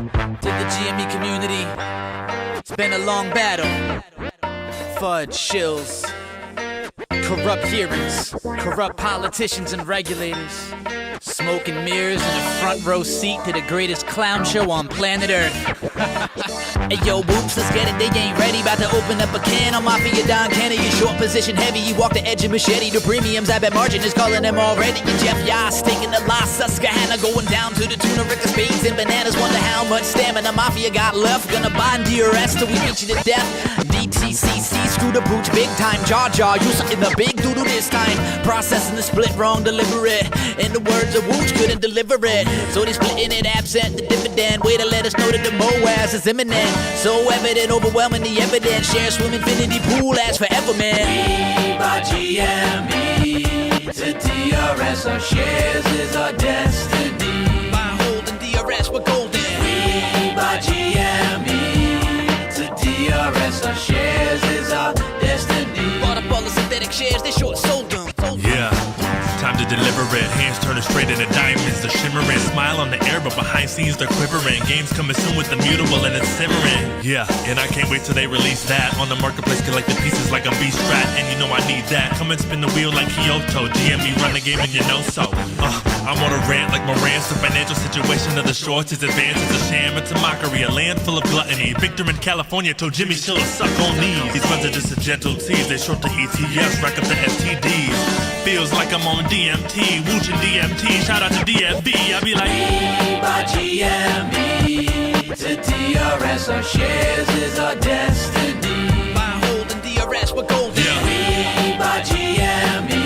To the GME community, it's been a long battle. Fudge, shills, corrupt hearings, corrupt politicians and regulators, smoke and mirrors and a front row seat to the greatest clown show on planet Earth. Hey yo, whoops, let's get it, they ain't ready. About to open up a can on Mafia Don Kennedy. Short position heavy, he walk the edge of machete. The premiums, I bet margin is calling them already. And Jeff Yas taking the loss, Susquehanna going down to the tuna. Rick of spades and bananas, wonder how much stamina Mafia got left. Gonna bind DRS till we beat you to death. DTCC, screw the booch, big time. Jaw, you something the big doodle this time. Processing the split wrong, deliver it. In the words of Wooch, couldn't deliver it. So they splitting it absent, the dividend. Way to let us know that the Moaz is imminent. So evident, overwhelming the evidence. Share swim infinity pool, last forever, man. We buy GME to DRS. Our shares is our destiny. Buy, hold, and DRS, we're golden. We buy GME to DRS. Our shares is our destiny. Bought up all the synthetic shares, they short sold them. Yeah, time to deliver it. Hands turning straight into diamonds, they're shimmering. Smile on the air, but behind scenes they're quivering. Games coming soon with the mutable and it's simmering. Yeah, and I can't wait till they release that. On the marketplace, collect the pieces like I'm B-Strat. And you know I need that. Come and spin the wheel like Kyoto. GME run the game and you know so. I'm on a rant like Marantz. The financial situation of the shorts is advanced. It's a sham, it's a mockery, a land full of gluttony. Victor in California told Jimmy Chill to suck on these. These runs are just a gentle tease. They short the ETFs, rack up the STDs. Feels like I'm on DMT, Wooch and DMT. Shout out to DFB. I be like, we buy GME to DRS. Our shares is our destiny. Buy, hold, and DRS, we're golden. yeah. We buy GME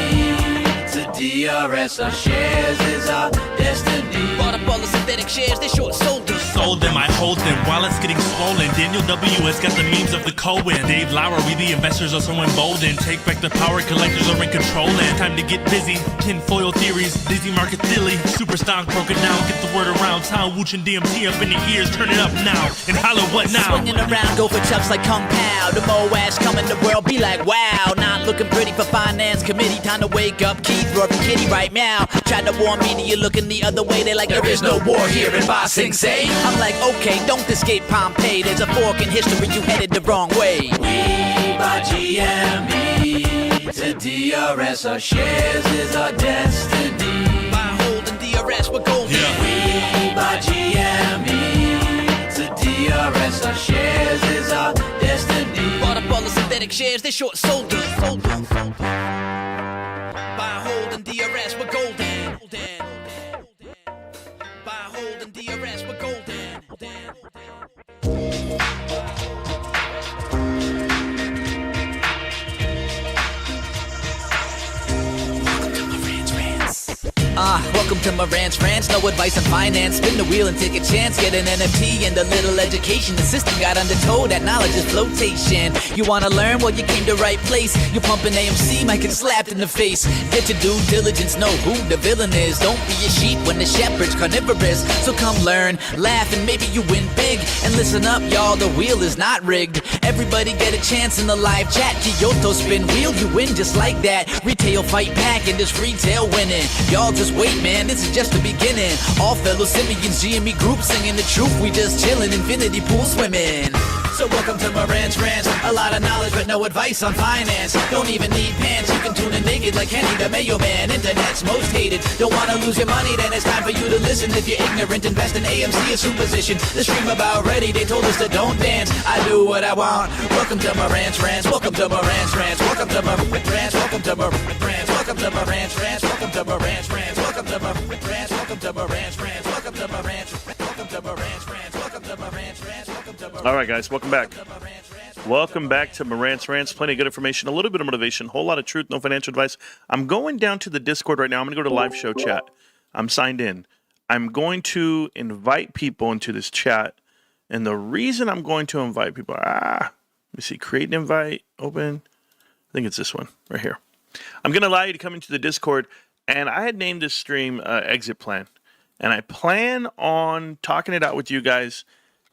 to DRS. Our shares is our destiny. Bought up all the synthetic shares, they short sold them. Sold them, I hold them while it's getting swollen. Daniel W. has got the memes of the Cohen. Dave Lowry, the investors are so emboldened. Take back the power, collectors are in control. And time to get busy. Tinfoil theories, dizzy market dilly. Super stock broken down, get the word around town. Wooch and DMT up in the ears, turn it up now. And holla what now? Swinging around, go for chucks like Kung Pao. The Moaz coming, the world be like, wow. Not looking pretty for finance committee. Time to wake up, Keith, Rory, Kitty right now. Tried to warn me, you looking the other way. They like, there is no war here in Ba Sing Se. I'm like, okay, don't escape Pompeii. There's a fork in history, you headed the wrong way. We buy GME to DRS. Our shares is our destiny. Buy, hold, and DRS, we're golden. Yeah. We buy GME to DRS. Our shares is our destiny. Bought up all the synthetic shares, they short sold them. Sold them. Buy, hold, and DRS, we're golden. Buy, hold, and DRS, we're golden. Welcome to Marantz Rantz, no advice on finance. Spin the wheel and take a chance. Get an NFT and a little education. The system got undertold, that knowledge is flotation. You wanna learn? Well, you came to right place. You're pumping AMC, might get slapped in the face. Get your due diligence, know who the villain is. Don't be a sheep when the shepherd's carnivorous. So come learn, laugh, and maybe you win big. And listen up, y'all, the wheel is not rigged. Everybody get a chance in the live chat. Kyoto spin wheel, you win just like that. Retail fight back and this retail winning. Y'all just wait, man, this is just the beginning. All fellow simians, GME group singing the truth. We just chillin', infinity pool swimming. So welcome to Marantz Rantz. A lot of knowledge but no advice on finance. Don't even need pants, you can tune in naked like Kenny the Mayo Man. Internet's most hated. Don't wanna lose your money, then it's time for you to listen. If you're ignorant, invest in AMC, a superposition. The stream about ready, they told us to don't dance. I do what I want. Welcome to Marantz Rantz. Welcome to Marantz Rantz. Welcome to Marantz Rantz. Welcome to Marantz Rantz. Welcome to Marantz Rantz. Welcome to Marantz Rantz. Welcome to Marantz Rantz. Welcome to Marantz Rantz. Welcome to Marantz Rantz. Welcome to Marantz Rantz. Welcome to Marantz Rantz. Welcome to Marantz. All right, guys, welcome back. Welcome back to Marantz Rants. Plenty of good information, a little bit of motivation, a whole lot of truth, no financial advice. I'm going down to the Discord right now. I'm going to go to live show chat. I'm signed in. I'm going to invite people into this chat. And the reason I'm going to invite people, let me see, create an invite, open. I think it's this one right here. I'm going to allow you to come into the Discord. And I had named this stream Exit Plan. And I plan on talking it out with you guys.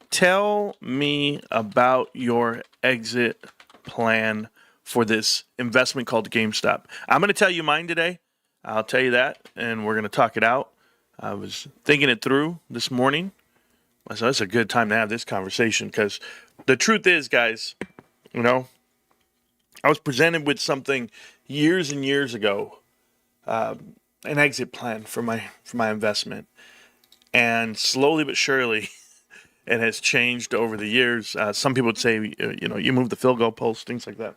Tell me about your exit plan for this investment called GameStop. I'm going to tell you mine today. I'll tell you that, and we're going to talk it out. I was thinking it through this morning So that's a good time to have this conversation because the truth is, guys, you know, I was presented with something years and years ago, an exit plan for my investment, and slowly but surely, it has changed over the years. Some people would say, you move the field goal post, things like that,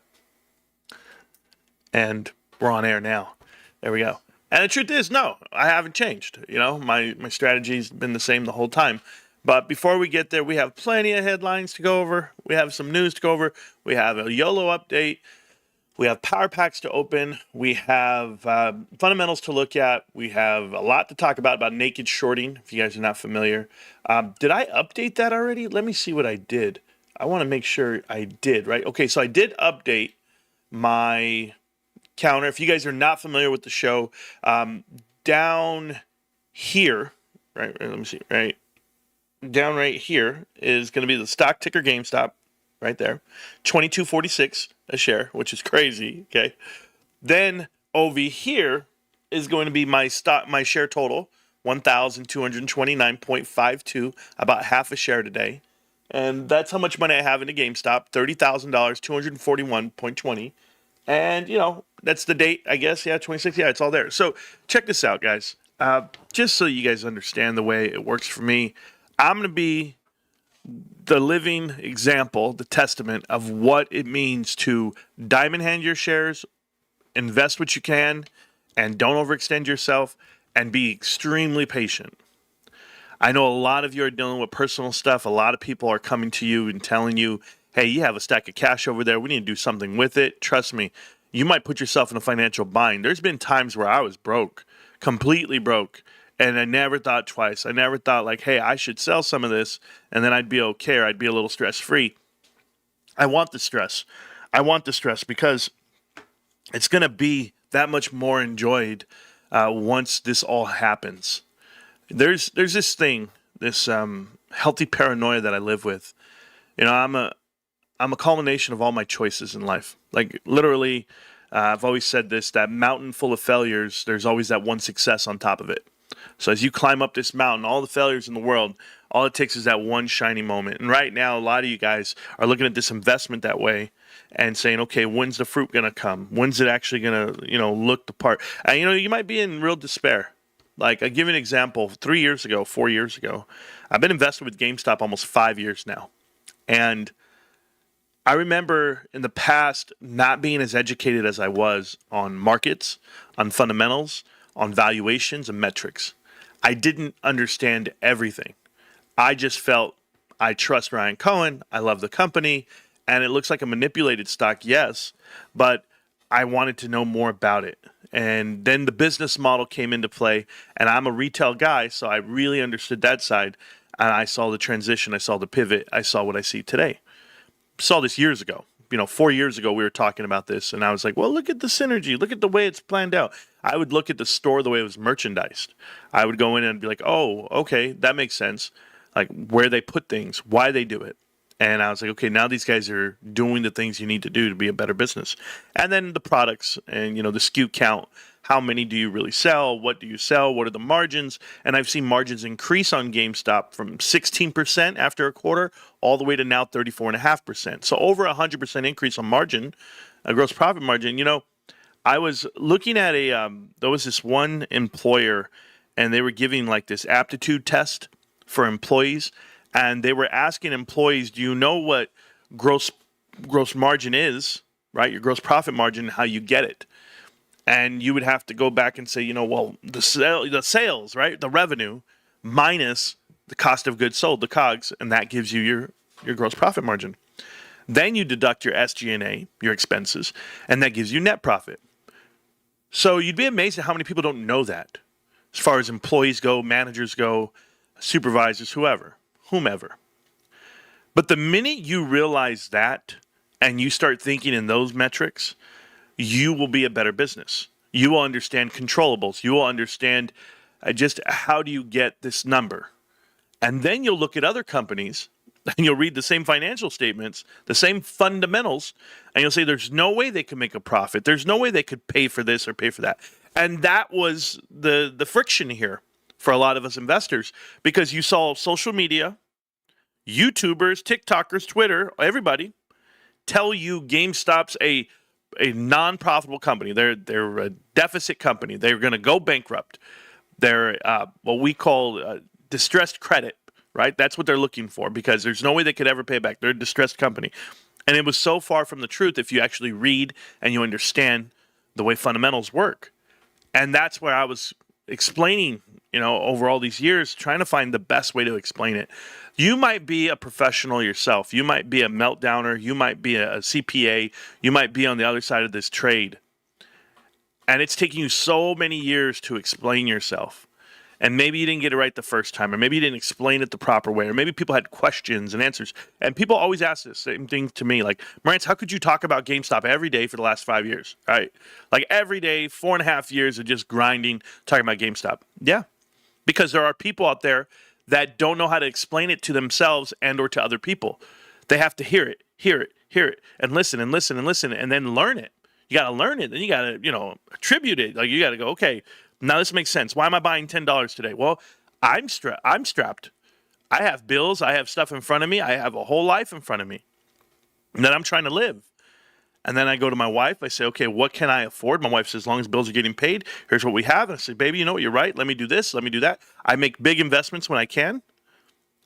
and we're on air now. There we go. And the truth is, no, I haven't changed. My strategy's been the same the whole time. But before we get there, we have plenty of headlines to go over. We have some news to go over. We have a YOLO update. We have power packs to open. We have fundamentals to look at. We have a lot to talk about naked shorting, if you guys are not familiar. Did I update that already? Let me see what I did. I want to make sure I did, right? Okay, so I did update my counter. If you guys are not familiar with the show, down here, right? Let me see, right? Down right here is going to be the stock ticker GameStop, right there, 22.46 a share, which is crazy. Okay, then over here is going to be my share total, 1,229.52, about half a share today, and that's how much money I have in the GameStop, $30,000, 241.20, and that's the date, I guess. Yeah, 26. Yeah, it's all there. So check this out, guys. Just so you guys understand the way it works for me. I'm going to be the living example, the testament of what it means to diamond hand your shares, invest what you can, and don't overextend yourself, and be extremely patient. I know a lot of you are dealing with personal stuff. A lot of people are coming to you and telling you, hey, you have a stack of cash over there. We need to do something with it. Trust me, you might put yourself in a financial bind. There's been times where I was broke, completely broke. And I never thought twice. I never thought like, hey, I should sell some of this and then I'd be okay, or I'd be a little stress-free. I want the stress. I want the stress because it's going to be that much more enjoyed once this all happens. There's this thing, this healthy paranoia that I live with. I'm a culmination of all my choices in life. Like literally, I've always said this, that mountain full of failures, there's always that one success on top of it. So as you climb up this mountain, all the failures in the world, all it takes is that one shiny moment. And right now, a lot of you guys are looking at this investment that way and saying, okay, when's the fruit going to come? When's it actually going to, look the part? And, you might be in real despair. Like, I'll give you an example. 4 years ago, I've been invested with GameStop almost 5 years now. And I remember in the past not being as educated as I was on markets, on fundamentals, on valuations and metrics. I didn't understand everything. I just felt I trust Ryan Cohen. I love the company. And it looks like a manipulated stock, yes. But I wanted to know more about it. And then the business model came into play. And I'm a retail guy, so I really understood that side. And I saw the transition. I saw the pivot. I saw what I see today. Saw this years ago. 4 years ago, we were talking about this, and I was like, well, look at the synergy. Look at the way it's planned out. I would look at the store the way it was merchandised. I would go in and be like, oh, okay, that makes sense. Like where they put things, why they do it. And I was like, okay, now these guys are doing the things you need to do to be a better business. And then the products and, the SKU count. How many do you really sell? What do you sell? What are the margins? And I've seen margins increase on GameStop from 16% after a quarter all the way to now 34.5%. So over 100% increase on margin, a gross profit margin. I was looking at there was this one employer and they were giving like this aptitude test for employees. And they were asking employees, do you know what gross margin is, right? Your gross profit margin, how you get it. And you would have to go back and say, well, the sales, right? The revenue minus the cost of goods sold, the COGS, and that gives you your gross profit margin. Then you deduct your SG&A, your expenses, and that gives you net profit. So you'd be amazed at how many people don't know that. As far as employees go, managers go, supervisors, whomever. But the minute you realize that and you start thinking in those metrics, you will be a better business. You will understand controllables. You will understand just how do you get this number. And then you'll look at other companies and you'll read the same financial statements, the same fundamentals, and you'll say there's no way they could make a profit. There's no way they could pay for this or pay for that. And that was the friction here for a lot of us investors, because you saw social media, YouTubers, TikTokers, Twitter, everybody tell you GameStop's a non-profitable company. They're a deficit company. They're going to go bankrupt. They're what we call distressed credit, right? That's what they're looking for because there's no way they could ever pay back. They're a distressed company. And it was so far from the truth if you actually read and you understand the way fundamentals work. And that's where I was explaining, over all these years, trying to find the best way to explain it. You might be a professional yourself. You might be a meltdowner. You might be a CPA. You might be on the other side of this trade. And it's taking you so many years to explain yourself. And maybe you didn't get it right the first time, or maybe you didn't explain it the proper way, or maybe people had questions and answers. And people always ask the same thing to me, like, Marantz, how could you talk about GameStop every day for the last 5 years, right? Like every day, 4.5 years of just grinding, talking about GameStop. Yeah, because there are people out there that don't know how to explain it to themselves and or to other people. They have to hear it, and listen, and then learn it. You got to learn it, then you got to, attribute it. Like you got to go, okay, now this makes sense. Why am I buying $10 today? Well, I'm strapped. I have bills. I have stuff in front of me. I have a whole life in front of me that I'm trying to live. And then I go to my wife. I say, okay, what can I afford? My wife says, as long as bills are getting paid, here's what we have. And I say, baby, you know what? You're right. Let me do this. Let me do that. I make big investments when I can.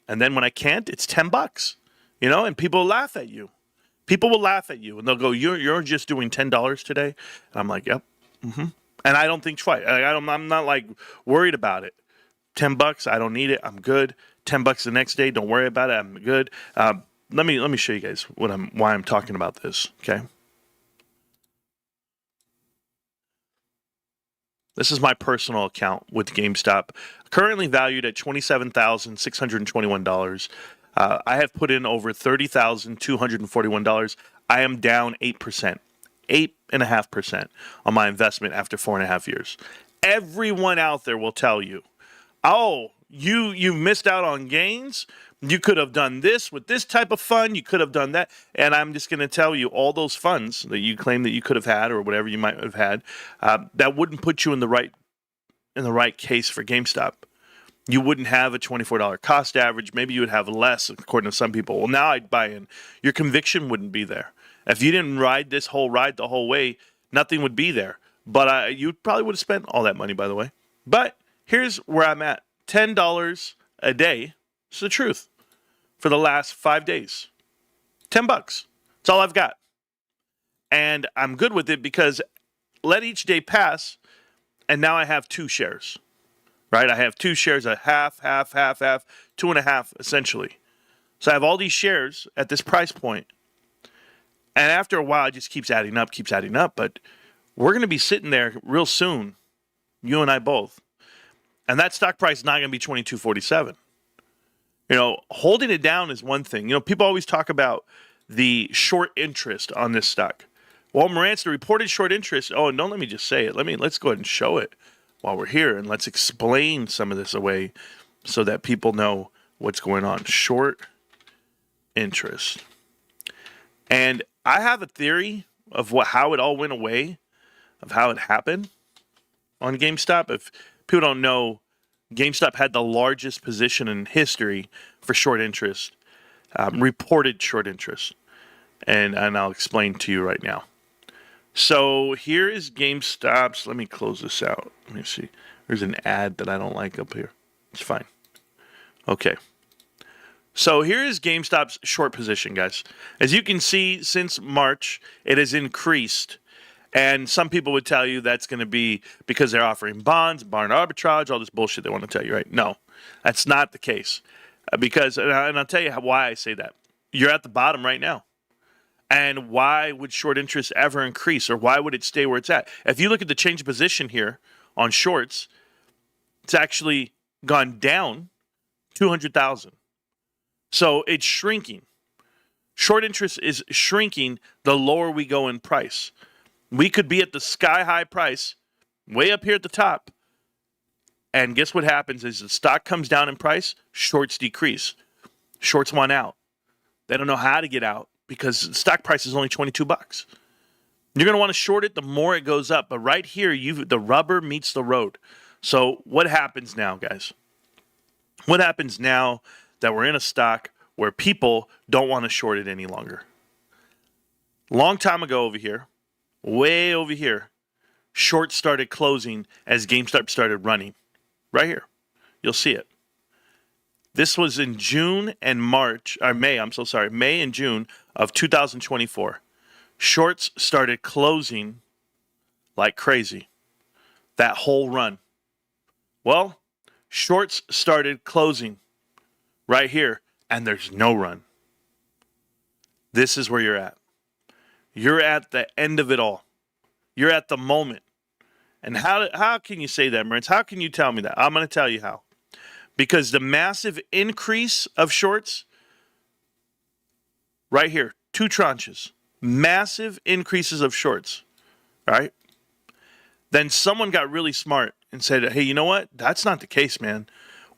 And then when I can't, it's $10, and people laugh at you. People will laugh at you and they'll go, you're just doing $10 today. And I'm like, yep. Mm-hmm. And I don't think twice. I'm not like worried about it. $10, I don't need it. I'm good. $10 the next day, don't worry about it. I'm good. Let me show you guys why I'm talking about this. Okay. This is my personal account with GameStop, currently valued at $27,621. I have put in over $30,241. I am down 8%. 8.5% on my investment after 4.5 years. Everyone out there will tell you, oh, you missed out on gains. You could have done this with this type of fund. You could have done that. And I'm just going to tell you all those funds that you claim that you could have had or whatever you might have had, that wouldn't put you in the right case for GameStop. You wouldn't have a $24 cost average. Maybe you would have less, according to some people. Well, now I'd buy in. Your conviction wouldn't be there. If you didn't ride the whole way, nothing would be there. But you probably would have spent all that money, by the way. But here's where I'm at. $10 a day. It's the truth. For the last 5 days. $10. That's all I've got. And I'm good with it because let each day pass, and now I have 2 shares. Right? I have 2 shares, a half, 2.5, essentially. So I have all these shares at this price point. And after a while, it just keeps adding up. But we're going to be sitting there real soon, you and I both. And that stock price is not going to be $22.47. Holding it down is one thing. People always talk about the short interest on this stock. Well, Marantz, the reported short interest, don't let me just say it. Let's go ahead and show it while we're here. And let's explain some of this away so that people know what's going on. Short interest. And I have a theory of how it all went away, of how it happened on GameStop. If people don't know, GameStop had the largest position in history for short interest, reported short interest. And I'll explain to you right now. So here is GameStop's. Let me close this out. Let me see. There's an ad that I don't like up here. It's fine. Okay. So here is GameStop's short position, guys. As you can see, since March, it has increased. And some people would tell you that's going to be because they're offering bonds, bond arbitrage, all this bullshit they want to tell you, right? No, that's not the case. And I'll tell you why I say that. You're at the bottom right now. And why would short interest ever increase, or why would it stay where it's at? If you look at the change of position here on shorts, it's actually gone down 200,000. So it's shrinking. Short interest is shrinking the lower we go in price. We could be at the sky-high price, way up here at the top, and guess what happens is the stock comes down in price, shorts decrease. Shorts want out. They don't know how to get out because the stock price is only $22. You're going to want to short it the more it goes up, but right here, the rubber meets the road. So what happens now, guys? What happens now that we're in a stock where people don't want to short it any longer. Long time ago over here, way over here, shorts started closing as GameStop started running. Right here. You'll see it. This was in May and June of 2024. Shorts started closing like crazy. That whole run. Well, shorts started closing right here, and there's no run. This is where you're at. You're at the end of it all. You're at the moment. And how can you say that, Marantz? How can you tell me that? I'm going to tell you how. Because the massive increase of shorts, right here, 2 tranches, massive increases of shorts, right? Then someone got really smart and said, hey, you know what? That's not the case, man.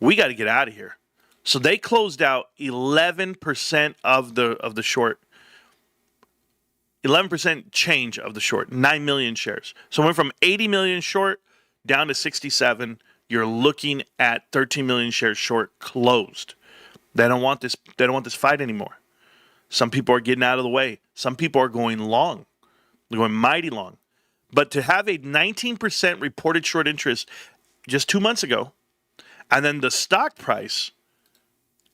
We got to get out of here. So they closed out 11% of the short. 11% change of the short, 9 million shares. So it went from 80 million short down to 67. You're looking at 13 million shares short closed. They don't want this. They don't want this fight anymore. Some people are getting out of the way. Some people are going long. They're going mighty long. But to have a 19% reported short interest just 2 months ago, and then the stock price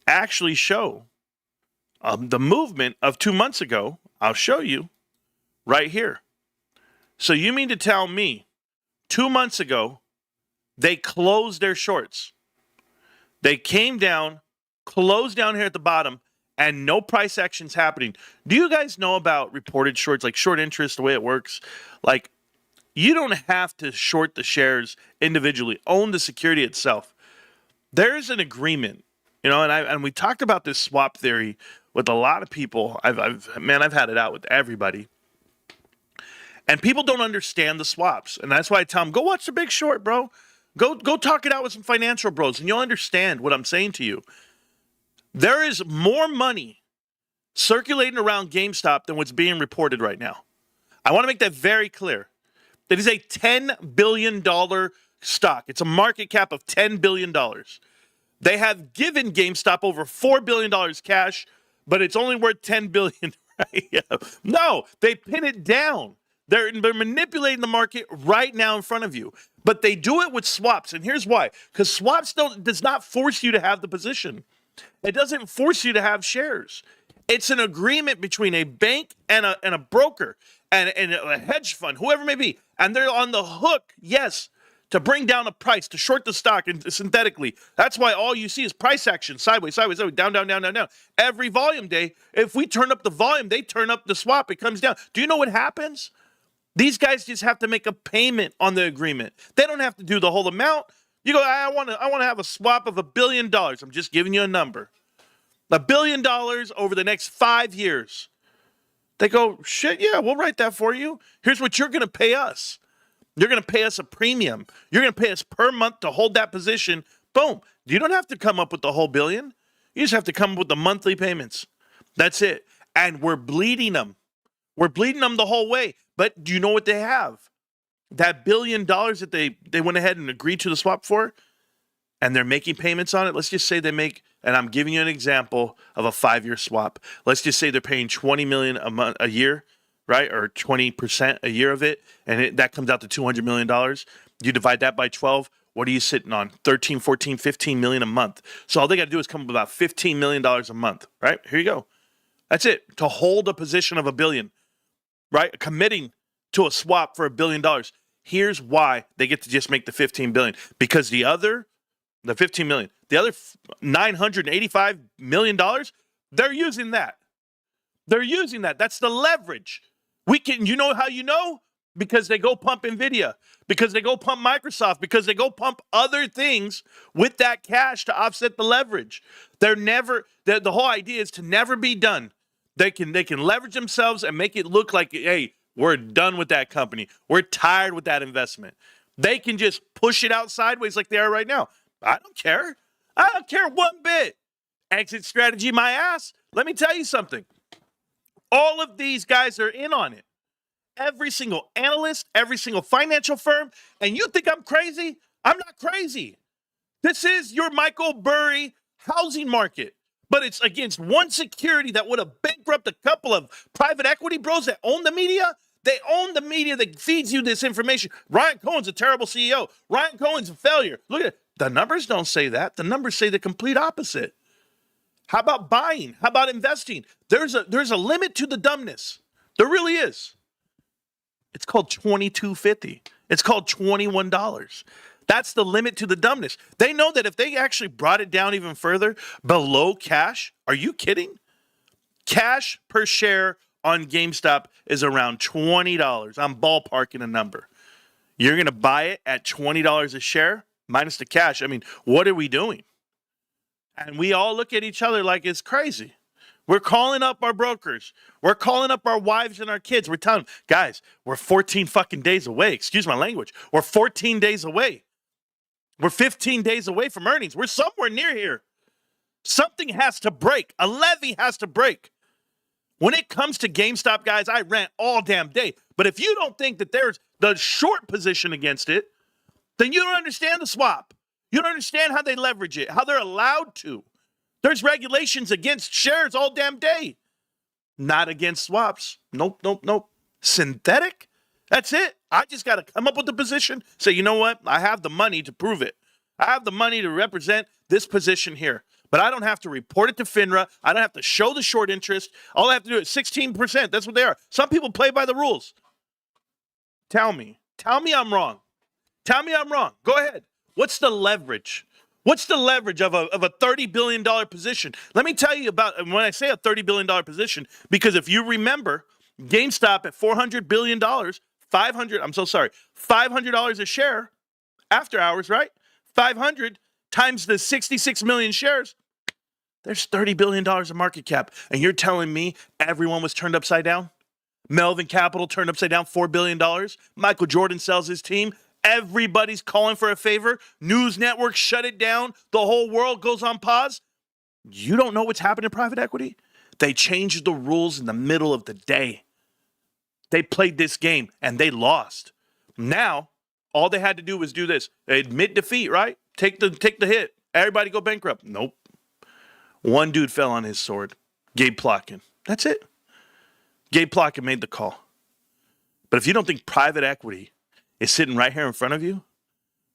actually show the movement of 2 months ago, I'll show you right here. So you mean to tell me 2 months ago, they closed their shorts. They came down, closed down here at the bottom, and no price actions happening. Do you guys know about reported shorts, like short interest, the way it works? Like, you don't have to short the shares individually, own the security itself. There's an agreement, and we talked about this swap theory with a lot of people. I've had it out with everybody. And people don't understand the swaps. And that's why I tell them, go watch The Big Short, bro. Go talk it out with some financial bros, and you'll understand what I'm saying to you. There is more money circulating around GameStop than what's being reported right now. I want to make that very clear. It is a $10 billion stock. It's a market cap of $10 billion. They have given GameStop over $4 billion cash, but it's only worth $10 billion. Right? Yeah. No, they pin it down. They're manipulating the market right now in front of you. But they do it with swaps. And here's why. Because swaps does not force you to have the position. It doesn't force you to have shares. It's an agreement between a bank and a broker and a hedge fund, whoever it may be. And they're on the hook, yes, to bring down a price, to short the stock and synthetically. That's why all you see is price action, sideways, sideways, sideways, down, down, down, down, down. Every volume day, if we turn up the volume, they turn up the swap, it comes down. Do you know what happens? These guys just have to make a payment on the agreement. They don't have to do the whole amount. You go, I want to have a swap of $1 billion. I'm just giving you a number. $1 billion over the next 5 years. They go, shit, yeah, we'll write that for you. Here's what you're going to pay us. You're going to pay us a premium. You're going to pay us per month to hold that position. Boom. You don't have to come up with the whole billion. You just have to come up with the monthly payments. That's it. And we're bleeding them. We're bleeding them the whole way. But do you know what they have? That $1 billion that they went ahead and agreed to the swap for, and they're making payments on it. Let's just say they make, and I'm giving you an example of a 5-year swap. Let's just say they're paying $20 million a year, right? Or 20% a year of it, and that comes out to $200 million. You divide that by 12. What are you sitting on? 13, 14, 15 million a month. So all they got to do is come up with about $15 million a month, right? Here you go. That's it. To hold a position of $1 billion, right? Committing to a swap for $1 billion. Here's why they get to just make the $15 billion. Because the other $985 million, they're using that. They're using that. That's the leverage. You know how you know? Because they go pump NVIDIA, because they go pump Microsoft, because they go pump other things with that cash to offset the leverage. The whole idea is to never be done. They can leverage themselves and make it look like, hey, we're done with that company. We're tired with that investment. They can just push it out sideways like they are right now. I don't care. I don't care one bit. Exit strategy, my ass. Let me tell you something. All of these guys are in on it. Every single analyst, every single financial firm. And you think I'm crazy? I'm not crazy. This is your Michael Burry housing market. but it's against one security that would have bankrupted a couple of private equity bros that own the media. They own the media that feeds you this information. Ryan Cohen's a terrible CEO. Ryan Cohen's a failure. Look at it. The numbers don't say that. The numbers say the complete opposite. How about buying? How about investing? There's a limit to the dumbness. There really is. It's called $22.50. It's called $21. That's the limit to the dumbness. They know that if they actually brought it down even further below cash, are you kidding? Cash per share on GameStop is around $20. I'm ballparking a number. You're going to buy it at $20 a share minus the cash. I mean, what are we doing? And we all look at each other like it's crazy. We're calling up our brokers. We're calling up our wives and our kids. We're telling them, guys, we're 14 fucking days away. Excuse my language. We're 14 days away. We're 15 days away from earnings. We're somewhere near here. Something has to break. A levee has to break. When it comes to GameStop, guys, I rant all damn day. But if you don't think that there's the short position against it, then you don't understand the swap. You don't understand how they leverage it, how they're allowed to. There's regulations against shares all damn day. Not against swaps. Nope. Synthetic? That's it. I just got to come up with the position. Say, you know what? I have the money to prove it. I have the money to represent this position here. But I don't have to report it to FINRA. I don't have to show the short interest. All I have to do is 16%. That's what they are. Some people play by the rules. Tell me I'm wrong. Tell me I'm wrong. Go ahead. What's the leverage? What's the leverage of a $30 billion position? Let me tell you about when I say a $30 billion position, because if you remember, GameStop at $400 billion, $500 a share after hours, right? 500 times the 66 million shares, there's $30 billion of market cap. And you're telling me everyone was turned upside down? Melvin Capital turned upside down $4 billion. Michael Jordan sells his team. Everybody's calling for a favor. News networks shut it down. The whole world goes on pause. You don't know what's happening in private equity? They changed the rules in the middle of the day. They played this game and they lost. Now, all they had to do was do this. Admit defeat, right? Take the hit. Everybody go bankrupt. Nope. One dude fell on his sword. Gabe Plotkin. That's it. Gabe Plotkin made the call. But if you don't think private equity is sitting right here in front of you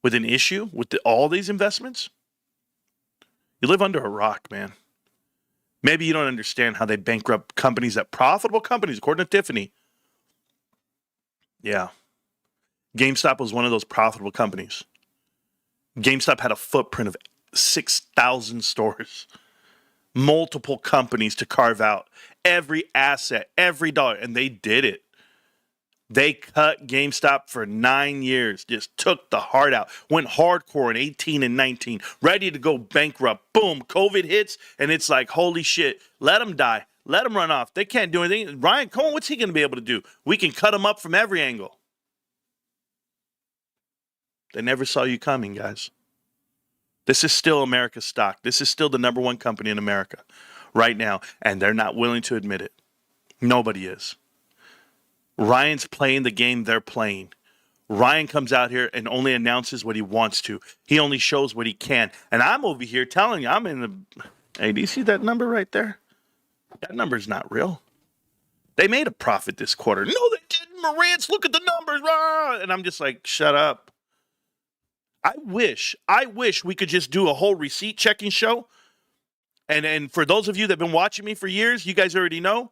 with an issue with all these investments, you live under a rock, man. Maybe you don't understand how they bankrupt companies, that profitable companies, according to Tiffany. Yeah. GameStop was one of those profitable companies. GameStop had a footprint of 6,000 stores, multiple companies to carve out, every asset, every dollar, and they did it. They cut GameStop for 9 years, just took the heart out, went hardcore in 18 and 19, ready to go bankrupt. Boom, COVID hits, and it's like, holy shit, let them die. Let them run off. They can't do anything. Ryan Cohen, what's he going to be able to do? We can cut him up from every angle. They never saw you coming, guys. This is still America's stock. This is still the number one company in America right now, and they're not willing to admit it. Nobody is. Ryan's playing the game they're playing. Ryan comes out here and only announces what he wants to. He only shows what he can. And I'm over here telling you, I'm in the... Hey, do you see that number right there? That number's not real. They made a profit this quarter. No, they didn't. Marantz, look at the numbers. Rah! And I'm just like, shut up. I wish we could just do a whole receipt checking show. And for those of you that have been watching me for years, you guys already know.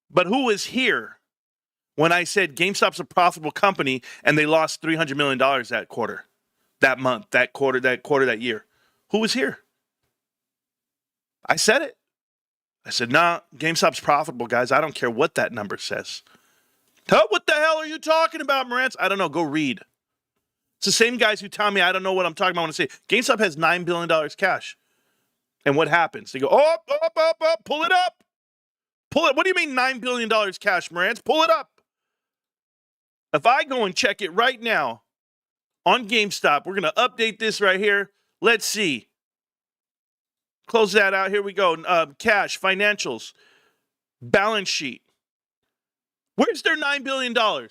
But who was here when I said GameStop's a profitable company and they lost $300 million that quarter, that month, that quarter, that year? Who was here? I said it. I said, nah, GameStop's profitable, guys. I don't care what that number says. What the hell are you talking about, Marantz? I don't know. Go read. It's the same guys who tell me I don't know what I'm talking about when I say GameStop has $9 billion cash. And what happens? They go, up, pull it up. Pull it. What do you mean $9 billion cash, Marantz? Pull it up. If I go and check it right now on GameStop, we're going to update this right here. Let's see. Close that out. Here we go. Cash, financials, balance sheet. Where's their $9 billion? Hold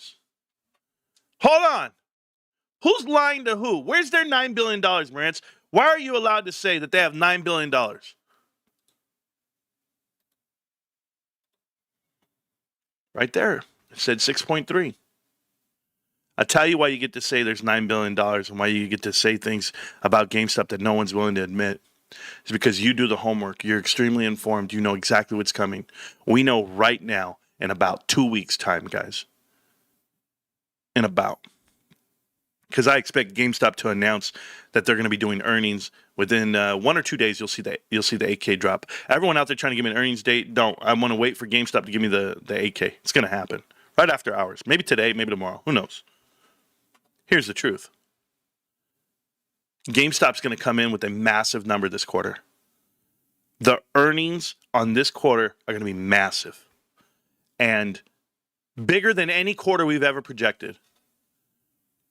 on. Who's lying to who? Where's their $9 billion, Marantz? Why are you allowed to say that they have $9 billion? Right there. It said 6.3. I'll tell you why you get to say there's $9 billion and why you get to say things about GameStop that no one's willing to admit. It's because you do the homework. You're extremely informed. You know exactly what's coming. We know right now in about 2 weeks' time, guys. In about. Because I expect GameStop to announce that they're going to be doing earnings within 1 or 2 days. You'll see the 8K drop. Everyone out there trying to give me an earnings date, don't. I want to wait for GameStop to give me the 8K. It's going to happen right after hours. Maybe today, maybe tomorrow. Who knows? Here's the truth. GameStop's going to come in with a massive number this quarter. The earnings on this quarter are going to be massive and bigger than any quarter we've ever projected.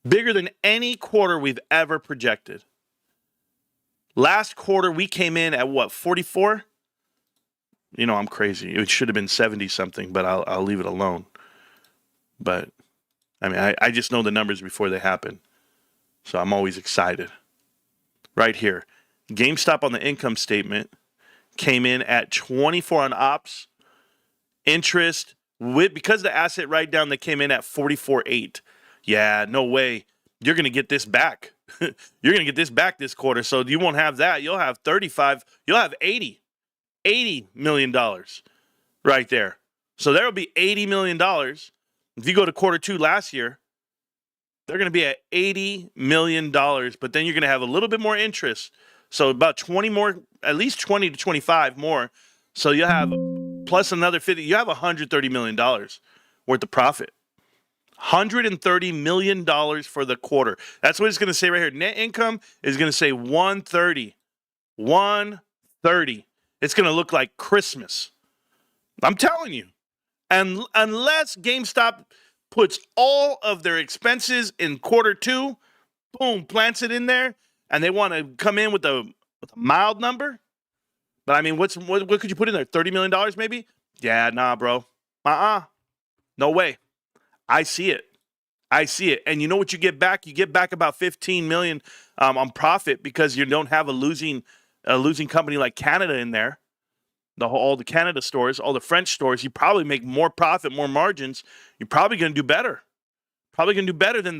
Bigger than any quarter we've ever projected. Last quarter, we came in at what, 44? You know, I'm crazy. It should have been 70-something, but I'll leave it alone. But, I mean, I just know the numbers before they happen. So I'm always excited. Right here. GameStop on the income statement came in at 24 on ops. Interest, because the asset write-down, they came in at 44.8. Yeah, no way. You're going to get this back. You're going to get this back this quarter. So you won't have that. You'll have 35. You'll have $80 million right there. So there will be $80 million. If you go to quarter two last year, they're going to be at $80 million. But then you're going to have a little bit more interest. So about 20 more, at least 20 to 25 more. So you have plus another 50. You have $130 million worth of profit. $130 million for the quarter. That's what it's going to say right here. Net income is going to say 130. 130. It's going to look like Christmas. I'm telling you. And unless GameStop puts all of their expenses in quarter two, boom, plants it in there, and they want to come in with a mild number. But I mean, what could you put in there? $30 million maybe? Yeah, nah, bro. No way. I see it. And you know what you get back? You get back about $15 million on profit because you don't have a losing company like Canada in there. All the Canada stores, all the French stores, you probably make more profit, more margins. You're probably going to do better. Probably going to do better than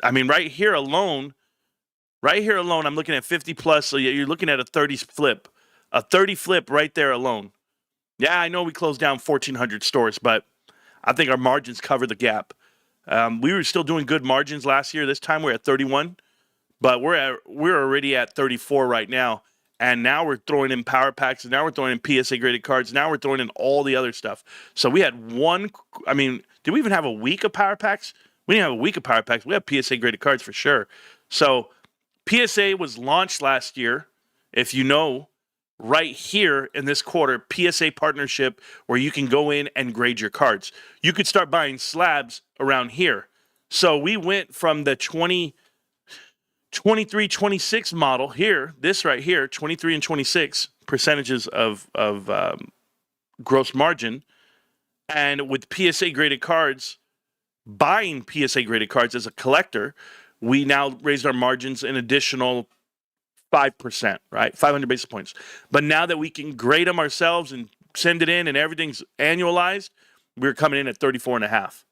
right here alone, I'm looking at 50 plus. So you're looking at a 30 flip. A 30 flip right there alone. Yeah, I know we closed down 1,400 stores, but I think our margins cover the gap. We were still doing good margins last year. This time we're at 31, but we're already at 34 right now. And now we're throwing in power packs, and now we're throwing in PSA graded cards. Now we're throwing in all the other stuff. So we had did we even have a week of power packs? We didn't have a week of power packs. We have PSA graded cards for sure. So PSA was launched last year, if you know, right here in this quarter, PSA partnership where you can go in and grade your cards. You could start buying slabs around here. So we went from the 23, 26 model here, this right here, 23 and 26 percentages of gross margin. And with PSA graded cards, buying PSA graded cards as a collector, we now raised our margins an additional 5%, right? 500 basis points. But now that we can grade them ourselves and send it in and everything's annualized, we're coming in at 34.5.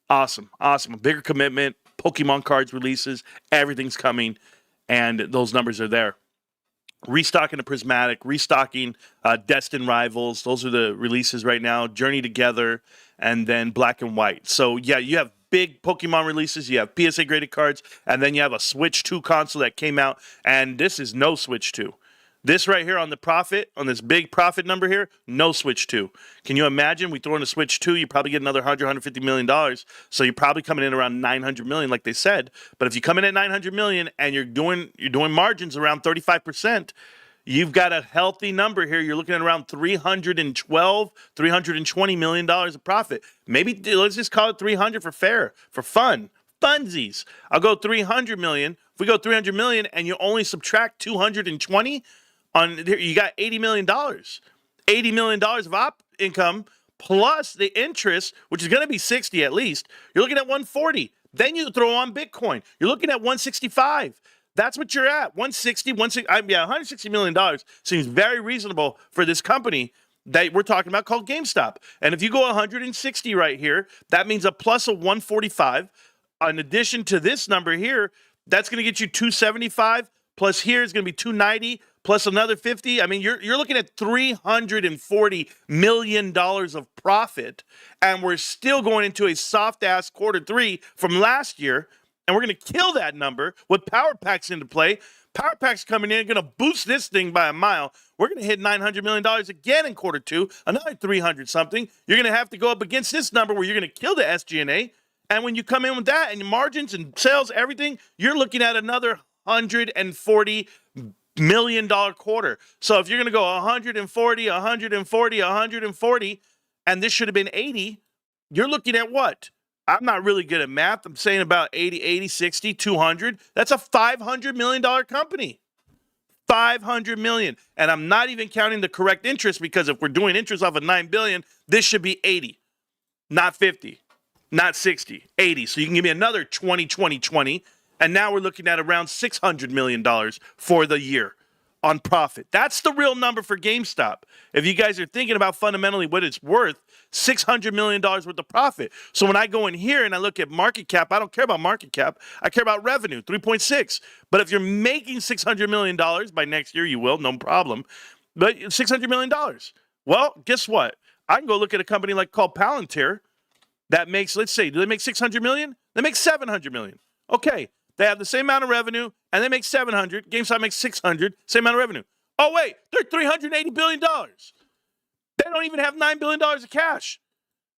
Awesome. A bigger commitment, Pokemon cards releases, everything's coming, and those numbers are there. Restocking the Prismatic, restocking Destined Rivals. Those are the releases right now. Journey Together, and then Black and White. So, yeah, you have big Pokemon releases. You have PSA graded cards, and then you have a Switch 2 console that came out, and this is no Switch 2. This right here on the profit, on this big profit number here, no Switch 2. Can you imagine? We throw in a Switch 2, you probably get another $150 million. So you're probably coming in around $900 million, like they said. But if you come in at $900 million and you're doing margins around 35%, you've got a healthy number here. You're looking at around $320 million of profit. Maybe let's just call it 300 for fair, for fun. Funsies. I'll go 300 million. If we go 300 million and you only subtract 220, you got $80 million. $80 million of op income plus the interest, which is going to be 60 at least. You're looking at 140. Then you throw on Bitcoin. You're looking at 165. That's what you're at. 160, $160 million seems very reasonable for this company that we're talking about called GameStop. And if you go 160 right here, that means a plus of 145. In addition to this number here, that's going to get you 275. Plus here is going to be 290 plus another 50. I mean, you're looking at $340 million of profit, and we're still going into a soft-ass quarter three from last year, and we're going to kill that number with Power Packs into play. Power Packs coming in, going to boost this thing by a mile. We're going to hit $900 million again in quarter two, another 300 something. You're going to have to go up against this number where you're going to kill the SG&A. And when you come in with that and your margins and sales, everything, you're looking at another $140 million quarter. So if you're going to go 140, 140, 140, and this should have been 80, you're looking at what? I'm not really good at math. I'm saying about 80, 60, 200. That's a $500 million company. $500 million. And I'm not even counting the correct interest, because if we're doing interest off of $9 billion, this should be 80, not 50, not 60, 80. So you can give me another 20, 20, 20. And now we're looking at around $600 million for the year on profit. That's the real number for GameStop. If you guys are thinking about fundamentally what it's worth, $600 million worth of profit. So when I go in here and I look at market cap, I don't care about market cap. I care about revenue, 3.6. But if you're making $600 million by next year, you will, no problem. But $600 million. Well, guess what? I can go look at a company like called Palantir that makes, let's say, do they make $600 million? They make $700 million. Okay. They have the same amount of revenue, and they make $700. GameStop makes $600, same amount of revenue. Oh, wait, they're $380 billion. They don't even have $9 billion of cash.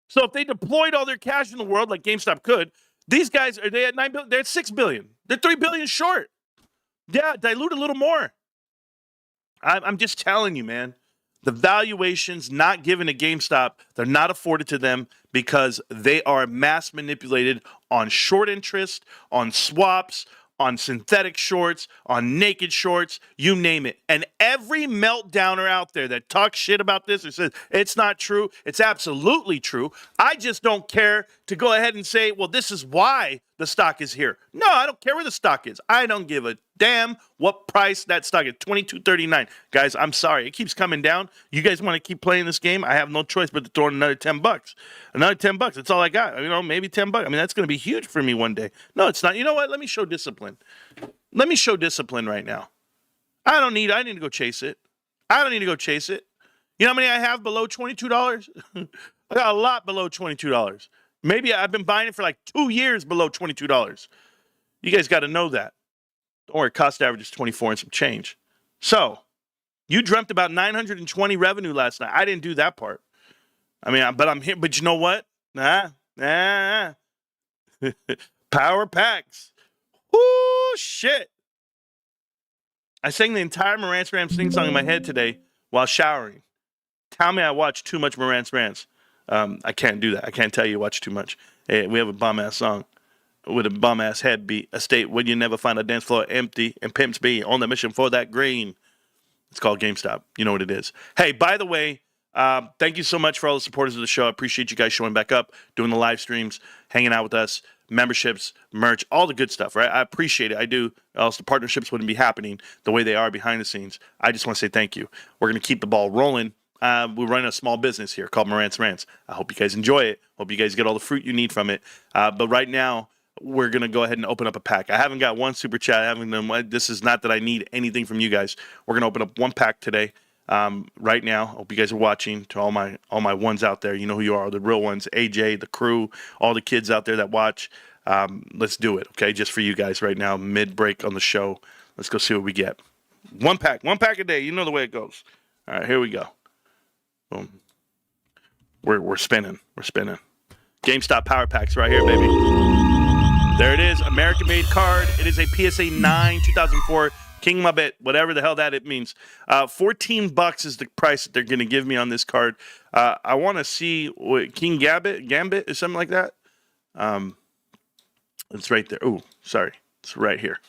So if they deployed all their cash in the world like GameStop could, these guys, are they at $9 billion? They're at $6 billion. They're $3 billion short. Yeah, dilute a little more. I'm just telling you, man. The valuations not given to GameStop, they're not afforded to them because they are mass manipulated on short interest, on swaps, on synthetic shorts, on naked shorts, you name it. And every meltdowner out there that talks shit about this or says it's not true, it's absolutely true. I just don't care to go ahead and say, well, this is why the stock is here. No, I don't care where the stock is. I don't give a damn what price that stock is. $22.39. Guys, I'm sorry. It keeps coming down. You guys want to keep playing this game? I have no choice but to throw in another $10. Another $10. That's all I got. You know, maybe $10. I mean, that's going to be huge for me one day. No, it's not. You know what? Let me show discipline. Let me show discipline right now. I need to go chase it. I don't need to go chase it. You know how many I have below $22? I got a lot below $22. Maybe I've been buying it for like 2 years below $22. You guys got to know that. Don't worry, cost average is 24 and some change. So, you dreamt about 920 revenue last night. I didn't do that part. I mean, but I'm here. But you know what? Power Packs. Whoo, shit. I sang the entire Marantz Rantz sing song in my head today while showering. Tell me I watched too much Marantz Rantz. I can't do that. I can't tell you watch too much. Hey, we have a bum-ass song with a bum-ass head beat. A state where you never find a dance floor empty and pimps be on the mission for that green. It's called GameStop. You know what it is. Hey, by the way, thank you so much for all the supporters of the show. I appreciate you guys showing back up, doing the live streams, hanging out with us, memberships, merch, all the good stuff, right? I appreciate it. I do. Else the partnerships wouldn't be happening the way they are behind the scenes. I just want to say thank you. We're going to keep the ball rolling. We're running a small business here called Marantz Rantz. I hope you guys enjoy it. Hope you guys get all the fruit you need from it. But right now, we're going to go ahead and open up a pack. I haven't got one super chat. I haven't done. This is not that I need anything from you guys. We're going to open up one pack today. Right now, hope you guys are watching. To all my ones out there, you know who you are, the real ones. AJ, the crew, all the kids out there that watch. Let's do it, okay? Just for you guys right now, mid-break on the show. Let's go see what we get. One pack a day. You know the way it goes. All right, here we go. Boom. We're spinning. We're spinning. GameStop Power Packs right here, baby. There it is. American-made card. It is a PSA 9 2004 King Muppet, whatever the hell that it means. $14 is the price that they're going to give me on this card. I want to see what King Gambit is something like that. It's right there. Oh, sorry. It's right here.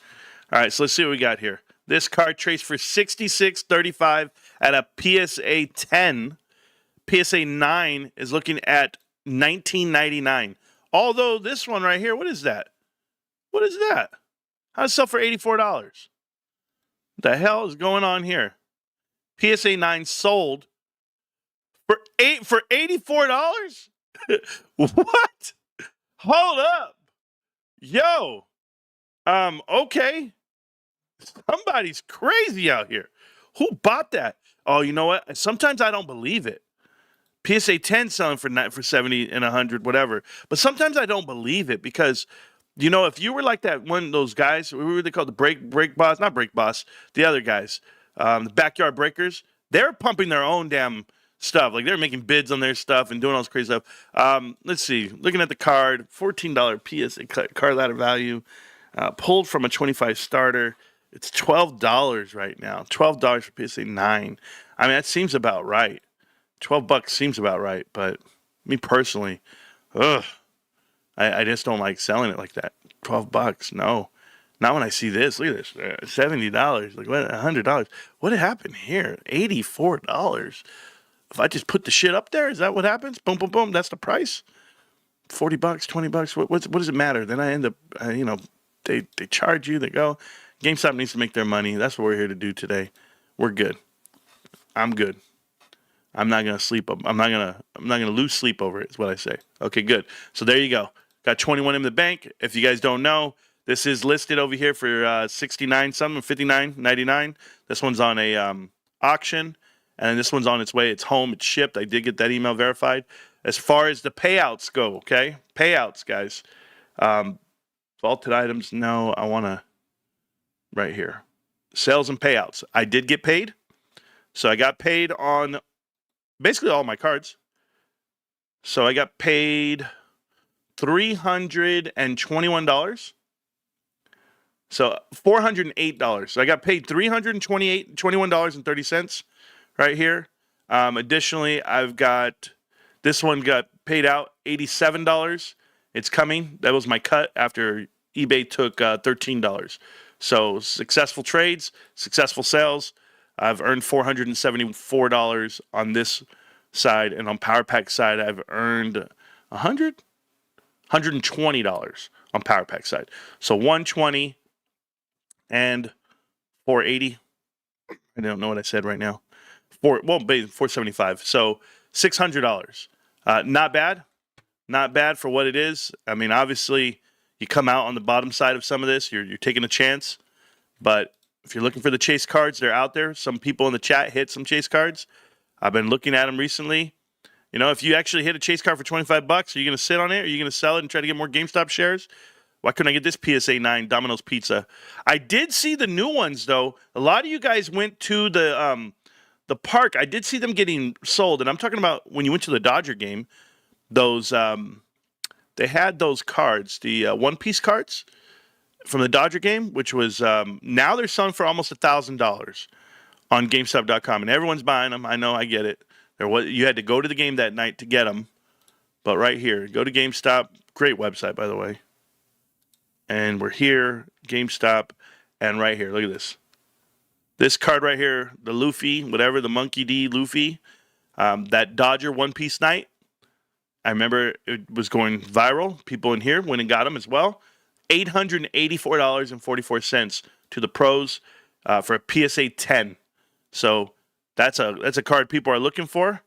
All right, so let's see what we got here. This card trades for $66.35 at a PSA 10. PSA 9 is looking at $19.99. Although this one right here, what is that? What is that? How does it sell for $84? What the hell is going on here? PSA 9 sold for $84? What? Hold up. Yo. Okay. Somebody's crazy out here. Who bought that? Oh, you know what? Sometimes I don't believe it. PSA 10 selling for 70 and 100, whatever. But sometimes I don't believe it because, you know, if you were like that one of those guys, what were they called? The break boss, not break boss, the other guys, the backyard breakers. They're pumping their own damn stuff. Like they're making bids on their stuff and doing all this crazy stuff. Let's see. Looking at the card, $14 PSA card ladder value, pulled from a 25 starter. It's $12 right now. $12 for PSA 9. I mean, that seems about right. $12 seems about right, but me personally, I just don't like selling it like that. $12, no. Not when I see this. Look at this, $70. Like what? $100. What happened here? $84. If I just put the shit up there, is that what happens? Boom, boom, boom. That's the price. $40, $20. What does it matter? Then I end up, they charge you. They go. GameStop needs to make their money. That's what we're here to do today. We're good. I'm good. I'm not gonna sleep. I'm not gonna lose sleep over it. Is what I say. Okay, good. So there you go. Got 21 in the bank. If you guys don't know, this is listed over here for 69 something, 59.99. This one's on a auction, and this one's on its way. It's home. It's shipped. I did get that email verified. As far as the payouts go, okay, payouts, guys. Vaulted items. No, I wanna right here. Sales and payouts. I did get paid. So I got paid on basically all my cards. So I got paid $321. So $408. So I got paid $321.30 right here. Additionally, I've got this one got paid out $87. It's coming. That was my cut after eBay took $13. So successful trades, successful sales. I've earned $474 on this side, and on Power Pack side, I've earned $120 on Power Pack side. So $120 and $480. I don't know what I said right now. $475. So $600. Not bad. Not bad for what it is. I mean, obviously, you come out on the bottom side of some of this. You're taking a chance, but if you're looking for the chase cards, they're out there. Some people in the chat hit some chase cards. I've been looking at them recently. You know, if you actually hit a chase card for $25, are you going to sit on it? Are you going to sell it and try to get more GameStop shares? Why couldn't I get this PSA 9 Domino's Pizza? I did see the new ones, though. A lot of you guys went to the park. I did see them getting sold, and I'm talking about when you went to the Dodger game. Those they had those cards, the one-piece cards from the Dodger game, which was now they're selling for almost $1,000 on GameStop.com, and everyone's buying them. I know, I get it. You had to go to the game that night to get them, but right here, go to GameStop. Great website, by the way. And we're here, GameStop, and right here, look at this. This card right here, the Luffy, whatever, the Monkey D Luffy, that Dodger one-piece night. I remember it was going viral. People in here went and got them as well. $884.44 to the pros for a PSA 10. So that's a card people are looking for.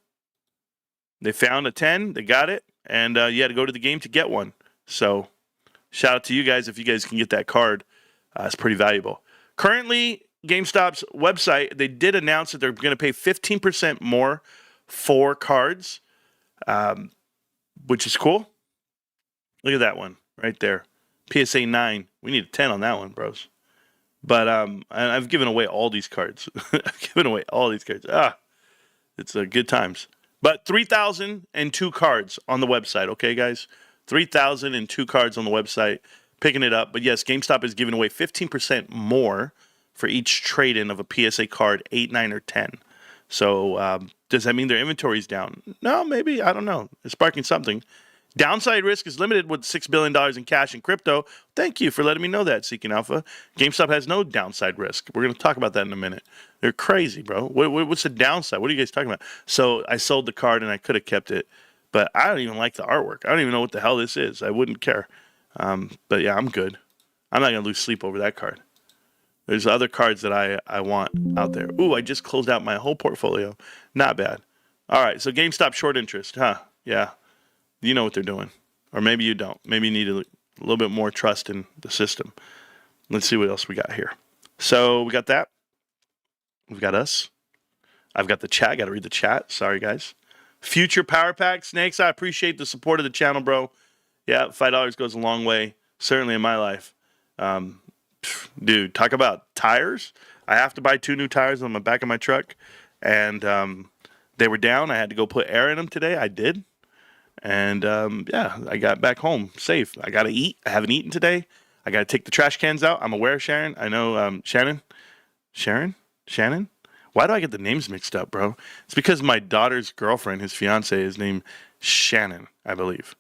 They found a 10, they got it, and you had to go to the game to get one. So shout out to you guys if you guys can get that card. It's pretty valuable. Currently, GameStop's website, they did announce that they're going to pay 15% more for cards, which is cool. Look at that one right there. PSA 9. We need a 10 on that one, bros. But I've given away all these cards. I've given away all these cards. It's good times. But 3,002 cards on the website, okay, guys? 3,002 cards on the website. Picking it up. But yes, GameStop is giving away 15% more for each trade-in of a PSA card, 8, 9, or 10. So does that mean their inventory is down? No, maybe. I don't know. It's sparking something. Downside risk is limited with $6 billion in cash and crypto. Thank you for letting me know that, Seeking Alpha. GameStop has no downside risk. We're going to talk about that in a minute. They're crazy, bro. What's the downside? What are you guys talking about? So I sold the card and I could have kept it, but I don't even like the artwork. I don't even know what the hell this is. I wouldn't care. But yeah, I'm good. I'm not going to lose sleep over that card. There's other cards that I want out there. Ooh, I just closed out my whole portfolio. Not bad. All right, so GameStop short interest. Huh, yeah. You know what they're doing. Or maybe you don't. Maybe you need a little bit more trust in the system. Let's see what else we got here. So we got that. We've got us. I've got the chat. Got to read the chat. Sorry, guys. Future Power Pack. Snakes, I appreciate the support of the channel, bro. Yeah, $5 goes a long way, certainly in my life. Dude, talk about tires. I have to buy 2 new tires on the back of my truck, and they were down. I had to go put air in them today. I did. And, yeah, I got back home safe. I got to eat. I haven't eaten today. I got to take the trash cans out. I'm aware, Sharon. I know, Shannon? Why do I get the names mixed up, bro? It's because my daughter's girlfriend, his fiance, is named Shannon, I believe.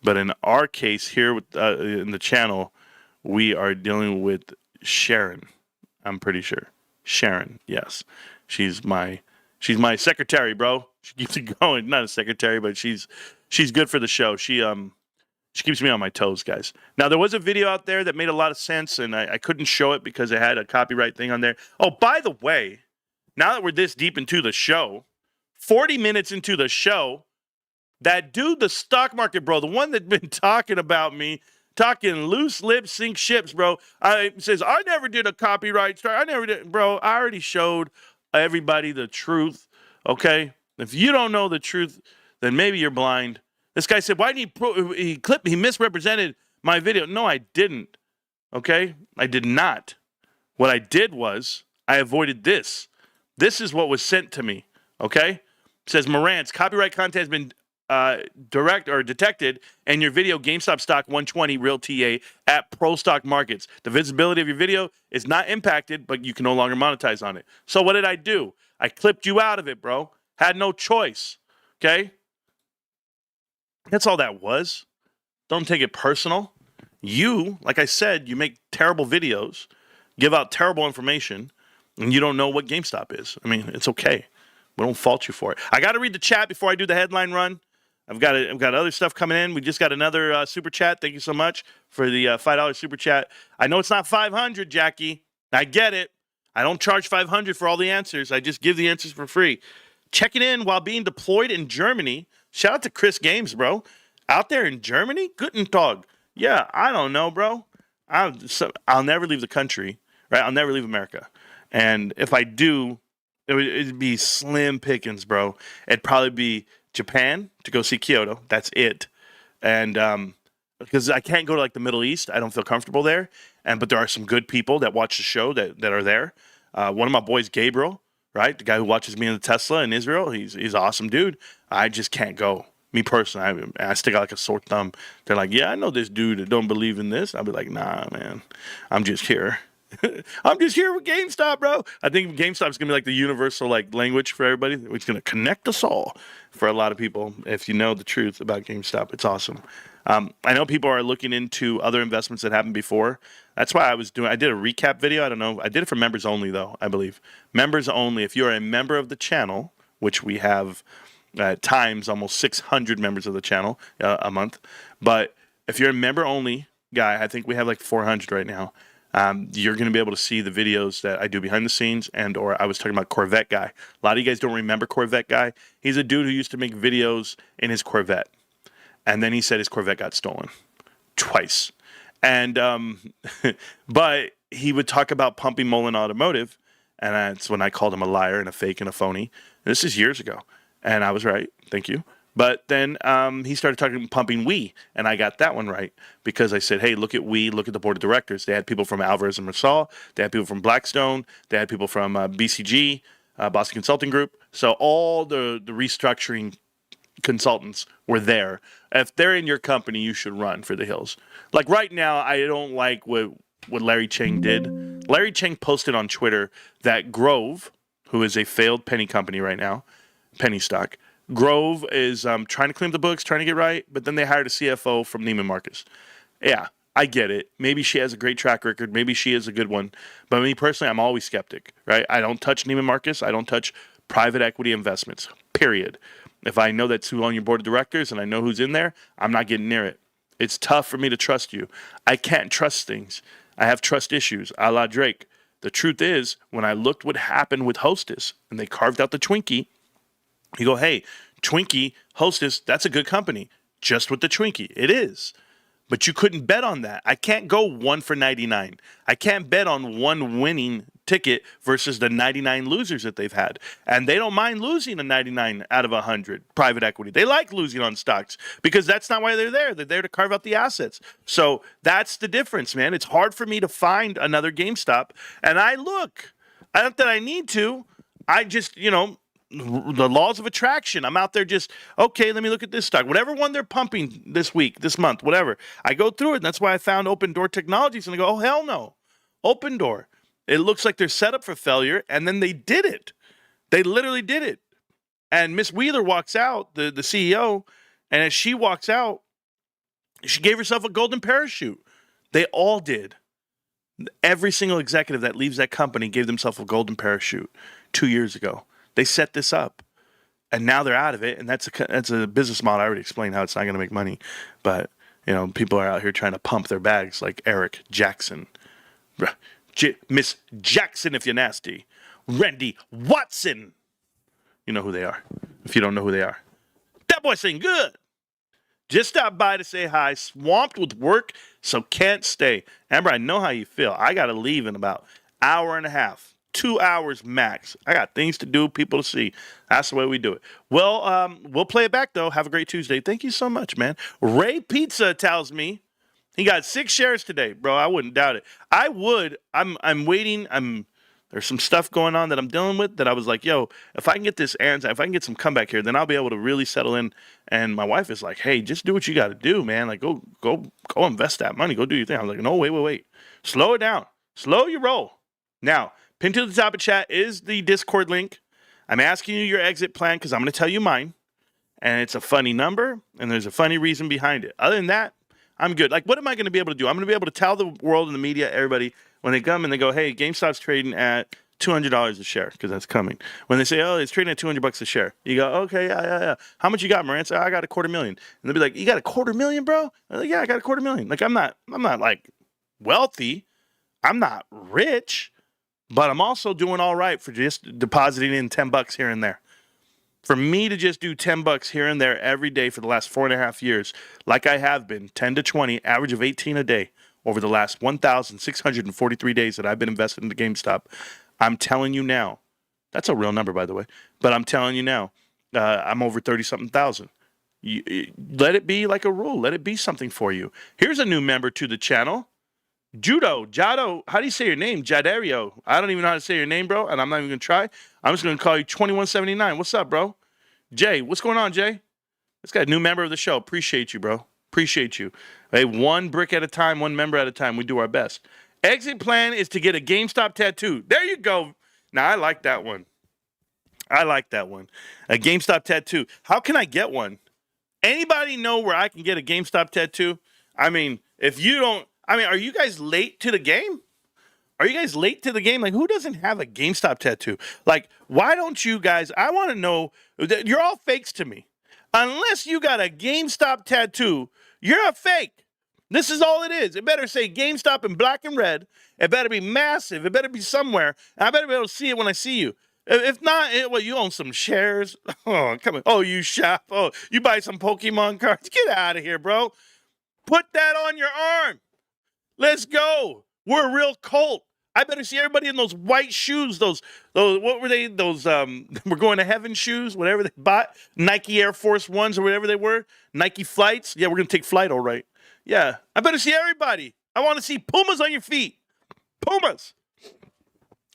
But in our case here with, in the channel, we are dealing with Sharon. I'm pretty sure. Sharon, yes. She's my secretary, bro. She keeps it going. Not a secretary, but she's good for the show. She keeps me on my toes, guys. Now, there was a video out there that made a lot of sense, and I couldn't show it because it had a copyright thing on there. Oh, by the way, now that we're this deep into the show, 40 minutes into the show, that dude, the stock market, bro, the one that's been talking about me, talking loose lips, sink ships, bro, says, I never did a copyright strike. I never did. Bro, I already showed everybody the truth, okay? If you don't know the truth, then maybe you're blind. This guy said, why didn't he misrepresented my video. No, I didn't, okay? I did not. What I did was I avoided this. This is what was sent to me, okay? It says, Marantz, copyright content has been detected in your video GameStop stock 120 real TA at Pro Stock Markets. The visibility of your video is not impacted, but you can no longer monetize on it. So what did I do? I clipped you out of it, bro. Had no choice. Okay? That's all that was. Don't take it personal. You, like I said, you make terrible videos, give out terrible information, and you don't know what GameStop is. I mean, it's okay. We don't fault you for it. I got to read the chat before I do the headline run. I've got other stuff coming in. We just got another super chat. Thank you so much for the $5 super chat. I know it's not 500, Jackie. I get it. I don't charge 500 for all the answers. I just give the answers for free. Checking in while being deployed in Germany. Shout out to Chris Games, bro. Out there in Germany? Guten Tag. Yeah, I don't know, bro. I'll never leave the country, right? I'll never leave America. And if I do, it'd be slim pickings, bro. It'd probably be Japan to go see Kyoto. That's it. And because I can't go to like the Middle East, I don't feel comfortable there. But there are some good people that watch the show that are there. One of my boys, Gabriel, right, the guy who watches me in the Tesla in Israel, he's an awesome dude. I just can't go. Me personally, I stick out like a sore thumb. They're like, yeah, I know this dude that don't believe in this. I'll be like, nah, man, I'm just here. I'm just here with GameStop, bro. I think GameStop is gonna be like the universal like language for everybody. It's gonna connect us all for a lot of people. If you know the truth about GameStop, it's awesome. I know people are looking into other investments that happened before. That's why I did a recap video. I don't know. I did it for members only though, I believe. Members only. If you're a member of the channel, which we have at times almost 600 members of the channel a month. But if you're a member only guy, I think we have like 400 right now. You're going to be able to see the videos that I do behind the scenes or I was talking about Corvette Guy. A lot of you guys don't remember Corvette Guy. He's a dude who used to make videos in his Corvette. And then he said his Corvette got stolen twice. And, but he would talk about pumping Mullen Automotive. And that's when I called him a liar and a fake and a phony. And this is years ago. And I was right. Thank you. But then he started talking pumping We, and I got that one right because I said, hey, look at We, look at the board of directors. They had people from Alvarez and Marsal. They had people from Blackstone. They had people from BCG, Boston Consulting Group. So all the restructuring consultants were there. If they're in your company, you should run for the hills. Like right now, I don't like what Larry Cheng did. Larry Cheng posted on Twitter that Grove, who is a failed penny company right now, penny stock, Grove is trying to clean up the books, trying to get right, but then they hired a CFO from Neiman Marcus. Yeah, I get it. Maybe she has a great track record. Maybe she is a good one. But me personally, I'm always skeptic, right? I don't touch Neiman Marcus. I don't touch private equity investments, period. If I know that's who's on your board of directors and I know who's in there, I'm not getting near it. It's tough for me to trust you. I can't trust things. I have trust issues, a la Drake. The truth is, when I looked what happened with Hostess and they carved out the Twinkie, you go, hey, Twinkie, Hostess, that's a good company. Just with the Twinkie. It is. But you couldn't bet on that. I can't go 1 for 99. I can't bet on one winning ticket versus the 99 losers that they've had. And they don't mind losing a 99 out of 100, private equity. They like losing on stocks because that's not why they're there. They're there to carve out the assets. So that's the difference, man. It's hard for me to find another GameStop. And I look. Not that I need to. I just, the laws of attraction. I'm out there just, okay, let me look at this stock. Whatever one they're pumping this week, this month, whatever. I go through it, and that's why I found Open Door Technologies, and I go, oh, hell no. Open Door. It looks like they're set up for failure, and then they did it. They literally did it. And Miss Wheeler walks out, the CEO, and as she walks out, she gave herself a golden parachute. They all did. Every single executive that leaves that company gave themselves a golden parachute 2 years ago. They set this up, and now they're out of it, and that's a business model. I already explained how it's not going to make money, but people are out here trying to pump their bags like Eric Jackson, Miss Jackson if you're nasty, Randy Watson. You know who they are. If you don't know who they are, that boy sing good. Just stopped by to say hi. Swamped with work, so can't stay. Amber, I know how you feel. I got to leave in about an hour and a half. 2 hours max. I got things to do, people to see. That's the way we do it. Well, we'll play it back, though. Have a great Tuesday. Thank you so much, man. Ray Pizza tells me he got 6 shares today, bro. I wouldn't doubt it. I would. I'm waiting. There's some stuff going on that I'm dealing with that I was like, yo, if I can get this answer, if I can get some comeback here, then I'll be able to really settle in. And my wife is like, hey, just do what you got to do, man. Like, go invest that money. Go do your thing. I was like, no, wait. Slow it down. Slow your roll. Now, pinned to the top of chat is the Discord link. I'm asking you your exit plan because I'm going to tell you mine. And it's a funny number, and there's a funny reason behind it. Other than that, I'm good. Like, what am I going to be able to do? I'm going to be able to tell the world and the media, everybody, when they come and they go, hey, GameStop's trading at $200 a share, because that's coming. When they say, oh, it's trading at $200 a share, you go, okay, yeah. How much you got, Marantz? I got $250,000. And they'll be like, you got $250,000, bro? I'm like, yeah, I got $250,000. Like, I'm not like wealthy. I'm not rich. But I'm also doing all right for just depositing in $10 here and there. For me to just do $10 here and there every day for the last 4.5 years, like I have been, 10 to 20, average of 18 a day over the last 1,643 days that I've been invested into GameStop, I'm telling you now, that's a real number, by the way, but I'm telling you now, I'm over 30-something thousand. Let it be like a rule. Let it be something for you. Here's a new member to the channel. Jado, how do you say your name? Jadario. I don't even know how to say your name, bro, and I'm not even going to try. I'm just going to call you 2179. What's up, bro? Jay, what's going on, Jay? This guy, new member of the show. Appreciate you, bro. Appreciate you. Hey, one brick at a time, one member at a time. We do our best. Exit plan is to get a GameStop tattoo. There you go. Now, I like that one. A GameStop tattoo. How can I get one? Anybody know where I can get a GameStop tattoo? I mean, if you don't, are you guys late to the game? Like, who doesn't have a GameStop tattoo? Like, why don't you guys, I want to know, you're all fakes to me. Unless you got a GameStop tattoo, you're a fake. This is all it is. It better say GameStop in black and red. It better be massive. It better be somewhere. And I better be able to see it when I see you. If not, you own some shares. Oh, come on. Oh, you shop. Oh, you buy some Pokemon cards. Get out of here, bro. Put that on your arm. Let's go. We're a real cult. I better see everybody in those white shoes. Those what were they? Those we're going to heaven shoes, whatever they bought. Nike Air Force Ones or whatever they were. Nike Flights. Yeah, we're going to take flight, all right. Yeah, I better see everybody. I want to see Pumas on your feet. Pumas.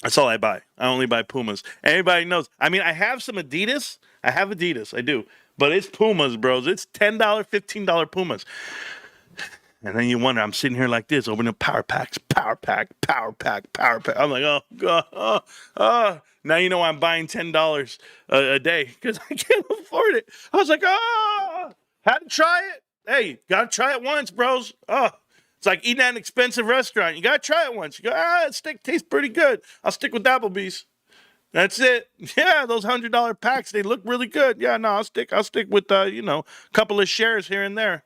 That's all I buy. I only buy Pumas. Everybody knows. I have some Adidas. I have Adidas. I do. But it's Pumas, bros. It's $10, $15 Pumas. And then you wonder, I'm sitting here like this, opening power packs, power pack. I'm like, oh, God, Now you know I'm buying $10 a day because I can't afford it. I was like, had to try it. Hey, got to try it once, bros. It's like eating at an expensive restaurant. You got to try it once. You go, that steak tastes pretty good. I'll stick with Applebee's. That's it. Yeah, those $100 packs, they look really good. Yeah, no, I'll stick with, a couple of shares here and there.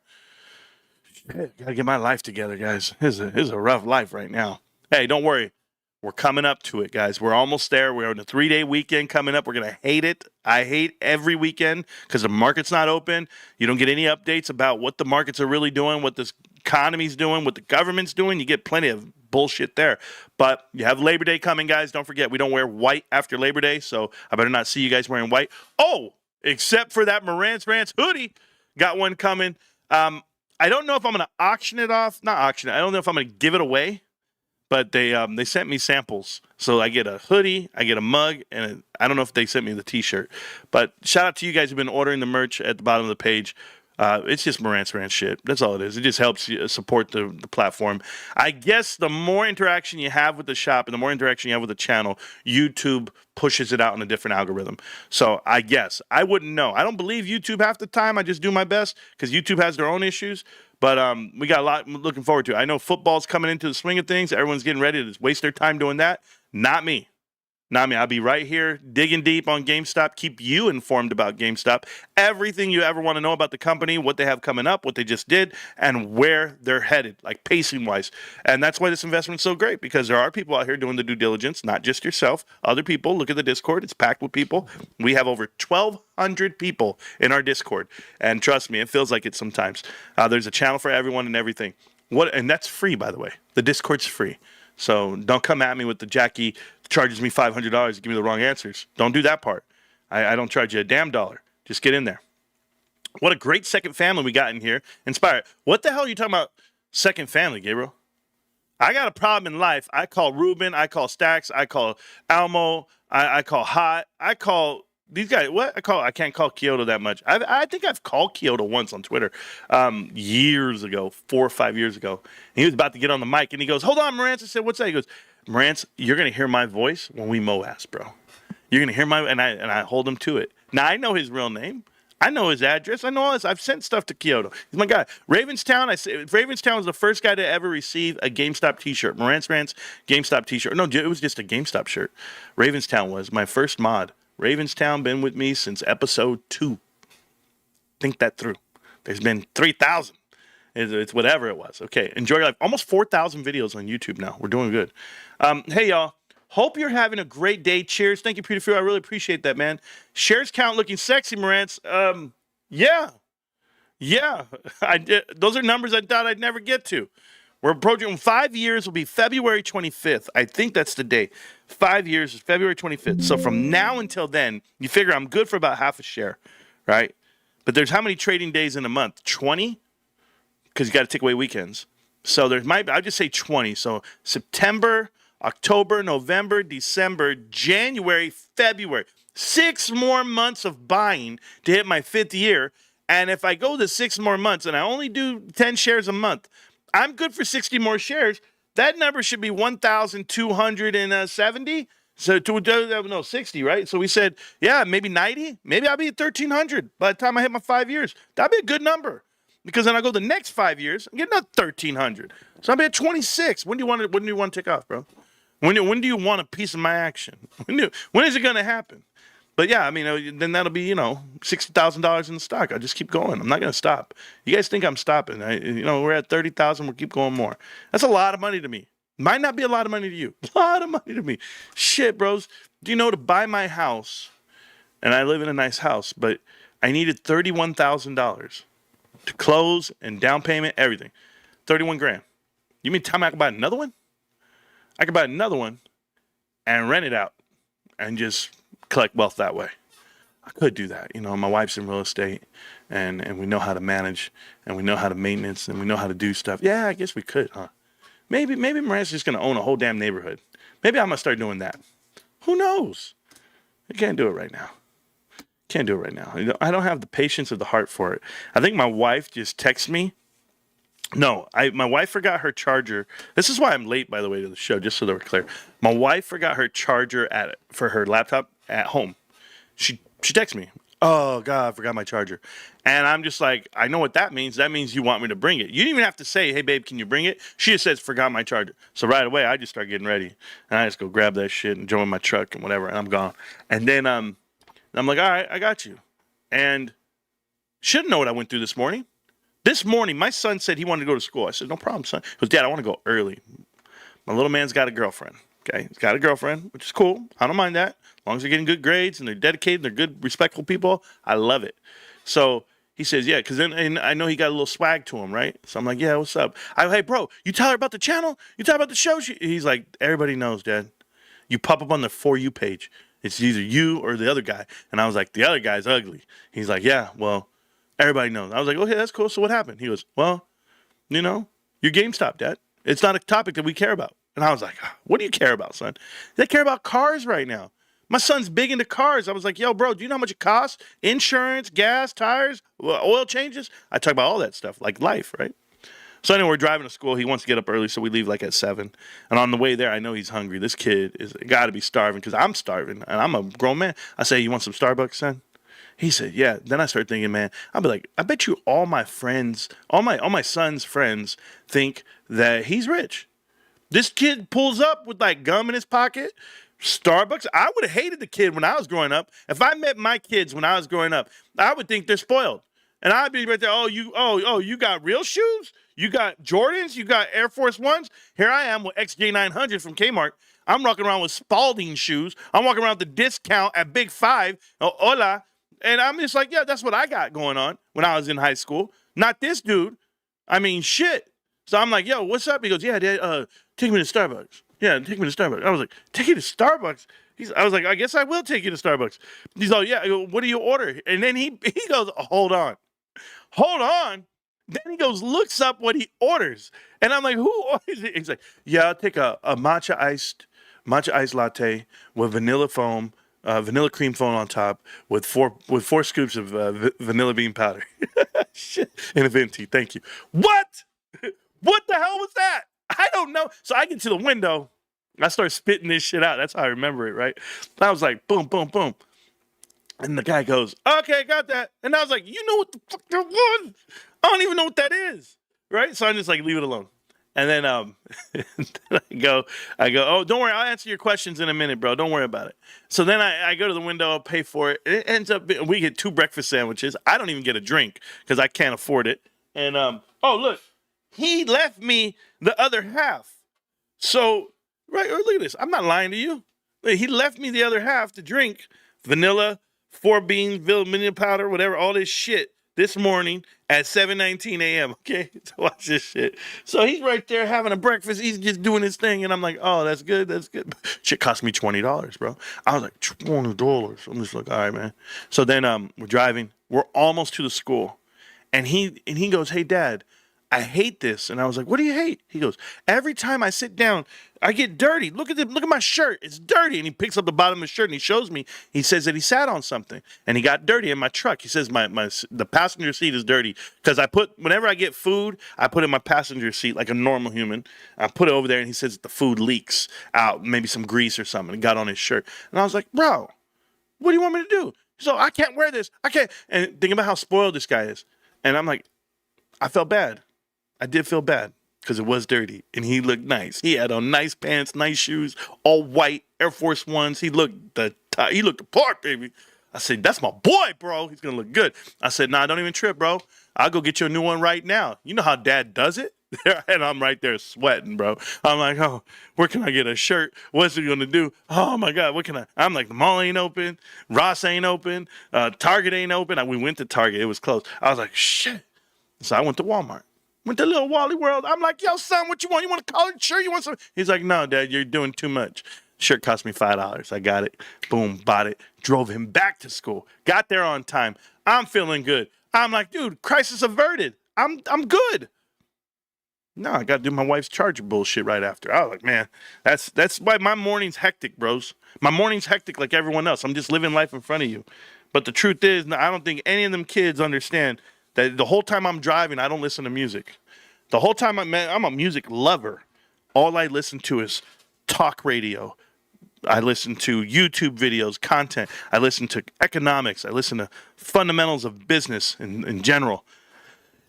Gotta get my life together, guys. This is a rough life right now. Hey, don't worry. We're coming up to it, guys. We're almost there. We're on a 3-day weekend coming up. We're going to hate it. I hate every weekend because the market's not open. You don't get any updates about what the markets are really doing, what this economy's doing, what the government's doing. You get plenty of bullshit there. But you have Labor Day coming, guys. Don't forget, we don't wear white after Labor Day, so I better not see you guys wearing white. Oh, except for that Marantz Rantz hoodie. Got one coming. I don't know if I'm going to auction it off. Not auction it. I don't know if I'm going to give it away. But they sent me samples. So I get a hoodie, I get a mug, and I don't know if they sent me the T-shirt. But shout out to you guys who've been ordering the merch at the bottom of the page. It's just Marantz Rantz shit. That's all it is. It just helps you support the platform. I guess the more interaction you have with the shop and the more interaction you have with the channel, YouTube pushes it out in a different algorithm. So I guess. I wouldn't know. I don't believe YouTube half the time. I just do my best because YouTube has their own issues. But we got a lot looking forward to. I know football's coming into the swing of things. Everyone's getting ready to waste their time doing that. Not me. Not me. I'll be right here digging deep on GameStop. Keep you informed about GameStop. Everything you ever want to know about the company, what they have coming up, what they just did, and where they're headed, like pacing-wise. And that's why this investment's so great, because there are people out here doing the due diligence, not just yourself. Other people. Look at the Discord. It's packed with people. We have over 1,200 people in our Discord. And trust me, it feels like it sometimes. There's a channel for everyone and everything. And that's free, by the way. The Discord's free. So don't come at me with the Jackie charges me $500 to give me the wrong answers. Don't do that part. I don't charge you a damn dollar. Just get in there. What a great second family we got in here. Inspired. What the hell are you talking about second family, Gabriel? I got a problem in life. I call Ruben. I call Stacks. I call Almo. I call Hot. I call these guys. What? I can't call Kyoto that much. I think I've called Kyoto once on Twitter years ago, 4 or 5 years ago. And he was about to get on the mic, and he goes, "Hold on, Marantz." I said, "What's that?" He goes, "Marantz, you're gonna hear my voice when we mow ass, bro. You're gonna hear my," and I hold him to it. Now I know his real name. I know his address. I know all this. I've sent stuff to Kyoto. He's my guy. Ravenstown. Ravenstown was the first guy to ever receive a GameStop T-shirt. Marantz Rantz GameStop T-shirt. No, it was just a GameStop shirt. Ravenstown was my first mod. Ravenstown been with me since episode 2. Think that through. There's been 3,000. It's whatever it was. Okay, enjoy your life. Almost 4,000 videos on YouTube now. We're doing good. Hey, y'all. Hope you're having a great day. Cheers. Thank you, Peter Few. I really appreciate that, man. Shares count looking sexy, Marantz. Yeah. I did. Those are numbers I thought I'd never get to. We're approaching 5 years. Will be February 25th. I think that's the day. 5 years is February 25th. So from now until then, you figure I'm good for about half a share, right? But there's how many trading days in a month? 20? Because you got to take away weekends. So I'll just say 20. So September, October, November, December, January, February. 6 more months of buying to hit my 5th year. And if I go the 6 more months and I only do 10 shares a month, I'm good for 60 more shares. That number should be 1,270. So 60, right? So we said, yeah, maybe 90. Maybe I'll be at 1,300 by the time I hit my 5 years. That'd be a good number. Because then I go the next 5 years, I'm getting another 1,300. So I'll be at 26. When do you want to take off, bro? When do you want a piece of my action? When is it going to happen? But yeah, I mean, then that'll be, $60,000 in the stock. I'll just keep going. I'm not going to stop. You guys think I'm stopping. We're at 30,000. We'll keep going more. That's a lot of money to me. Might not be a lot of money to you. A lot of money to me. Shit, bros. Do you know to buy my house, and I live in a nice house, but I needed $31,000 to close and down payment, everything. 31 grand. You mean tell me I can buy another one? I could buy another one and rent it out and just collect wealth that way. I could do that. My wife's in real estate and we know how to manage and we know how to maintenance and we know how to do stuff. Yeah, I guess we could, huh? Maybe Marantz just going to own a whole damn neighborhood. Maybe I'm going to start doing that. Who knows? I can't do it right now. Can't do it right now. I don't have the patience or the heart for it. I think my wife just texted me. No, my wife forgot her charger. This is why I'm late, by the way, to the show, just so that we're clear. My wife forgot her charger for her laptop at home. She texted me. Oh, God, I forgot my charger. And I'm just like, I know what that means. That means you want me to bring it. You didn't even have to say, hey, babe, can you bring it? She just says, forgot my charger. So right away, I just start getting ready. And I just go grab that shit and join my truck and whatever, and I'm gone. And then I'm like, all right, I got you. And she didn't know what I went through this morning. This morning, my son said he wanted to go to school. I said, no problem, son. He goes, Dad, I want to go early. My little man's got a girlfriend. Okay, he's got a girlfriend, which is cool. I don't mind that. As long as they're getting good grades and they're dedicated and they're good, respectful people, I love it. So he says, yeah, because then and I know he got a little swag to him, right? So I'm like, yeah, what's up? Hey, bro, you tell her about the channel? You tell her about the show? He's like, everybody knows, Dad. You pop up on the For You page. It's either you or the other guy. And I was like, the other guy's ugly. He's like, yeah, well, everybody knows. I was like, okay, that's cool. So what happened? He goes, well, you're GameStop, Dad. It's not a topic that we care about. And I was like, what do you care about, son? They care about cars right now. My son's big into cars. I was like, yo, bro, do you know how much it costs? Insurance, gas, tires, oil changes? I talk about all that stuff, like life, right? So anyway, we're driving to school. He wants to get up early, so we leave like at 7. And on the way there, I know he's hungry. This kid is got to be starving because I'm starving, and I'm a grown man. I say, you want some Starbucks, son? He said, yeah. Then I started thinking, man, I'll be like, I bet you all my friends, all my son's friends think that he's rich. This kid pulls up with like gum in his pocket, Starbucks. I would have hated the kid when I was growing up. If I met my kids when I was growing up, I would think they're spoiled. And I'd be right there, you got real shoes? You got Jordans? You got Air Force Ones? Here I am with XJ900 from Kmart. I'm walking around with Spalding shoes. I'm walking around with the discount at Big Five. Hola. And I'm just like, yeah, that's what I got going on when I was in high school. Not this dude. I mean, shit. So I'm like, yo, what's up? He goes, yeah, Dad, take me to Starbucks. Yeah, take me to Starbucks. I was like, take you to Starbucks? I was like, I guess I will take you to Starbucks. He's like, yeah, I go, what do you order? And then he goes, hold on. Then he goes, looks up what he orders. And I'm like, who orders it? He's like, yeah, I'll take a matcha iced latte with vanilla foam, vanilla cream foam on top with four scoops of vanilla bean powder. Shit. And a venti. Thank you. What? What the hell was that? I don't know. So I get to the window. I start spitting this shit out. That's how I remember it, right? I was like, boom, boom, boom. And the guy goes, okay, got that. And I was like, you know what the fuck that was? I don't even know what that is. Right? So I'm just like, leave it alone. And then I go, oh, don't worry. I'll answer your questions in a minute, bro. Don't worry about it. So then I go to the window. I'll pay for it. It ends up, we get 2 breakfast sandwiches. I don't even get a drink because I can't afford it. And, oh, look, he left me the other half. So, right, look at this. I'm not lying to you. He left me the other half to drink vanilla, 4 beans, vanilla powder, whatever, all this shit this morning at 7:19 a.m. Okay, to watch this shit. So he's right there having a breakfast. He's just doing his thing, and I'm like, oh, that's good, that's good. Shit cost me $20, bro. I was like, $20. I'm just like, all right, man. So then we're driving. We're almost to the school, and he goes, hey, Dad, I hate this. And I was like, what do you hate? He goes, every time I sit down, I get dirty. Look at my shirt. It's dirty. And he picks up the bottom of his shirt and he shows me. He says that he sat on something and he got dirty in my truck. He says the passenger seat is dirty because whenever I get food, I put it in my passenger seat like a normal human. I put it over there and he says the food leaks out, maybe some grease or something. It got on his shirt. And I was like, bro, what do you want me to do? So I can't wear this. I can't. And think about how spoiled this guy is. And I'm like, I felt bad. I did feel bad because it was dirty and he looked nice. He had on nice pants, nice shoes, all white Air Force Ones. He looked the part, baby. I said, that's my boy, bro. He's going to look good. I said, nah, don't even trip, bro. I'll go get you a new one right now. You know how Dad does it? And I'm right there sweating, bro. I'm like, oh, where can I get a shirt? What's he going to do? Oh, my God, what can I? I'm like, the mall ain't open. Ross ain't open. Target ain't open. We went to Target. It was closed. I was like, shit. So I went to Walmart. Went to Little Wally World. I'm like, yo, son, what you want? You want a collared shirt? You want some? He's like, no, Dad, you're doing too much. Shirt cost me $5. I got it. Boom, bought it. Drove him back to school. Got there on time. I'm feeling good. I'm like, dude, crisis averted. I'm good. No, I got to do my wife's charger bullshit right after. I was like, man, that's why my morning's hectic, bros. My morning's hectic like everyone else. I'm just living life in front of you. But the truth is, I don't think any of them kids understand that the whole time I'm driving, I don't listen to music. The whole time I'm a music lover. All I listen to is talk radio. I listen to YouTube videos, content. I listen to economics. I listen to fundamentals of business in general.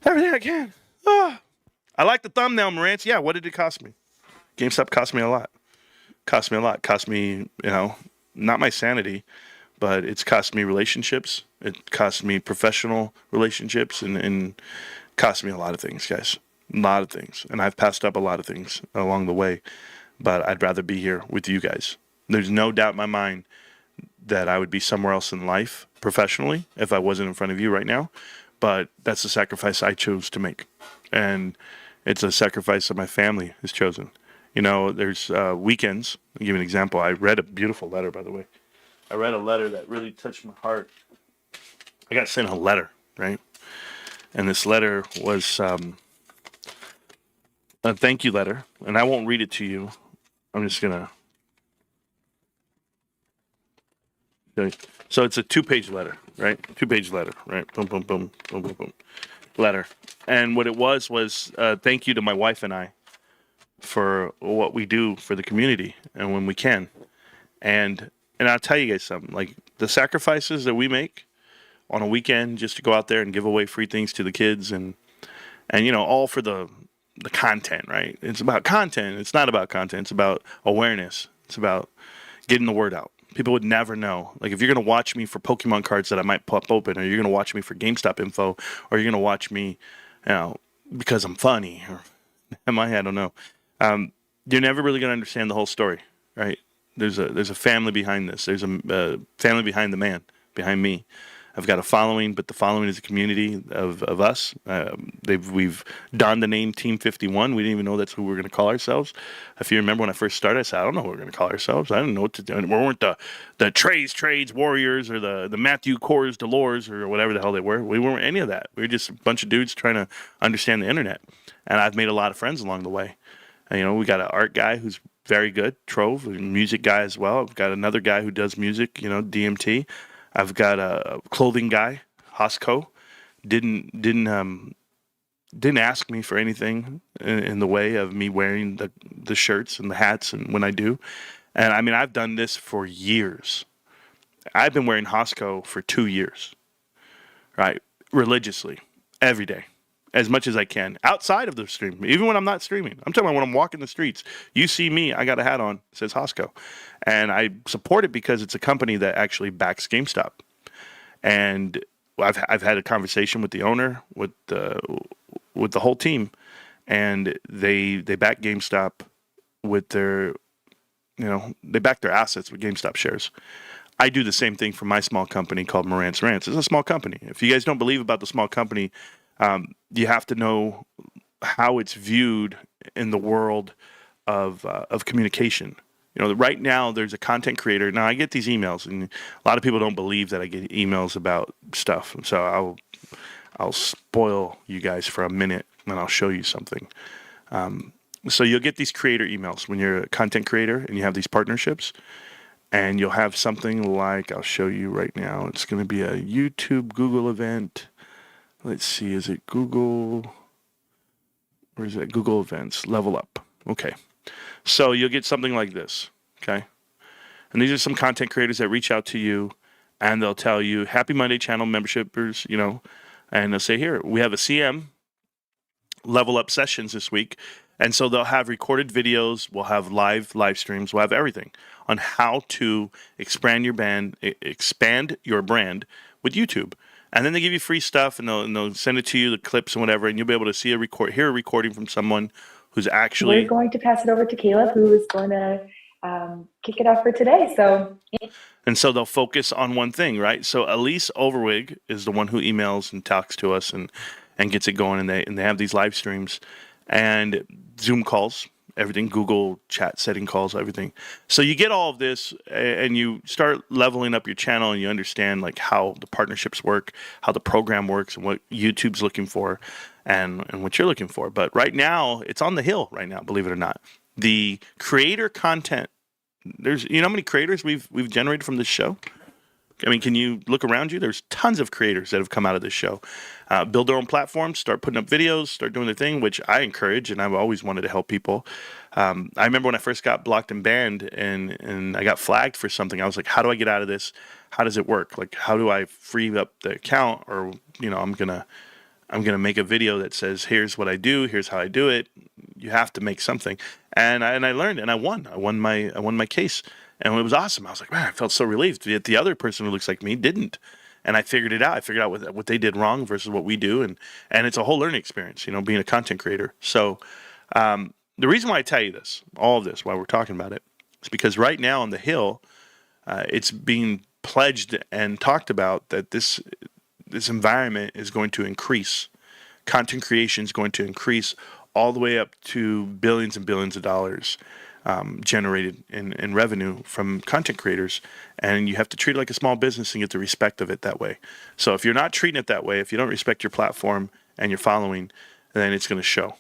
Everything I can. I like the thumbnail, Marantz. Yeah, what did it cost me? GameStop cost me a lot. Cost me, not my sanity, but it's cost me relationships. It cost me professional relationships and Cost me a lot of things, guys. A lot of things. And I've passed up a lot of things along the way. But I'd rather be here with you guys. There's no doubt in my mind that I would be somewhere else in life professionally if I wasn't in front of you right now. But that's the sacrifice I chose to make. And it's a sacrifice that my family has chosen. You know, there's weekends. I'll give you an example. I read a beautiful letter, by the way. I read a letter that really touched my heart. I got sent a letter, right? And this letter was a thank you letter. And I won't read it to you. I'm just going to. So it's a 2-page letter, right? 2-page letter, right? Boom, boom, boom, boom, boom, boom. Letter. And what it was thank you to my wife and I for what we do for the community and when we can. And I'll tell you guys something, like the sacrifices that we make on a weekend just to go out there and give away free things to the kids and you know, all for the content, right? It's about content. It's not about content. It's about awareness. It's about getting the word out. People would never know. Like if you're going to watch me for Pokemon cards that I might pop open, or you're going to watch me for GameStop info, or you're going to watch me, you know, because I'm funny, or am I? I don't know. You're never really going to understand the whole story, right? There's a family behind this. There's a family behind the man, behind me. I've got a following, but the following is a community of us. We've donned the name Team 51. We didn't even know that's who we were going to call ourselves. If you remember when I first started, I said, I don't know what we're going to call ourselves. I didn't know what to do. We weren't the Trades Warriors or the Matthew Kors Delors or whatever the hell they were. We weren't any of that. We were just a bunch of dudes trying to understand the internet. And I've made a lot of friends along the way. And, you know, we got an art guy who's very good, Trove, a music guy as well. I've got another guy who does music, you know, DMT. I've got a clothing guy, Hosco. Didn't ask me for anything in the way of me wearing the shirts and the hats and when I do. And I mean, I've done this for years. I've been wearing Hosco for 2 years, right? Religiously, every day, as much as I can, outside of the stream, even when I'm not streaming. I'm talking about when I'm walking the streets. You see me, I got a hat on, it says Hosco. And I support it because it's a company that actually backs GameStop. And I've had a conversation with the owner, with the whole team, and they back GameStop with their, you know, they back their assets with GameStop shares. I do the same thing for my small company called Marantz Rantz. It's a small company. If you guys don't believe about the small company, you have to know how it's viewed in the world of communication. You know, right now there's a content creator. Now I get these emails, and a lot of people don't believe that I get emails about stuff. And so I'll spoil you guys for a minute, and I'll show you something. So you'll get these creator emails when you're a content creator and you have these partnerships, and you'll have something like, I'll show you right now. It's going to be a YouTube Google event. Let's see, is it Google? Or is it Google Events? Level Up. Okay. So you'll get something like this, okay? And these are some content creators that reach out to you, and they'll tell you, Happy Monday channel membershipers, you know, and they'll say, here, we have a CM Level Up sessions this week. And so they'll have recorded videos, we'll have live streams, we'll have everything on how to expand your brand with YouTube. And then they give you free stuff, and they'll send it to you, the clips and whatever, and you'll be able to hear a recording from someone who's actually... We're going to pass it over to Caleb, who is going to kick it off for today. And so they'll focus on one thing, right? So Elise Overwig is the one who emails and talks to us and gets it going, and they have these live streams and Zoom calls, everything, Google chat setting calls, everything. So you get all of this, and you start leveling up your channel, and you understand like how the partnerships work, how the program works, and what YouTube's looking for, and what you're looking for. But right now, it's on the hill right now, believe it or not. The creator content, you know how many creators we've generated from this show? I mean, can you look around you? There's tons of creators that have come out of this show. Build their own platforms, start putting up videos, start doing their thing, which I encourage, and I've always wanted to help people. I remember when I first got blocked and banned, and I got flagged for something. I was like, how do I get out of this? How does it work? Like, how do I free up the account? Or, you know, I'm gonna make a video that says, here's what I do, here's how I do it. You have to make something. And I learned, and I won. I won my case. And it was awesome. I was like, man, I felt so relieved. Yet the other person who looks like me didn't. and I figured it out. I figured out what they did wrong versus what we do, and it's a whole learning experience, being a content creator. So the reason why I tell you this, all of this, why we're talking about it, is because right now on the Hill, it's being pledged and talked about that this environment is going to increase. Content creation is going to increase all the way up to billions and billions of dollars generated in revenue from content creators. And you have to treat it like a small business and get the respect of it that way. So if you're not treating it that way, if you don't respect your platform and your following, then it's going to show.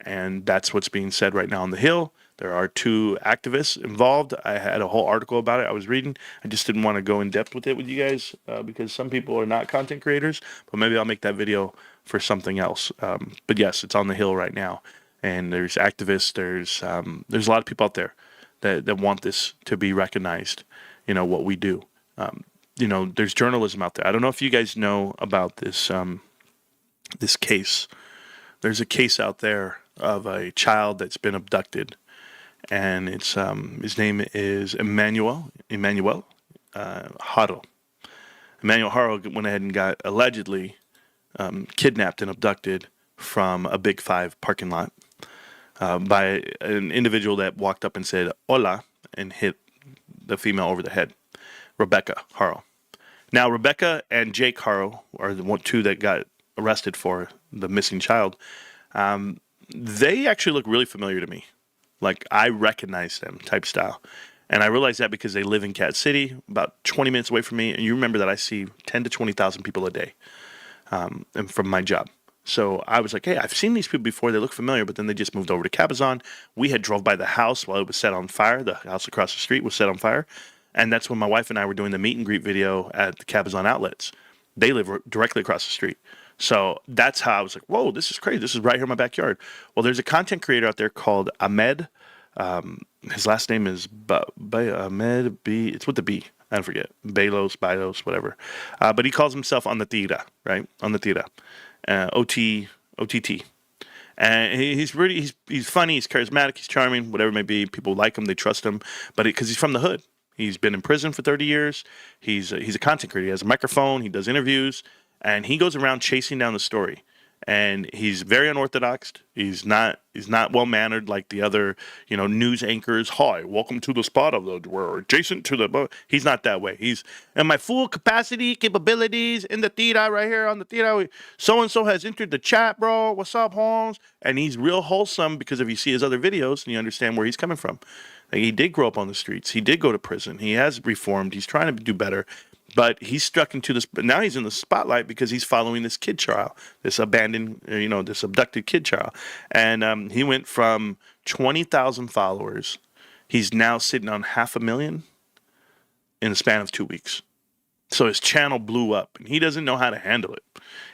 And that's what's being said right now on the Hill. There are 2 activists involved. I had a whole article about it I was reading. I just didn't want to go in depth with it with you guys because some people are not content creators, but maybe I'll make that video for something else. But yes, it's on the Hill right now. And there's activists, there's a lot of people out there that want this to be recognized, what we do. There's journalism out there. I don't know if you guys know about this this case. There's a case out there of a child that's been abducted, and it's his name is Emmanuel Haro. Emmanuel Haro went ahead and got allegedly kidnapped and abducted from a Big Five parking lot by an individual that walked up and said "Hola" and hit the female over the head, Rebecca Haro. Now, Rebecca and Jake Haro are the 2 that got arrested for the missing child. They actually look really familiar to me. Like, I recognize them type style. And I realize that because they live in Cat City, about 20 minutes away from me. And you remember that I see 10 to 20,000 people a day and from my job. So I was like, hey, I've seen these people before. They look familiar, but then they just moved over to Cabazon. We had drove by the house while it was set on fire. The house across the street was set on fire. And that's when my wife and I were doing the meet and greet video at the Cabazon outlets. They live directly across the street. So that's how I was like, whoa, this is crazy. This is right here in my backyard. Well, there's a content creator out there called Ahmed. His last name is Ahmed B. It's with the B. I forget. Bilos, whatever. But he calls himself On the Tira, right? On the Tira. OTT. And he's funny, he's charismatic, he's charming, whatever it may be. People like him, they trust him. But because he's from the hood. He's been in prison for 30 years. He's a content creator. He has a microphone. He does interviews. And he goes around chasing down the story. And he's very unorthodox. He's not well-mannered like the other, news anchors. Hi, welcome to the spot of we're adjacent to the... He's not that way. He's in my full capabilities in the Tira right here on the Tira. So-and-so has entered the chat, bro. What's up, Holmes? And he's real wholesome because if you see his other videos and you understand where he's coming from. Like, he did grow up on the streets. He did go to prison. He has reformed. He's trying to do better. But he's stuck into this. But now he's in the spotlight because he's following this kid child, this abandoned, this abducted kid child. And he went from 20,000 followers. He's now sitting on 500,000 in the span of 2 weeks. So his channel blew up, and he doesn't know how to handle it.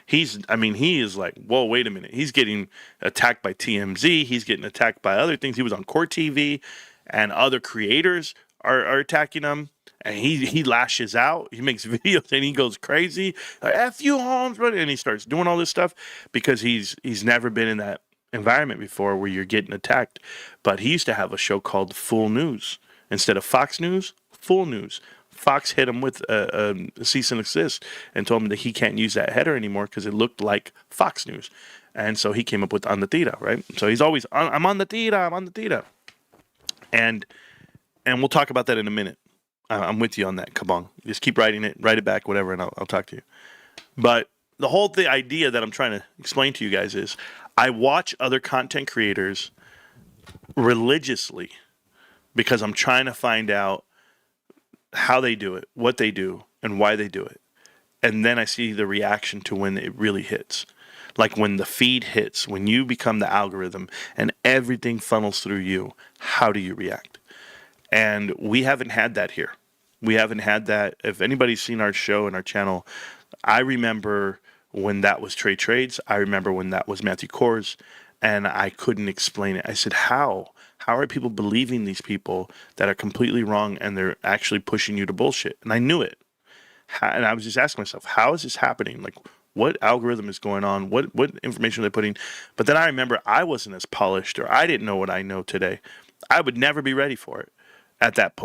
He is like, whoa, wait a minute. He's getting attacked by TMZ. He's getting attacked by other things. He was on Court TV, and other creators are attacking him. And he lashes out. He makes videos and he goes crazy. Like, F you, Holmes, brother. And he starts doing all this stuff because he's never been in that environment before where you're getting attacked. But he used to have a show called Full News. Instead of Fox News, Full News. Fox hit him with a cease and desist and told him that he can't use that header anymore because it looked like Fox News. And so he came up with On the Tira, right? So he's always, I'm on the Tira, I'm on the Tira. And we'll talk about that in a minute. I'm with you on that, Kabong. Just keep writing it, write it back, whatever, and I'll talk to you. But the whole idea that I'm trying to explain to you guys is I watch other content creators religiously because I'm trying to find out how they do it, what they do, and why they do it. And then I see the reaction to when it really hits. Like when the feed hits, when you become the algorithm and everything funnels through you, how do you react? And we haven't had that here. We haven't had that. If anybody's seen our show and our channel, I remember when that was Trade Trades. I remember when that was Matthew Kors, and I couldn't explain it. I said, how? How are people believing these people that are completely wrong and they're actually pushing you to bullshit? And I knew it. And I was just asking myself, how is this happening? Like, what algorithm is going on? What information are they putting? But then I remember I wasn't as polished, or I didn't know what I know today. I would never be ready for it at that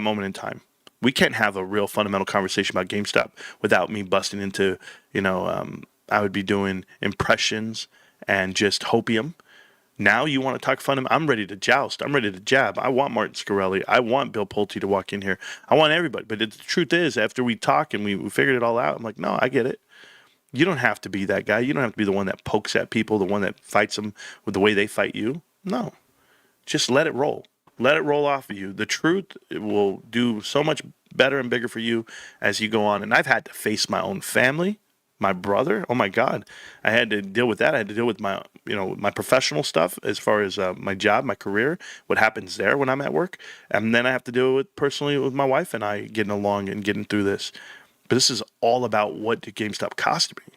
moment in time. We can't have a real fundamental conversation about GameStop without me busting into, I would be doing impressions and just hopium. Now you want to talk fundamental? I'm ready to joust. I'm ready to jab. I want Martin Scarelli. I want Bill Pulte to walk in here. I want everybody. But the truth is, after we talk and we figured it all out, I'm like, no, I get it. You don't have to be that guy. You don't have to be the one that pokes at people, the one that fights them with the way they fight you. No. Just let it roll. Let it roll off of you. The truth will do so much better and bigger for you as you go on. And I've had to face my own family, my brother. Oh my God, I had to deal with that. I had to deal with my, my professional stuff as far as my job, my career, what happens there when I'm at work, and then I have to deal with personally with my wife and I getting along and getting through this. But this is all about what did GameStop cost me,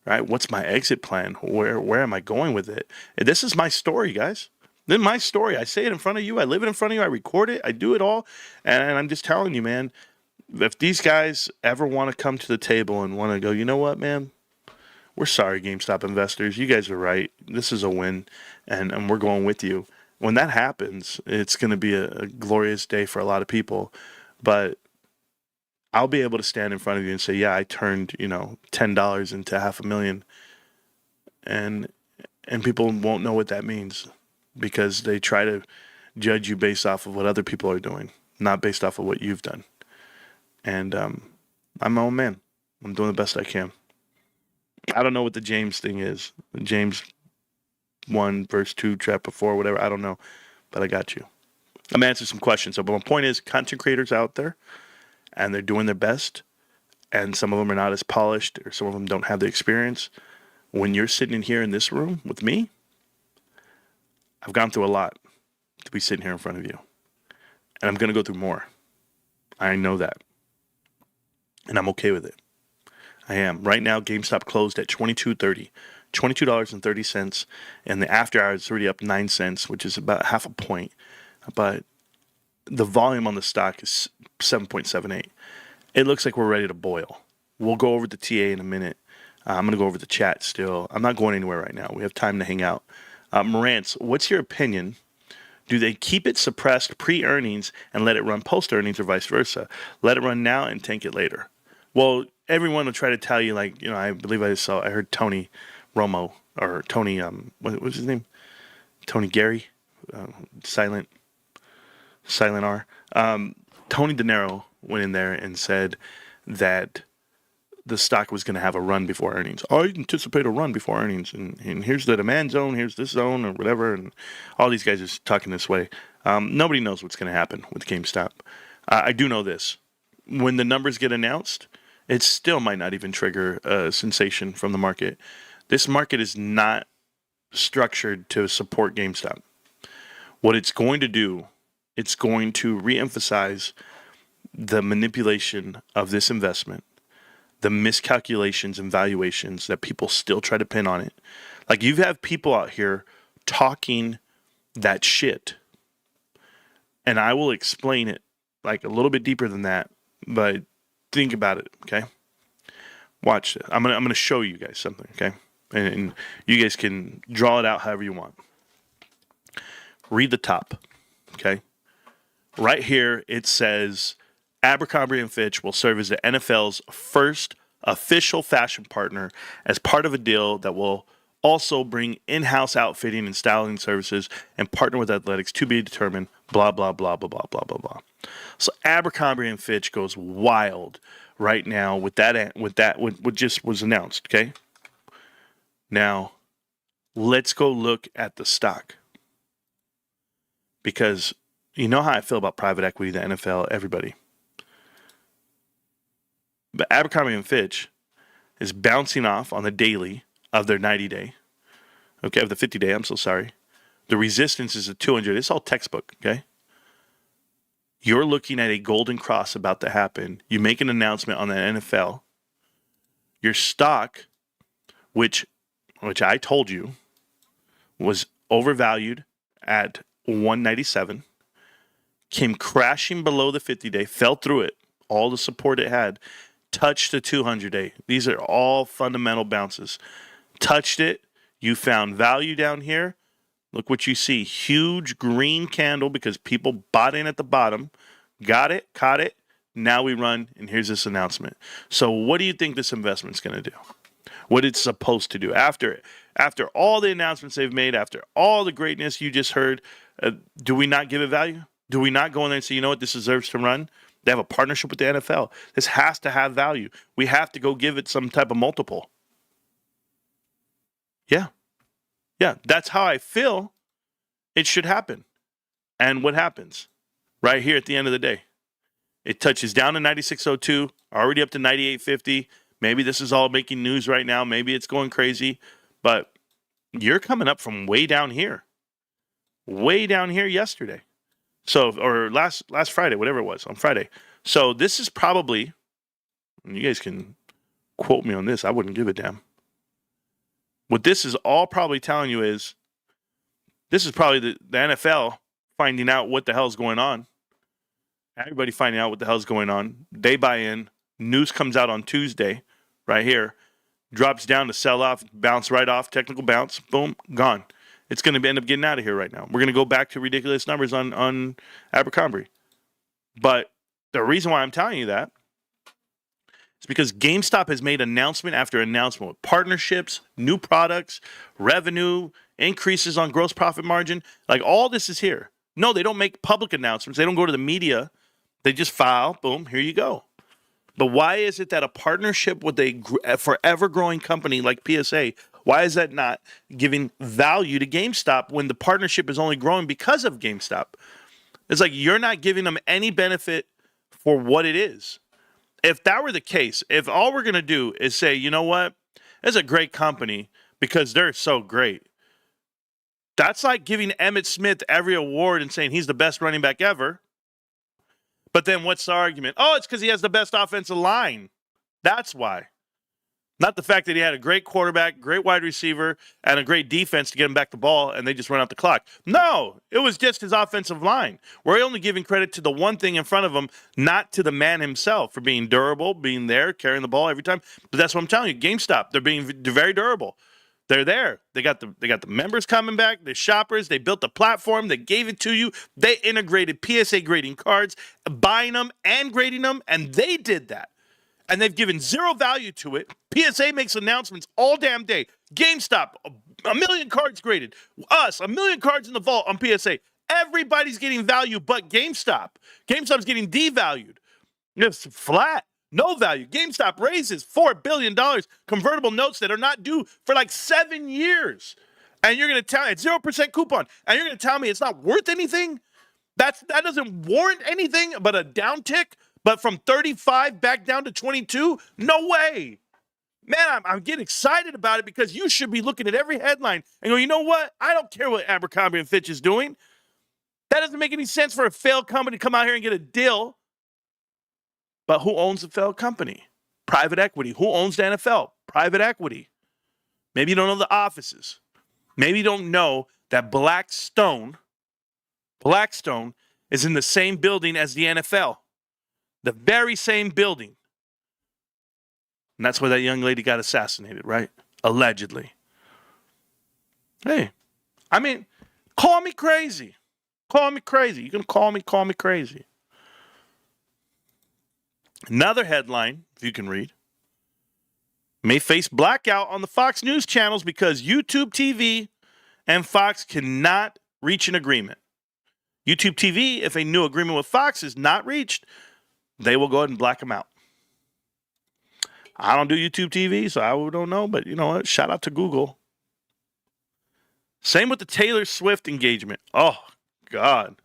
right? What's my exit plan? Where am I going with it? And this is my story, guys. Then my story. I say it in front of you. I live it in front of you. I record it. I do it all. And I'm just telling you, man, if these guys ever want to come to the table and want to go, you know what, man? We're sorry, GameStop investors. You guys are right. This is a win, and we're going with you. When that happens, it's going to be a glorious day for a lot of people. But I'll be able to stand in front of you and say, yeah, I turned, $10 into $500,000. And people won't know what that means, because they try to judge you based off of what other people are doing, not based off of what you've done. And I'm my own man. I'm doing the best I can. I don't know what the James thing is. James 1, verse 2, chapter 4, whatever. I don't know, but I got you. I'm answering some questions. So, but my point is, content creators out there, and they're doing their best, and some of them are not as polished, or some of them don't have the experience. When you're sitting in here in this room with me, I've gone through a lot to be sitting here in front of you. And I'm going to go through more. I know that. And I'm okay with it. I am. Right now, GameStop closed at $22.30. $22.30. And the after hours is already up 9 cents, which is about half a point. But the volume on the stock is 7.78. It looks like we're ready to boil. We'll go over the TA in a minute. I'm going to go over the chat still. I'm not going anywhere right now. We have time to hang out. Marantz, what's your opinion? Do they keep it suppressed pre-earnings and let it run post-earnings, or vice versa? Let it run now and tank it later. Well, everyone will try to tell you, I believe I heard Tony Romo, or Tony, what was his name? Tony Gary, silent R. Tony De Niro went in there and said that the stock was going to have a run before earnings. I anticipate a run before earnings. And here's the demand zone, here's this zone, or whatever. And all these guys are talking this way. Nobody knows what's going to happen with GameStop. I do know this. When the numbers get announced, it still might not even trigger a sensation from the market. This market is not structured to support GameStop. What it's going to do, it's going to reemphasize the manipulation of this investment, the miscalculations and valuations that people still try to pin on it. Like, you have people out here talking that shit. And I will explain it like a little bit deeper than that, but think about it, okay? Watch this. I'm gonna show you guys something, okay? And you guys can draw it out however you want. Read the top, okay? Right here it says Abercrombie & Fitch will serve as the NFL's first official fashion partner as part of a deal that will also bring in-house outfitting and styling services and partner with athletics to be determined, blah, blah, blah, blah, blah, blah, blah, blah. So Abercrombie & Fitch goes wild right now with what just was announced, okay? Now, let's go look at the stock. Because you know how I feel about private equity, the NFL, everybody. But Abercrombie & Fitch is bouncing off on the daily of their 90-day. Okay, of the 50-day, I'm so sorry. The resistance is at 200. It's all textbook, okay? You're looking at a golden cross about to happen. You make an announcement on the NFL. Your stock, which I told you was overvalued at 197, came crashing below the 50-day, fell through it, all the support it had, touched the 200-day. These are all fundamental bounces. Touched it. You found value down here. Look what you see. Huge green candle because people bought in at the bottom. Got it. Caught it. Now we run, and here's this announcement. So what do you think this investment's going to do? What it's supposed to do? After all the announcements they've made, after all the greatness you just heard, do we not give it value? Do we not go in there and say, you know what, this deserves to run? They have a partnership with the NFL. This has to have value. We have to go give it some type of multiple. Yeah. Yeah, that's how I feel it should happen. And what happens? Right here at the end of the day. It touches down to 96.02, already up to 98.50. Maybe this is all making news right now. Maybe it's going crazy. But you're coming up from way down here. Way down here yesterday. So, or last Friday, whatever it was, on Friday. So this is probably, and you guys can quote me on this, I wouldn't give a damn. What this is all probably telling you is, this is probably the NFL finding out what the hell's going on. Everybody finding out what the hell's going on. They buy in. News comes out on Tuesday, right here. Drops down to sell off, bounce right off, technical bounce, boom, gone. It's going to end up getting out of here right now. We're going to go back to ridiculous numbers on Abercrombie. But the reason why I'm telling you that is because GameStop has made announcement after announcement with partnerships, new products, revenue, increases on gross profit margin. Like all this is here. No, they don't make public announcements. They don't go to the media. They just file, boom, here you go. But why is it that a partnership with a forever growing company like PSA, why is that not giving value to GameStop when the partnership is only growing because of GameStop? It's like you're not giving them any benefit for what it is. If that were the case, if all we're going to do is say, you know what, it's a great company because they're so great. That's like giving Emmitt Smith every award and saying he's the best running back ever. But then what's the argument? Oh, it's because he has the best offensive line. That's why. Not the fact that he had a great quarterback, great wide receiver, and a great defense to get him back the ball, and they just run out the clock. No, it was just his offensive line. We're only giving credit to the one thing in front of him, not to the man himself for being durable, being there, carrying the ball every time. But that's what I'm telling you. GameStop, they're very durable. They're there. They got the members coming back, the shoppers. They built the platform. They gave it to you. They integrated PSA grading cards, buying them and grading them, and they did that. And they've given zero value to it. PSA makes announcements all damn day. GameStop, a million cards graded. Us, a million cards in the vault on PSA. Everybody's getting value but GameStop. GameStop's getting devalued. It's flat. No value. GameStop raises $4 billion convertible notes that are not due for like 7 years. And you're going to tell me it's 0% coupon. And you're going to tell me it's not worth anything? That doesn't warrant anything but a downtick? But from 35 back down to 22? No way. Man, I'm getting excited about it because you should be looking at every headline and go, you know what? I don't care what Abercrombie & Fitch is doing. That doesn't make any sense for a failed company to come out here and get a deal. But who owns the failed company? Private equity. Who owns the NFL? Private equity. Maybe you don't know the offices. Maybe you don't know that Blackstone is in the same building as the NFL. The very same building. And that's where that young lady got assassinated, right? Allegedly. Hey, I mean, call me crazy. Call me crazy. You can call me crazy. Another headline, if you can read, may face blackout on the Fox News channels because YouTube TV and Fox cannot reach an agreement. YouTube TV, if a new agreement with Fox is not reached, they will go ahead and black them out. I don't do YouTube TV, so I don't know, but you know what? Shout out to Google. Same with the Taylor Swift engagement. Oh, God.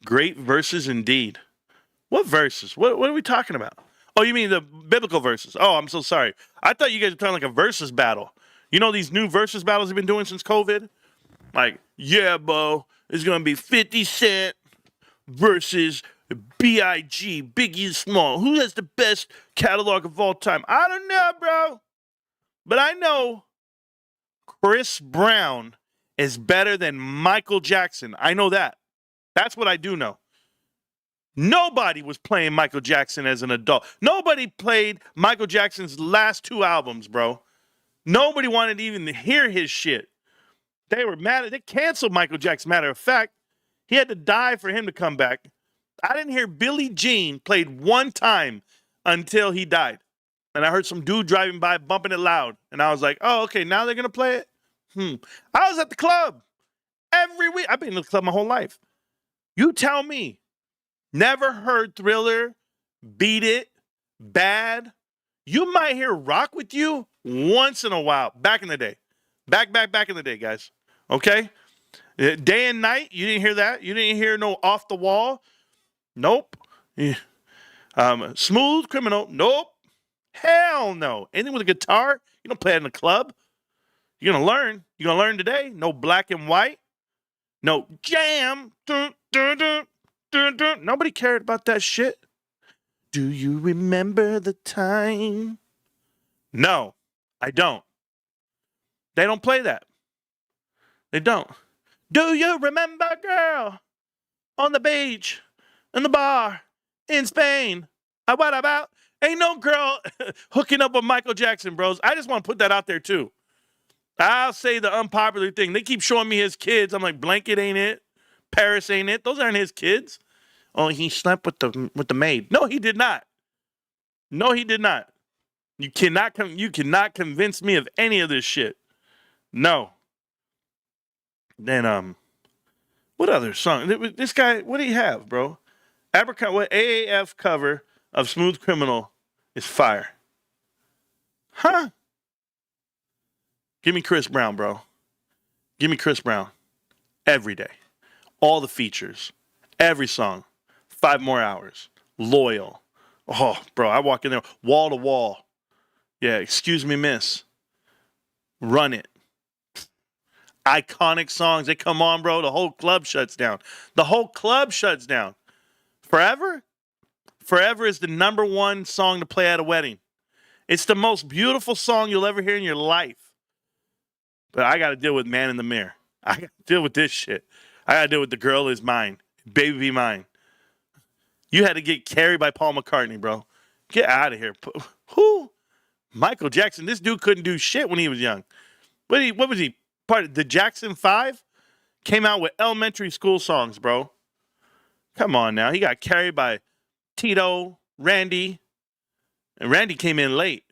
Great verses indeed. What verses? What are we talking about? Oh, you mean the biblical verses? Oh, I'm so sorry. I thought you guys were talking like a versus battle. You know these new versus battles they've been doing since COVID? Like, yeah, bro, it's going to be 50 Cent versus B.I.G., Biggie Small. Who has the best catalog of all time? I don't know, bro. But I know Chris Brown is better than Michael Jackson. I know that. That's what I do know. Nobody was playing Michael Jackson as an adult. Nobody played Michael Jackson's last 2 albums, bro. Nobody wanted even to hear his shit. They were mad. They canceled Michael Jackson. Matter of fact, he had to die for him to come back. I didn't hear Billie Jean played one time until he died. And I heard some dude driving by bumping it loud. And I was like, oh, okay, now they're going to play it? I was at the club every week. I've been in the club my whole life. You tell me. Never heard Thriller, Beat It, Bad. You might hear Rock With You once in a while. Back in the day. Back in the day, guys. Okay? Day and Night, you didn't hear that? You didn't hear no Off the Wall? Nope. Yeah. Smooth Criminal? Nope. Hell no. Anything with a guitar? You don't play it in the club. You're going to learn. You're going to learn today. No Black and White. No Jam. Dun, dun, dun, dun, dun. Nobody cared about that shit. Do you remember the time? No, I don't. They don't play that. They don't. Do you remember, girl, on the beach, in the bar, in Spain? What about? Ain't no girl hooking up with Michael Jackson, bros. I just want to put that out there, too. I'll say the unpopular thing. They keep showing me his kids. I'm like, Blanket ain't it. Paris ain't it. Those aren't his kids. Oh, he slept with the maid. No, he did not. No, he did not. You cannot convince me of any of this shit. No. Then what other song? This guy, what do you have, bro? What AAF cover of Smooth Criminal is fire. Huh? Give me Chris Brown, bro. Give me Chris Brown. Every day. All the features. Every song. 5 More Hours. Loyal. Oh, bro, I walk in there wall to wall. Yeah, excuse me, miss. Run It. Iconic songs. They come on, bro. The whole club shuts down. The whole club shuts down. Forever? Forever is the number one song to play at a wedding. It's the most beautiful song you'll ever hear in your life. But I got to deal with Man in the Mirror. I got to deal with this shit. I got to deal with The Girl Is Mine. Baby Be Mine. You had to get carried by Paul McCartney, bro. Get out of here. Who? Michael Jackson. This dude couldn't do shit when he was young. What was he? Part of the Jackson 5? Came out with elementary school songs, bro. Come on now. He got carried by Tito, Randy. And Randy came in late.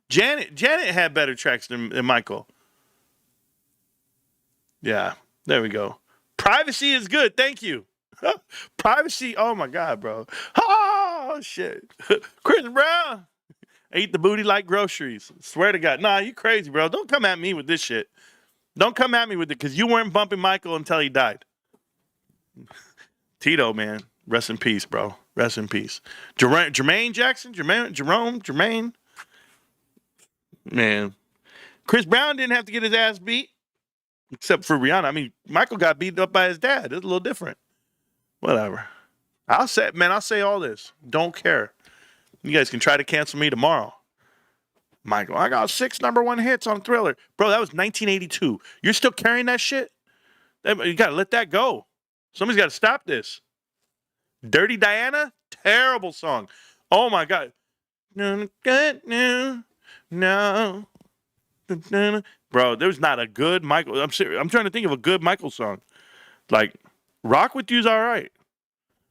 Janet had better tracks than Michael. Yeah, there we go. Privacy is good. Thank you. Privacy. Oh, my God, bro. Oh, shit. Chris Brown. Ate the booty like groceries. Swear to God. Nah, you crazy, bro. Don't come at me with this shit. Don't come at me with it because you weren't bumping Michael until he died. Tito, man. Rest in peace, bro. Rest in peace. Jermaine Jackson? Jermaine? Man. Chris Brown didn't have to get his ass beat. Except for Rihanna. I mean, Michael got beat up by his dad. It's a little different. Whatever. I'll say all this. Don't care. You guys can try to cancel me tomorrow. Michael, I got 6 number 1 hits on Thriller. Bro, that was 1982. You're still carrying that shit? You got to let that go. Somebody's got to stop this. Dirty Diana? Terrible song. Oh, my God. No. Bro, there's not a good Michael. I'm serious. I'm trying to think of a good Michael song. Like, Rock With You's all right.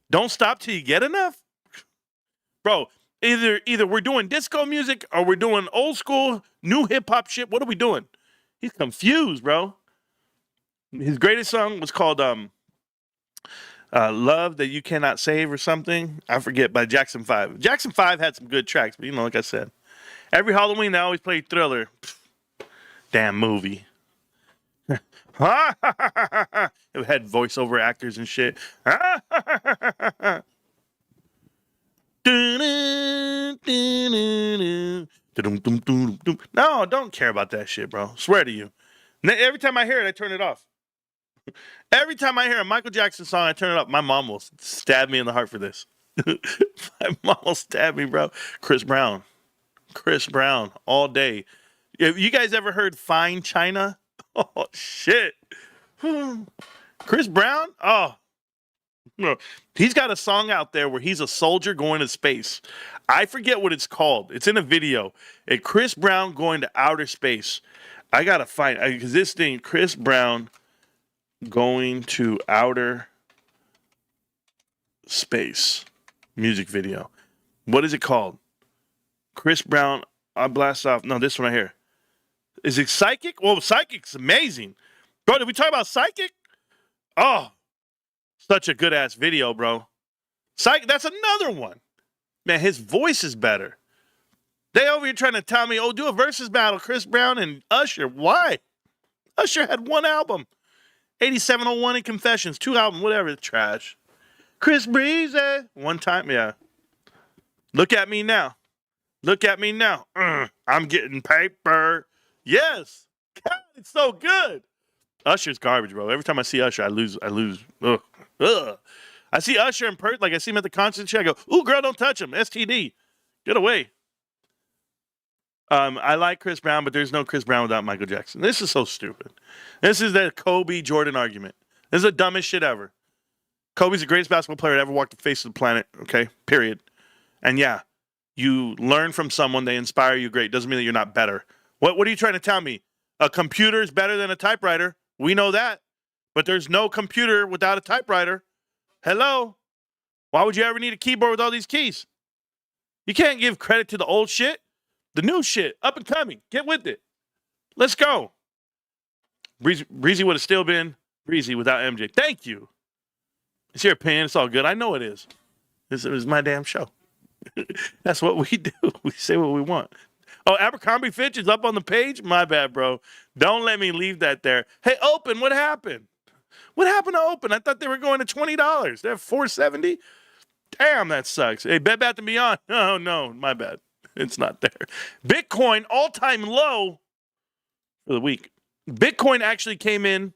Don't Stop Till You Get Enough? Bro, either we're doing disco music or we're doing old school, new hip-hop shit. What are we doing? He's confused, bro. His greatest song was called Love That You Cannot Save or something. I forget, by Jackson 5. Jackson 5 had some good tracks, but like I said, every Halloween they always play Thriller. Damn movie. It had voiceover actors and shit. No, don't care about that shit, bro. Swear to you. Every time I hear it, I turn it off. Every time I hear a Michael Jackson song, I turn it up. My mom will stab me in the heart for this. My mom will stab me, bro. Chris Brown, all day. You guys ever heard Fine China? Oh, shit. Chris Brown? Oh. No. He's got a song out there where he's a soldier going to space. I forget what it's called. It's in a video. And Chris Brown going to outer space. I got to find, because this thing, Chris Brown going to outer space music video. What is it called? Chris Brown, I blast off. No, this one right here. Is it Psychic? Well, Psychic's amazing. Bro, did we talk about Psychic? Oh, such a good-ass video, bro. That's another one. Man, his voice is better. They over here trying to tell me, oh, do a versus battle, Chris Brown and Usher. Why? Usher had one album. 8701 and Confessions. 2 albums, whatever. Trash. Chris Breezy. One time, yeah. Look at me now. Look at me now. I'm getting paper. Yes. God, it's so good. Usher's garbage, bro. Every time I see Usher, I lose. Ugh. I see Usher in person, like I see him at the concert and shit. I go, ooh, girl, don't touch him. STD. Get away. I like Chris Brown, but there's no Chris Brown without Michael Jackson. This is so stupid. This is the Kobe Jordan argument. This is the dumbest shit ever. Kobe's the greatest basketball player to ever walk the face of the planet, okay? Period. And yeah, you learn from someone, they inspire you, great. Doesn't mean that you're not better. What are you trying to tell me? A computer is better than a typewriter. We know that. But there's no computer without a typewriter. Hello? Why would you ever need a keyboard with all these keys? You can't give credit to the old shit. The new shit, up and coming. Get with it. Let's go. Breezy would have still been Breezy without MJ. Thank you. It's your opinion. It's all good. I know it is. It was my damn show. That's what we do. We say what we want. Oh, Abercrombie Fitch is up on the page? My bad, bro. Don't let me leave that there. Hey, Open, what happened? What happened to Open? I thought they were going to $20. They're $4.70. Damn, that sucks. Hey, Bed Bath & Beyond. Oh, no, my bad. It's not there. Bitcoin, all-time low for the week. Bitcoin actually came in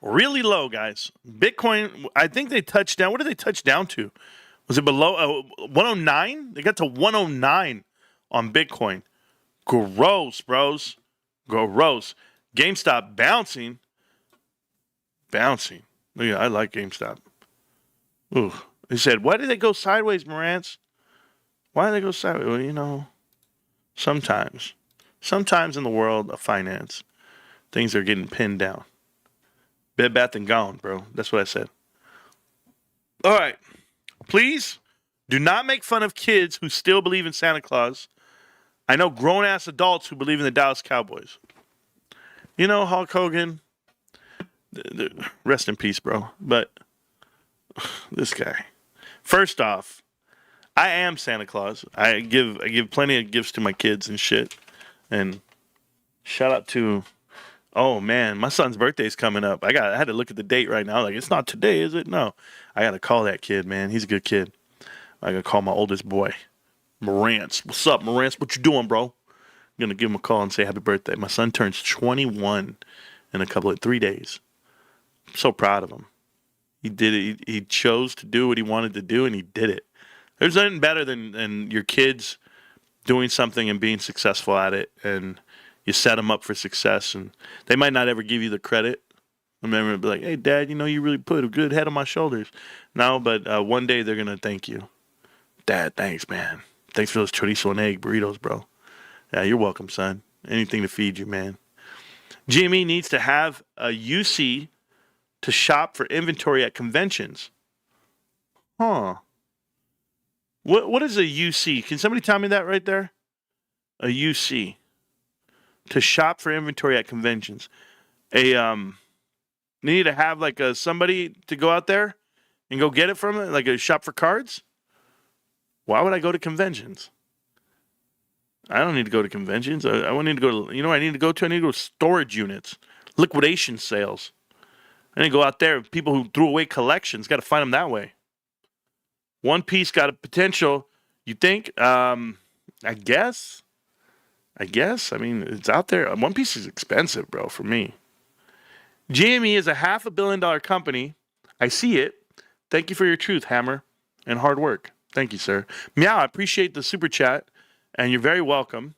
really low, guys. Bitcoin, I think they touched down. What did they touch down to? Was it below 109? They got to 109 on Bitcoin. Gross, bros. Gross. GameStop bouncing. Look at, I like GameStop. Ooh. He said, why did they go sideways, Marantz? Why do they go sideways? Well, you know, sometimes in the world of finance, things are getting pinned down. Bed Bath & Gone, bro. That's what I said. All right. Please do not make fun of kids who still believe in Santa Claus. I know grown-ass adults who believe in the Dallas Cowboys. You know, Hulk Hogan, rest in peace, bro. But this guy. First off, I am Santa Claus. I give plenty of gifts to my kids and shit. And shout out to, oh man, my son's birthday's coming up. I had to look at the date right now. Like, it's not today, is it? No. I got to call that kid, man. He's a good kid. I got to call my oldest boy, Marantz. What's up, Marantz? What you doing, bro? I'm going to give him a call and say happy birthday. My son turns 21 in 3 days. I'm so proud of him. He did it. He chose to do what he wanted to do, and he did it. There's nothing better than your kids doing something and being successful at it, and you set them up for success, and they might not ever give you the credit. I remember, be like, hey, Dad, you know, you really put a good head on my shoulders. No, but one day they're going to thank you. Dad, thanks, man. Thanks for those chorizo and egg burritos, bro. Yeah, you're welcome, son. Anything to feed you, man. GME needs to have a UC to shop for inventory at conventions. Huh. What is a UC? Can somebody tell me that right there? A UC. To shop for inventory at conventions. They need to have like somebody to go out there and go get it from it, like a shop for cards? Why would I go to conventions? I don't need to go to conventions. I wouldn't need to go to, you know what I need to go to? I need to go to storage units, liquidation sales. I need to go out there. People who threw away collections, got to find them that way. One Piece got a potential, you think? I guess. I mean, it's out there. One Piece is expensive, bro, for me. GME is a $500 million company. I see it. Thank you for your truth, Hammer, and hard work. Thank you, sir. Meow, I appreciate the super chat, and you're very welcome.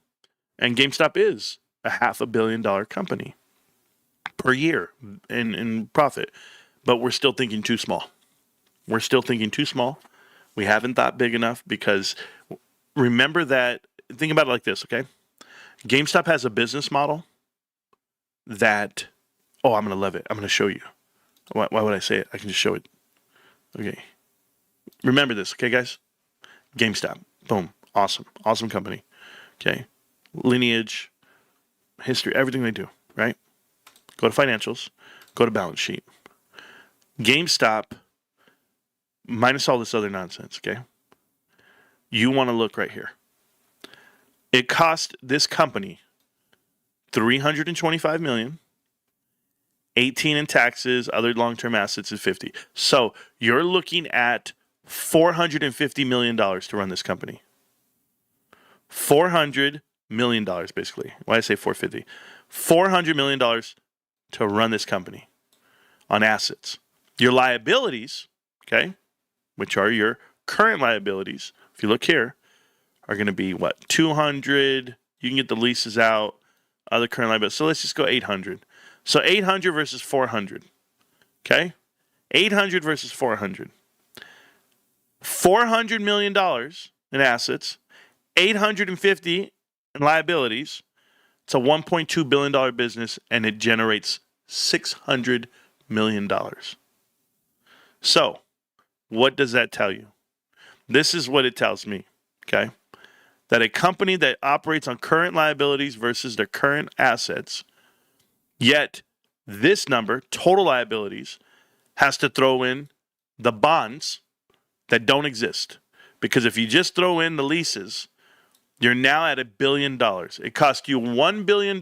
And GameStop is a $500 million company per year in profit. But we're still thinking too small. We haven't thought big enough because remember that, think about it like this, okay? GameStop has a business model that, oh, I'm going to love it. I'm going to show you. Why would I say it? I can just show it. Okay. Remember this, okay, guys? GameStop. Boom. Awesome. Awesome company. Okay. Lineage, history, everything they do, right? Go to financials, go to balance sheet. GameStop, minus all this other nonsense, okay? You want to look right here. It cost this company $325 million, 18 in taxes, other long-term assets is 50. So you're looking at $450 million to run this company. $400 million, basically. Why did I say 450? $400 million to run this company on assets. Your liabilities, okay, which are your current liabilities, if you look here, are going to be what? 200. You can get the leases out, other current liabilities. So let's just go 800. So 800 versus 400. Okay? 800 versus 400. $400 million in assets, 850 in liabilities. It's a $1.2 billion business, and it generates $600 million. So, what does that tell you? This is what it tells me, okay? That a company that operates on current liabilities versus their current assets, yet this number, total liabilities, has to throw in the bonds that don't exist. Because if you just throw in the leases, you're now at $1 billion. It cost you $1 billion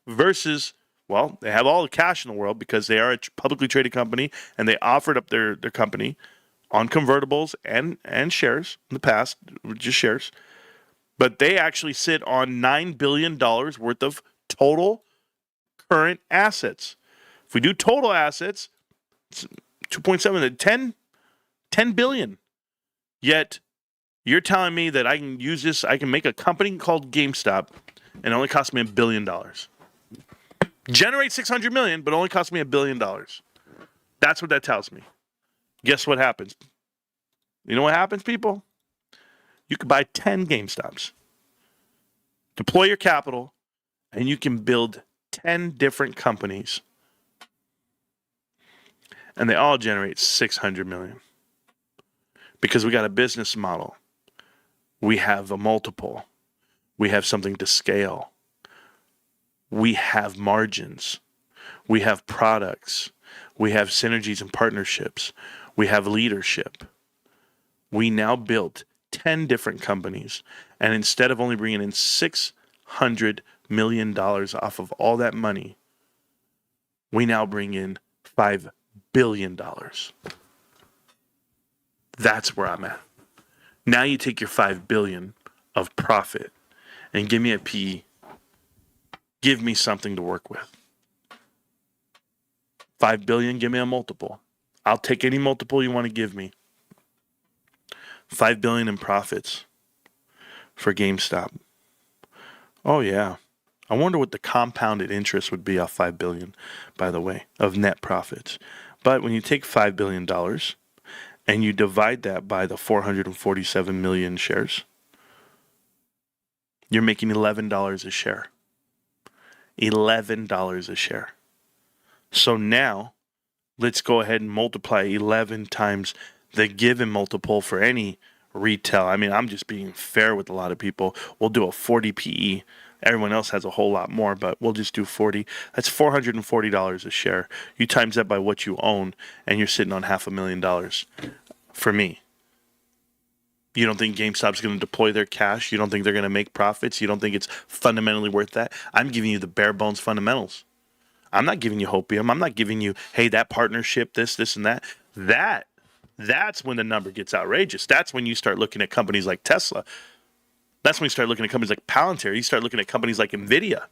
versus, well, they have all the cash in the world because they are a publicly traded company and they offered up their company on convertibles and shares in the past, just shares. But they actually sit on $9 billion worth of total current assets. If we do total assets, it's 2.7 to 10 billion. Yet you're telling me that I can use this, I can make a company called GameStop and it only cost me $1 billion. Generate 600 million, but only cost me $1 billion. That's what that tells me. Guess what happens? You know what happens, people? You could buy 10 GameStops, deploy your capital, and you can build 10 different companies. And they all generate 600 million. Because we got a business model. We have a multiple. We have something to scale. We have margins. We have products. We have synergies and partnerships. We have leadership. We now built 10 different companies. And instead of only bringing in $600 million off of all that money, we now bring in $5 billion. That's where I'm at. Now you take your $5 billion of profit and give me a PE. Give me something to work with. $5 billion, give me a multiple. I'll take any multiple you want to give me. $5 billion in profits for GameStop. Oh yeah. I wonder what the compounded interest would be off $5 billion, by the way, of net profits. But when you take $5 billion and you divide that by the 447 million shares, you're making $11 a share. $11 a share. So now, let's go ahead and multiply 11 times the given multiple for any retail. I mean, I'm just being fair with a lot of people. We'll do a 40 PE. Everyone else has a whole lot more, but we'll just do 40. That's $440 a share. You times that by what you own, and you're sitting on $500,000 for me. You don't think GameStop's going to deploy their cash? You don't think they're going to make profits? You don't think it's fundamentally worth that? I'm giving you the bare bones fundamentals. I'm not giving you hopium. I'm not giving you, hey, that partnership, this, and that. That's when the number gets outrageous. That's when you start looking at companies like Tesla. That's when you start looking at companies like Palantir. You start looking at companies like NVIDIA.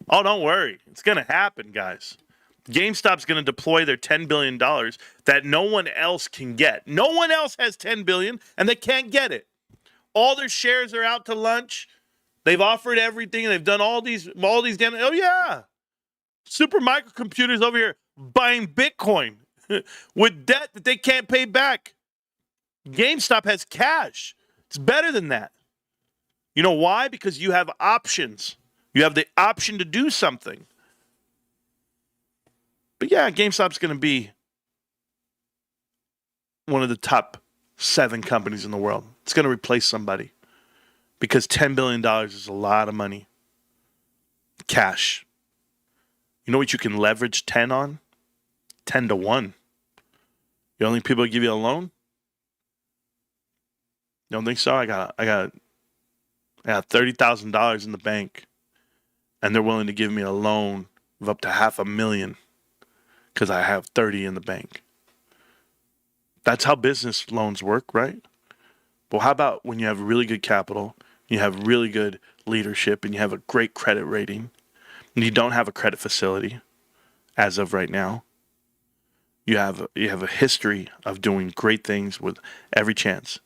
Oh, don't worry. It's going to happen, guys. GameStop's going to deploy their $10 billion that no one else can get. No one else has $10 billion, and they can't get it. All their shares are out to lunch. They've offered everything. They've done all these damn. Oh, yeah. Super microcomputers over here buying Bitcoin with debt that they can't pay back. GameStop has cash. It's better than that. You know why? Because you have options. You have the option to do something. But yeah, GameStop's going to be one of the top 7 companies in the world. It's going to replace somebody because $10 billion is a lot of money. Cash. You know what you can leverage 10 on? 10 to 1. You don't think people will give you a loan? You don't think so? I got $30,000 in the bank, and they're willing to give me a loan of up to $500,000 because I have 30 in the bank. That's how business loans work, right? Well, how about when you have really good capital, you have really good leadership, and you have a great credit rating, and you don't have a credit facility as of right now? You have a history of doing great things with every chance.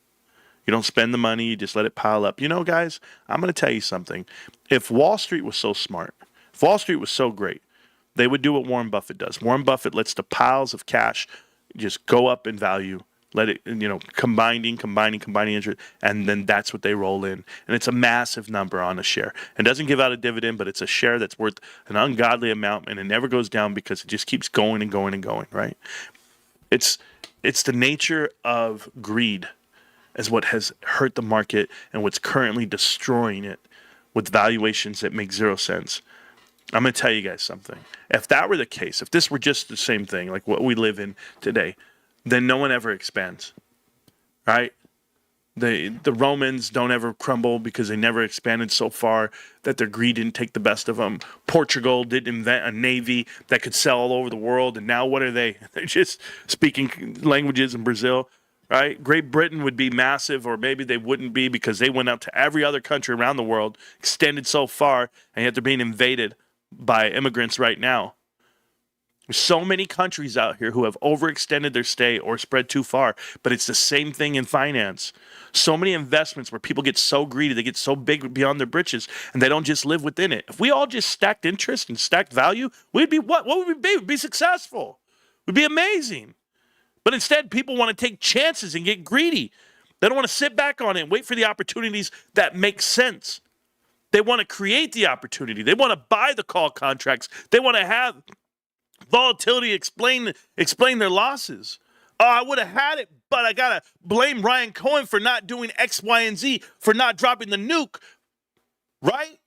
You don't spend the money, you just let it pile up. You know, guys, I'm going to tell you something. If Wall Street was so smart, if Wall Street was so great, they would do what Warren Buffett does. Warren Buffett lets the piles of cash just go up in value, let it, combining interest, and then that's what they roll in. And it's a massive number on a share. It doesn't give out a dividend, but it's a share that's worth an ungodly amount, and it never goes down because it just keeps going and going and going, right? It's the nature of greed is what has hurt the market and what's currently destroying it with valuations that make zero sense. I'm going to tell you guys something. If that were the case, if this were just the same thing, like what we live in today, then no one ever expands, right? The Romans don't ever crumble because they never expanded so far that their greed didn't take the best of them. Portugal didn't invent a navy that could sell all over the world, and now what are they? They're just speaking languages in Brazil. Right? Great Britain would be massive, or maybe they wouldn't be because they went out to every other country around the world, extended so far, and yet they're being invaded by immigrants right now. There's so many countries out here who have overextended their stay or spread too far, but it's the same thing in finance. So many investments where people get so greedy, they get so big beyond their britches, and they don't just live within it. If we all just stacked interest and stacked value, we'd be what? What would we be? We'd be successful. We'd be amazing. But instead, people want to take chances and get greedy. They don't want to sit back on it and wait for the opportunities that make sense. They want to create the opportunity. They want to buy the call contracts. They want to have volatility explain their losses. Oh, I would have had it, but I got to blame Ryan Cohen for not doing X, Y, and Z, for not dropping the nuke. Right?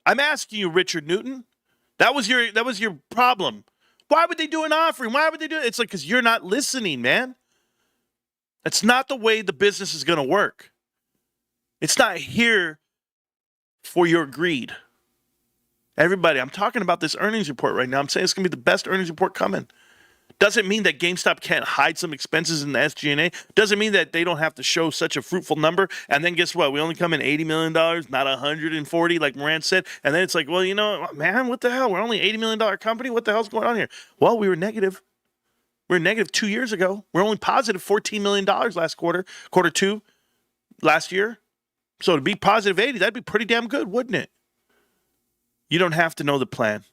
I'm asking you, Richard Newton. That was your problem. Why would they do an offering? Why would they do it? It's like, because you're not listening, man. That's not the way the business is going to work. It's not here for your greed. Everybody, I'm talking about this earnings report right now. I'm saying it's going to be the best earnings report coming. Doesn't mean that GameStop can't hide some expenses in the SG&A. Doesn't mean that they don't have to show such a fruitful number. And then guess what? We only come in $80 million, not 140 like Marantz said. And then it's like, well, man, what the hell? We're only $80 million company. What the hell's going on here? Well, we were negative. We were negative 2 years ago. We're only positive $14 million last quarter 2 last year. So to be positive 80, that'd be pretty damn good, wouldn't it? You don't have to know the plan.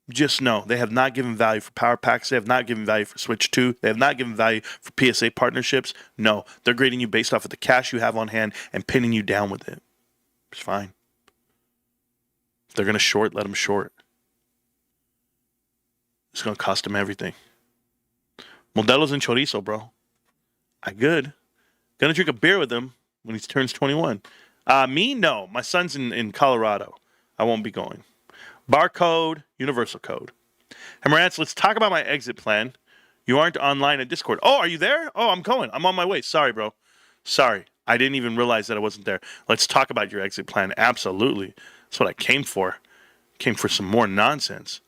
Just know they have not given value for Power Packs. They have not given value for Switch 2. They have not given value for PSA partnerships. No, they're grading you based off of the cash you have on hand and pinning you down with it. It's fine. If they're going to short, let them short. It's going to cost them everything. Modelos and chorizo, bro. I good. Going to drink a beer with him when he turns 21. Me? No. My son's in Colorado. I won't be going. Barcode, universal code. Hey, Marantz, let's talk about my exit plan. You aren't online at Discord. Oh, are you there? Oh, I'm going. I'm on my way. Sorry, bro. Sorry. I didn't even realize that I wasn't there. Let's talk about your exit plan. Absolutely. That's what I came for. Came for some more nonsense.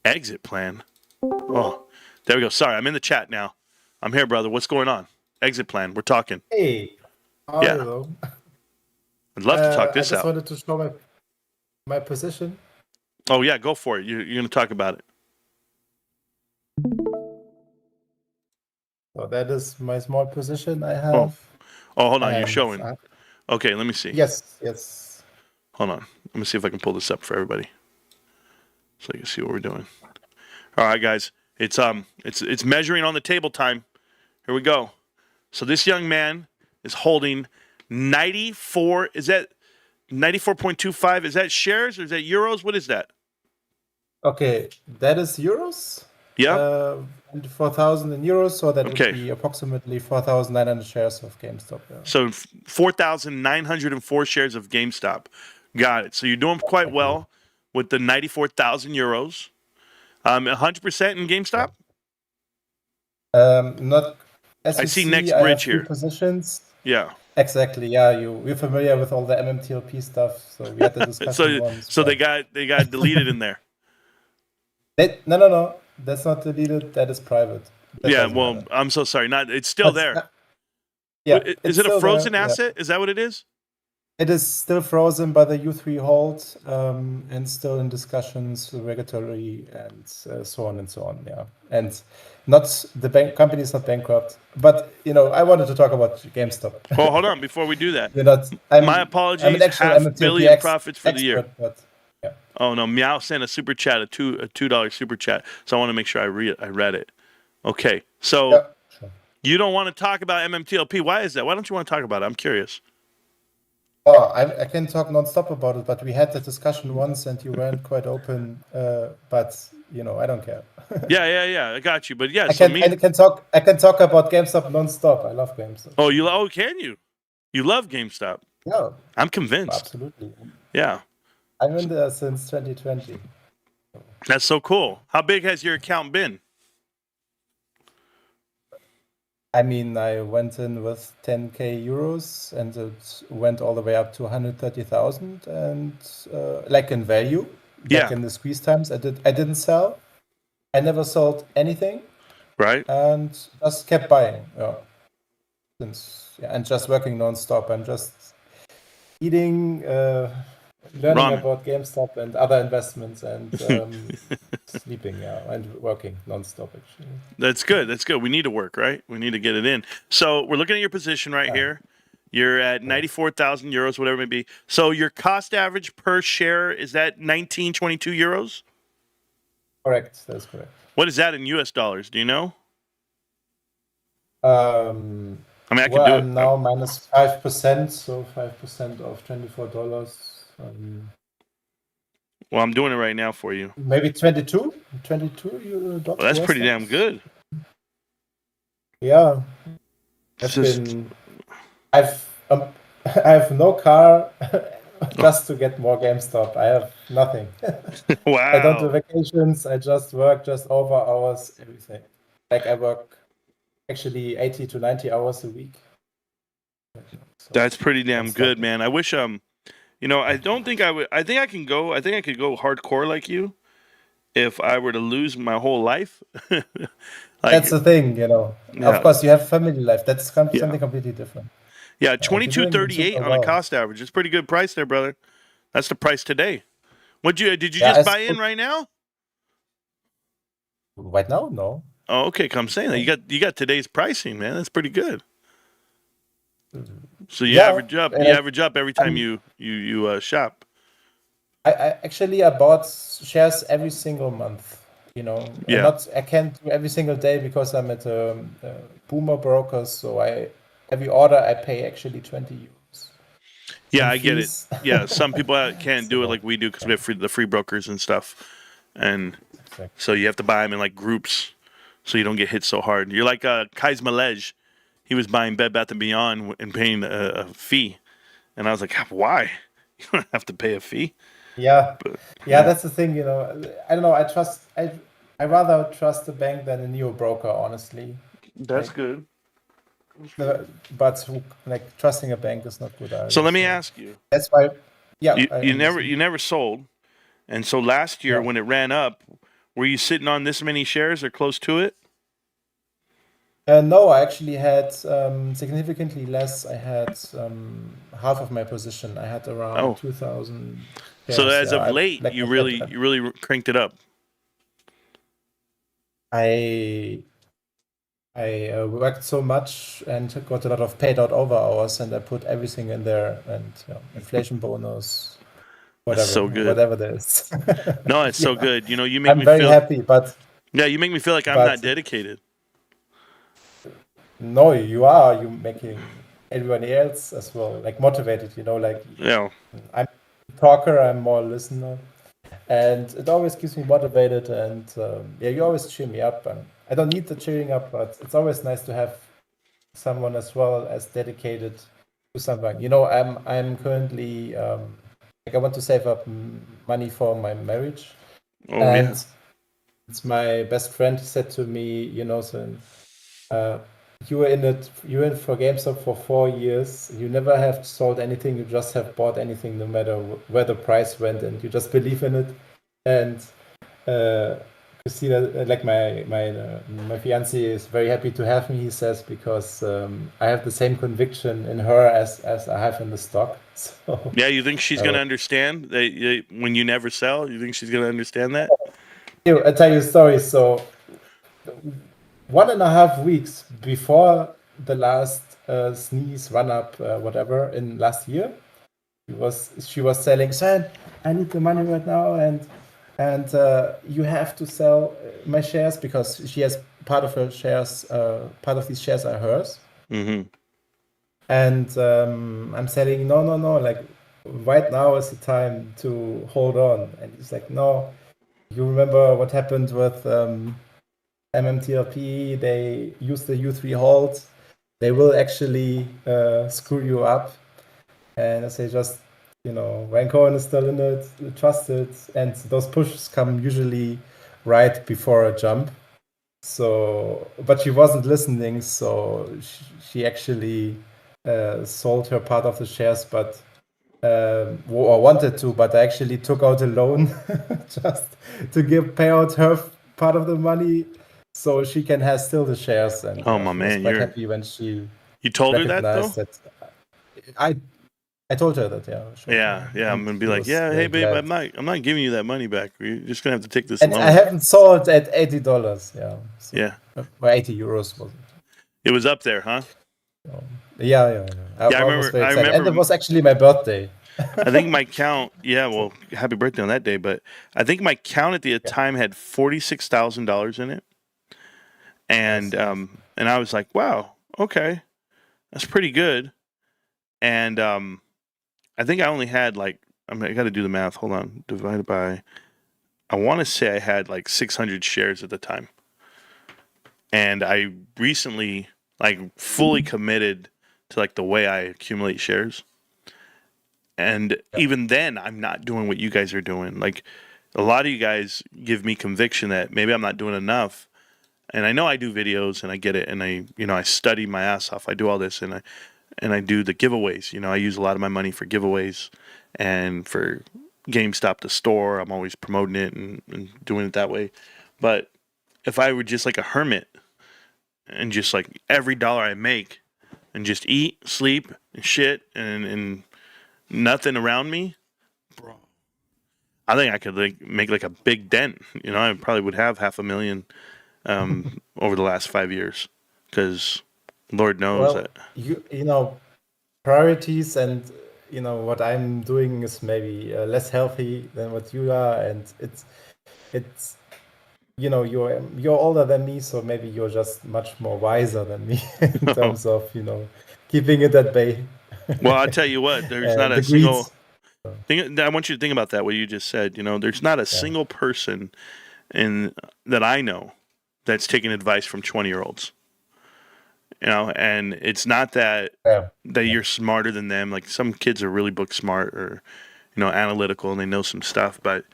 Exit plan. Oh, there we go. Sorry, I'm in the chat now. I'm here, brother. What's going on? Exit plan. We're talking. Hey. Yeah. Hello. I'd love to talk this I out. just wanted to show my position. Oh, yeah, go for it. You're going to talk about it. So that is my small position I have. Oh, hold on. You're And, showing. Okay, let me see. Yes. Hold on. Let me see if I can pull this up for everybody so you can see what we're doing. All right, guys. It's measuring on the table time. Here we go. So this young man is holding 94. Is that 94.25? Is that shares or is that euros? What is that? Okay, that is euros. Yeah. 4,000 in euros, so that Okay. would be approximately 4,900 shares of GameStop. Yeah. So 4,904 shares of GameStop. Got it. So you're doing quite well with the 94,000 euros. 100% in GameStop? Not as I you see see, next I have bridge 3 here. positions. Yeah. Exactly. Yeah, you're familiar with all the MMTLP stuff, so we had the discussion once. So they but got deleted in there. no. That's not deleted. That is private. That Yeah, doesn't well, matter. I'm so sorry. Not it's still But, there. yeah, Is it's it a still frozen there, yeah. asset? Is that what it is? It is still frozen by the U3 hold, and still in discussions regulatory and so on and so on. Yeah, and not the company is not bankrupt, but I wanted to talk about GameStop. Well, hold on before we do that. You're not. My I'm apologies. an actual Half MMTLP billion profits for the year. expert, but yeah. Oh no, Meow sent a super chat, a $2 super chat. So I want to make sure I read it. Okay, so Yeah, sure. you don't want to talk about MMTLP. Why is that? Why don't you want to talk about it? I'm curious. Oh, I can talk non-stop about it, but we had that discussion once, and you weren't quite open. But I don't care. Yeah. I got you. But yeah, I can talk about GameStop non-stop. I love GameStop. Oh, can you? You love GameStop. Yeah, I'm convinced. absolutely. Yeah. I'm in there since 2020. That's so cool. How big has your account been? I mean, I went in with 10k euros, and it went all the way up to 130,000, and like in value, Yeah. back in the squeeze times, I didn't sell. I never sold anything, Right? and just kept buying. Yeah. And just working non-stop. I'm just eating, learning Ramen. about GameStop and other investments, and sleeping, and working non-stop actually. That's good. That's good. We need to work, right? We need to get it in. So we're looking at your position right here. You're at 94,000 euros, whatever it may be. So your cost average per share, is that 1922 euros? Correct. That's correct. What is that in US dollars? Do you know? I mean, I could Well, do I'm it. now minus 5%, so 5% of $24. Well, I'm doing it right now for you. Maybe 22 euro. Well, that's pretty damn good. Yeah. I've I have no car just to get more GameStop. I have nothing. I don't do Wow. vacations. I just work just over hours, everything. Like I work actually 80 to 90 hours a week. So That's pretty damn that's good, not- man. I wish I don't think I would. I think I can go. I think I could go hardcore like you if I were to lose my whole life. That's the thing, Yeah. Of course, you have family life. That's Yeah. something completely different. Yeah, you're doing 22.38 super on a well. cost average. It's pretty good price there, brother. That's the price today. Did you Yeah, just buy in right now? Right now, no. Oh, okay. I'm saying that you got today's pricing, man. That's pretty good. So you Yeah, average up. and You I- average up every time you shop. I bought shares every single month. Yeah. I can't do every single day because I'm at Boomer Brokers. So every order I pay actually 20 euros. Yeah, in I get it. fees. Yeah, some people can't do it So, like we do because we have the free brokers and stuff, and Exactly. so you have to buy them in like groups, so you don't get hit so hard. You're like Kais Malej. He was buying Bed Bath & Beyond and paying a fee, and I was like, why? You don't have to pay a fee. Yeah, But, that's the thing. I don't know. I rather trust the bank than a neo broker, honestly. That's Like, good. But trusting a bank is not good either. So let me ask you. That's why. Yeah, You never sold, and so last year Yeah. when it ran up, were you sitting on this many shares or close to it? No, I actually had significantly less. I had half of my position. I had around Oh. 2,000. So shares. as Yeah, of late, you really cranked it up. I worked so much and got a lot of paid out over hours, and I put everything in there, and inflation bonus, whatever, so good. whatever there is. No, it's so Yeah. good. You make I'm me very feel. happy, but Yeah, you make me feel like I'm but- not dedicated. no, you are. You making everyone else as well like motivated. Like Yeah. I'm a talker. I'm more a listener, and it always keeps me motivated. And you always cheer me up. And I don't need the cheering up, but it's always nice to have someone as well as dedicated to something. I'm currently like I want to save up money for my marriage, Oh and yeah. it's my best friend said to me, so you were in for GameStop for 4 years. You never have sold anything. You just have bought anything, no matter where the price went, and you just believe in it. And Christina, like my fiance, is very happy to have me. He says because I have the same conviction in her as I have in the stock. So Yeah, you think she's gonna understand that when you never sell? You think she's gonna understand that? I'll tell you a story. So 1.5 weeks before the last sneeze run up, whatever, in last year, she was selling. Son, I need the money right now, and you have to sell my shares because she has part of her shares. Part of these shares are hers, Mm-hmm. and I'm selling. No, no, no. Like right now is the time to hold on. And he's like, no. You remember what happened with MMTLP? They use the U3 hold. They will actually screw you up. And I say just, Rancoin is still in it, trust it. And those pushes come usually right before a jump. So, but she wasn't listening. So she actually sold her part of the shares, but or wanted to, but I actually took out a loan just to pay out her part of the money so she can have still the shares. And Oh my she was man, quite happy when she you told her that though? recognized that. I I told her that, yeah, sure. Yeah. I'm And gonna be she like, was yeah, hey very babe, glad. I'm not giving you that money back. You're just gonna have to take this And I loan. haven't sold at $80, yeah. So, Yeah, or €80 was it? it was up there, huh? Yeah. I Yeah, was very I excited. And it remember. was actually my birthday. I think my count. Yeah, well, happy birthday on that day. But I think my count at the Yeah. time had $46,000 in it, and Nice. and I was like, wow, okay, that's pretty good. And I think I only had like I got to do the math. Hold on, divided by. I want to say I had like 600 shares at the time, and I recently like fully committed to like the way I accumulate shares. And even then, I'm not doing what you guys are doing. Like a lot of you guys give me conviction that maybe I'm not doing enough. And I know I do videos and I get it, and I study my ass off. I do all this, and I do the giveaways. I use a lot of my money for giveaways and for GameStop the store. I'm always promoting it and doing it that way. But if I were just like a hermit and just like every dollar I make and just eat, sleep, and shit, and nothing around me, bro, I think I could like make like a big dent. I probably would have 500,000 over the last 5 years, because Lord knows Well, that. priorities, and what I'm doing is maybe less healthy than what you are, and it's you're older than me, so maybe you're just much more wiser than me in terms of keeping it at bay. Well, I'll tell you what. There's not The a greed. single thing. I want you to think about that. What you just said. There's not a Yeah. single person in that I know that's taking advice from 20-year-olds. And it's not that Yeah. you're smarter than them. Like some kids are really book smart or analytical and they know some stuff, but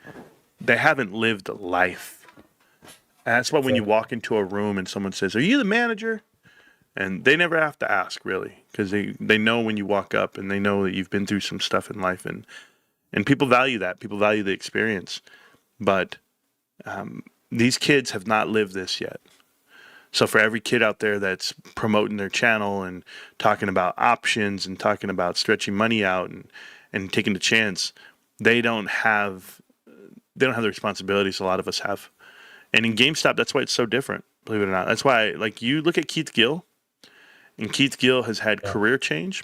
they haven't lived a life. And that's why when you walk into a room and someone says, "Are you the manager?" and they never have to ask really, because they know when you walk up and they know that you've been through some stuff in life, and people value that. People value the experience, but these kids have not lived this yet. So for every kid out there that's promoting their channel and talking about options and talking about stretching money out and taking the chance, they don't have the responsibilities a lot of us have. And in GameStop, that's why it's so different, believe it or not. That's why, like, you look at Keith Gill, and Keith Gill has had career change.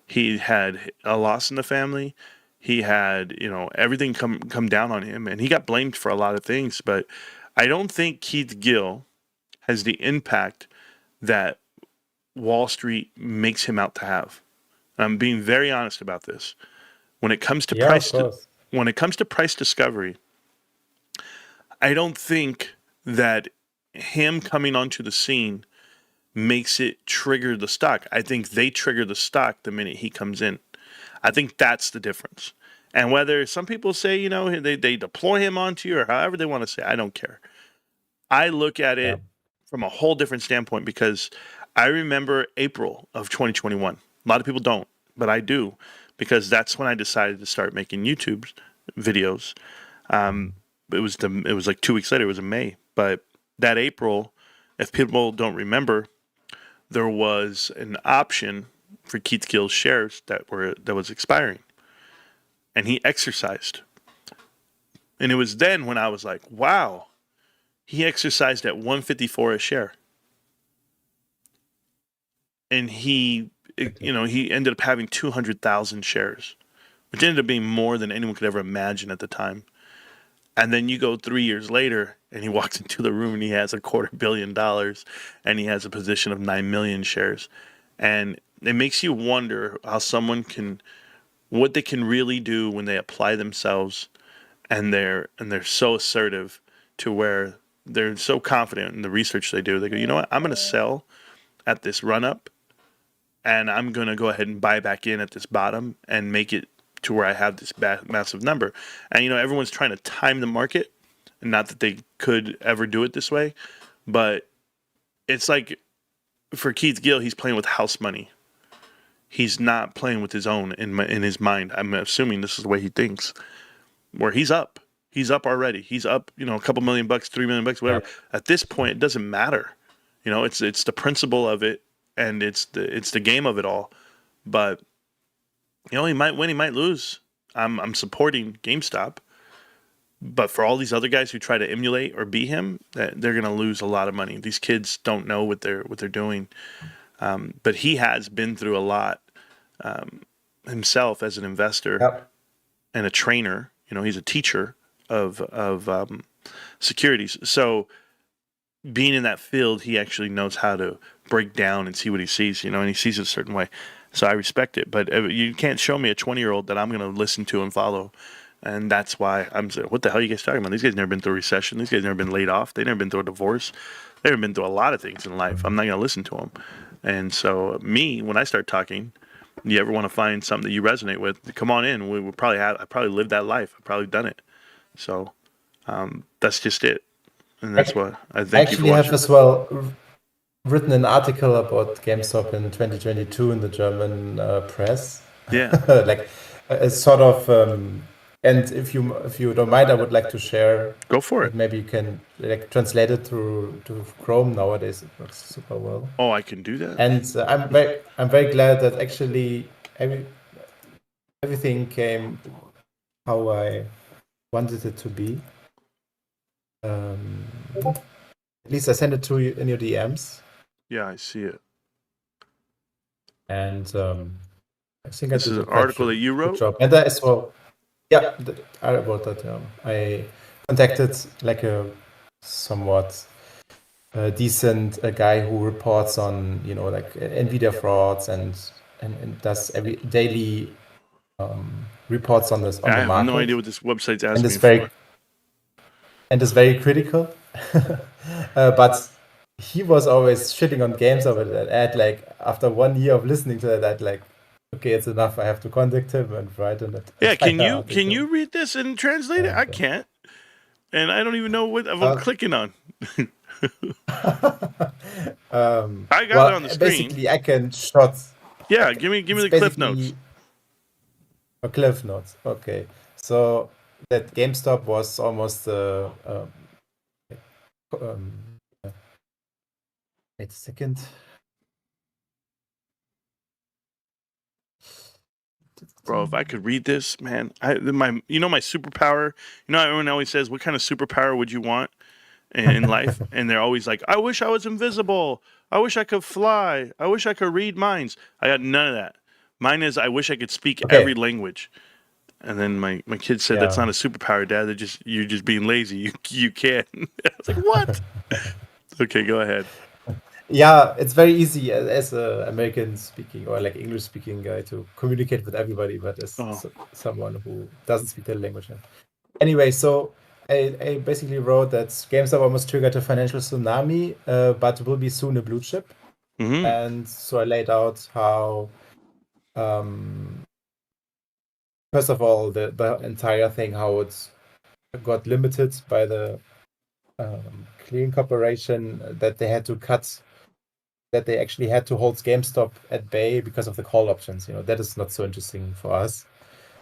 He had a loss in the family. He had, everything come down on him, and he got blamed for a lot of things. But I don't think Keith Gill has the impact that Wall Street makes him out to have. I'm being very honest about this. When it comes to Yeah, of course. when it comes to price discovery, I don't think that him coming onto the scene makes it trigger the stock. I think they trigger the stock the minute he comes in. I think that's the difference. And whether some people say, you know, they deploy him onto you or however they want to say, I don't care. I look at it from a whole different standpoint because I remember April of 2021. A lot of people don't, but I do, because that's when I decided to start making YouTube videos. It was like 2 weeks later. It was in May, but that April, if people don't remember, there was an option for Keith Gill's shares that was expiring, and he exercised. And it was then when I was like, wow, he exercised at $154 a share. And he ended up having 200,000 shares, which ended up being more than anyone could ever imagine at the time. And then you go 3 years later, and he walks into the room and he has $250 million, and he has a position of 9 million shares. And it makes you wonder how someone what they can really do when they apply themselves, and they're so assertive to where they're so confident in the research they do. They go, you know what, I'm going to sell at this run up, and I'm going to go ahead and buy back in at this bottom and make it to where I have this massive number. And, you know, everyone's trying to time the market, and not that they could ever do it this way, but it's like for Keith Gill, he's playing with house money. He's not playing with his own in his mind. I'm assuming this is the way he thinks, where he's up. He's up already. He's up, you know, a couple $1 million, $3 million, whatever. Yeah. At this point, it doesn't matter. You know, it's the principle of it, and it's the game of it all. But you know, he might win, he might lose. I'm supporting GameStop, but for all these other guys who try to emulate or be him, they're going to lose a lot of money. These kids don't know what they're doing. But he has been through a lot himself as an investor and a trainer. You know, he's a teacher of securities. So being in that field, he actually knows how to break down and see what he sees. You know, and he sees it a certain way. So I respect it, but you can't show me a 20-year-old that I'm going to listen to and follow. And that's why I'm saying, what the hell are you guys talking about? These guys never been through a recession. These guys never been laid off. They never been through a divorce. They've never been through a lot of things in life. I'm not going to listen to them. And so me, when I start talking, you ever want to find something that you resonate with, come on in. I probably lived that life. I've probably done it. So that's just it. And that's what I thank you for watching. I actually have as well written an article about GameStop in 2022 in the German press. Yeah. Like a sort of, and if you don't mind, I would like to share. Go for it. Maybe you can like translate it to Chrome nowadays. It works super well. Oh, I can do that. And I'm very glad that actually everything came how I wanted it to be. At least I sent it to you in your DMs. Yeah, I see it. And I think this is an article that you wrote. Job. And as well, yeah, I wrote that. I contacted like a somewhat decent guy who reports on like Nvidia frauds and does every daily reports on this on the market. I have no idea what this website's asking for. And it's very critical, but he was always shitting on games over that. Like after 1 year of listening to that, like, okay, it's enough. I have to contact him and write in it. Yeah, can you read this and translate it? I can't, and I don't even know what I'm clicking on. I got it on the screen. Basically, I can short. Yeah, give me the cliff notes. Oh, cliff notes. Okay, so that GameStop was almost wait a second. Bro, if I could read this, man, my superpower. You know, everyone always says, "What kind of superpower would you want in life?" And they're always like, "I wish I was invisible. I wish I could fly. I wish I could read minds." I got none of that. Mine is, I wish I could speak every language. And then my kids said, "That's not a superpower, Dad. You're just being lazy. You can't." I was like, "What?" Okay, go ahead. Yeah, it's very easy as an American speaking or like English speaking guy to communicate with everybody, but as someone who doesn't speak the language. Anyway, so I basically wrote that GameStop almost triggered a financial tsunami, but will be soon a blue chip. Mm-hmm. And so I laid out how, first of all, the entire thing, how it got limited by the clearing corporation, that they had to cut, that they actually had to hold GameStop at bay because of the call options. That is not so interesting for us.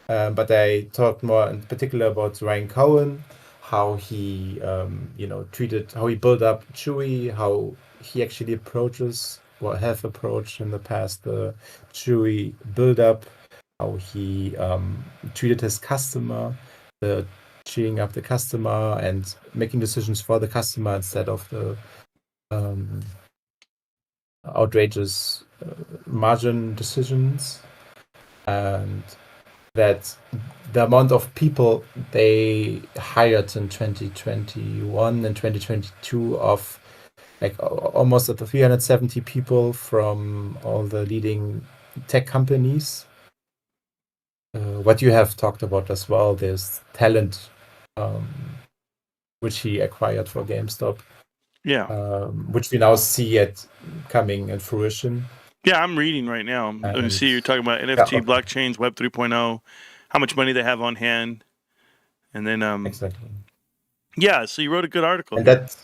But I talked more in particular about Ryan Cohen, how he, how he built up Chewy, how he actually approaches or have approached in the past the Chewy build up, how he treated his customer, the cheering up the customer and making decisions for the customer instead of the outrageous margin decisions, and that the amount of people they hired in 2021 and 2022 of like almost 370 people from all the leading tech companies. What you have talked about as well, there's talent which he acquired for GameStop, Yeah. which we now see it coming in fruition. Yeah, I'm reading right now. Let me And- see, you're talking about NFT, okay. blockchains, Web 3.0, how much money they have on hand. And then, Exactly. yeah, so you wrote a good article. And here. that,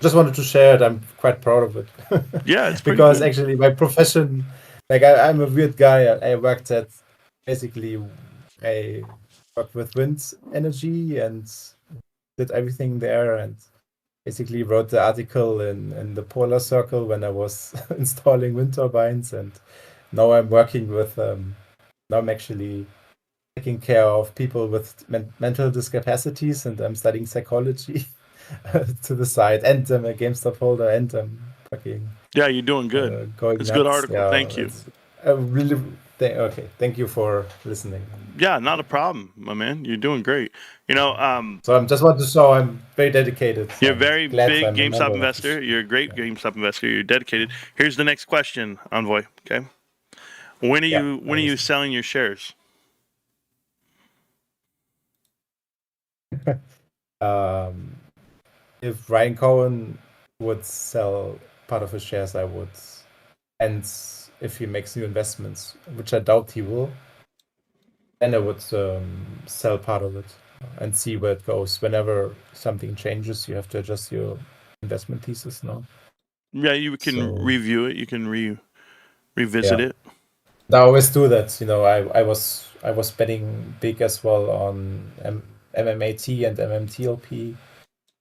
just wanted to share it. I'm quite proud of it. Yeah, it's pretty because good. actually my profession, like I'm a weird guy. I worked at basically, I worked with wind energy and did everything there, and basically wrote the article in the Polar Circle when I was installing wind turbines, and now I'm working with now I'm actually taking care of people with mental discapacities, and I'm studying psychology to the side, and I'm a GameStop holder, and I'm fucking Yeah, you're doing good. going It's a nuts. good article. Yeah, Thank you. Really, okay. Thank you for listening. Yeah, not a problem, my man. You're doing great. So I just want to show I'm very dedicated. You're a and very glad big I'm a member GameStop of investor. this. You're a great GameStop investor. You're dedicated. Here's the next question, Envoy. Okay, when are you selling your shares? If Ryan Cohen would sell part of his shares, I would. And if he makes new investments, which I doubt he will, then I would sell part of it and see where it goes. Whenever something changes, you have to adjust your investment thesis now. Yeah, you can So- review it. You can revisit Yeah. it. I always do that. I was betting big as well on MMAT and MMTLP.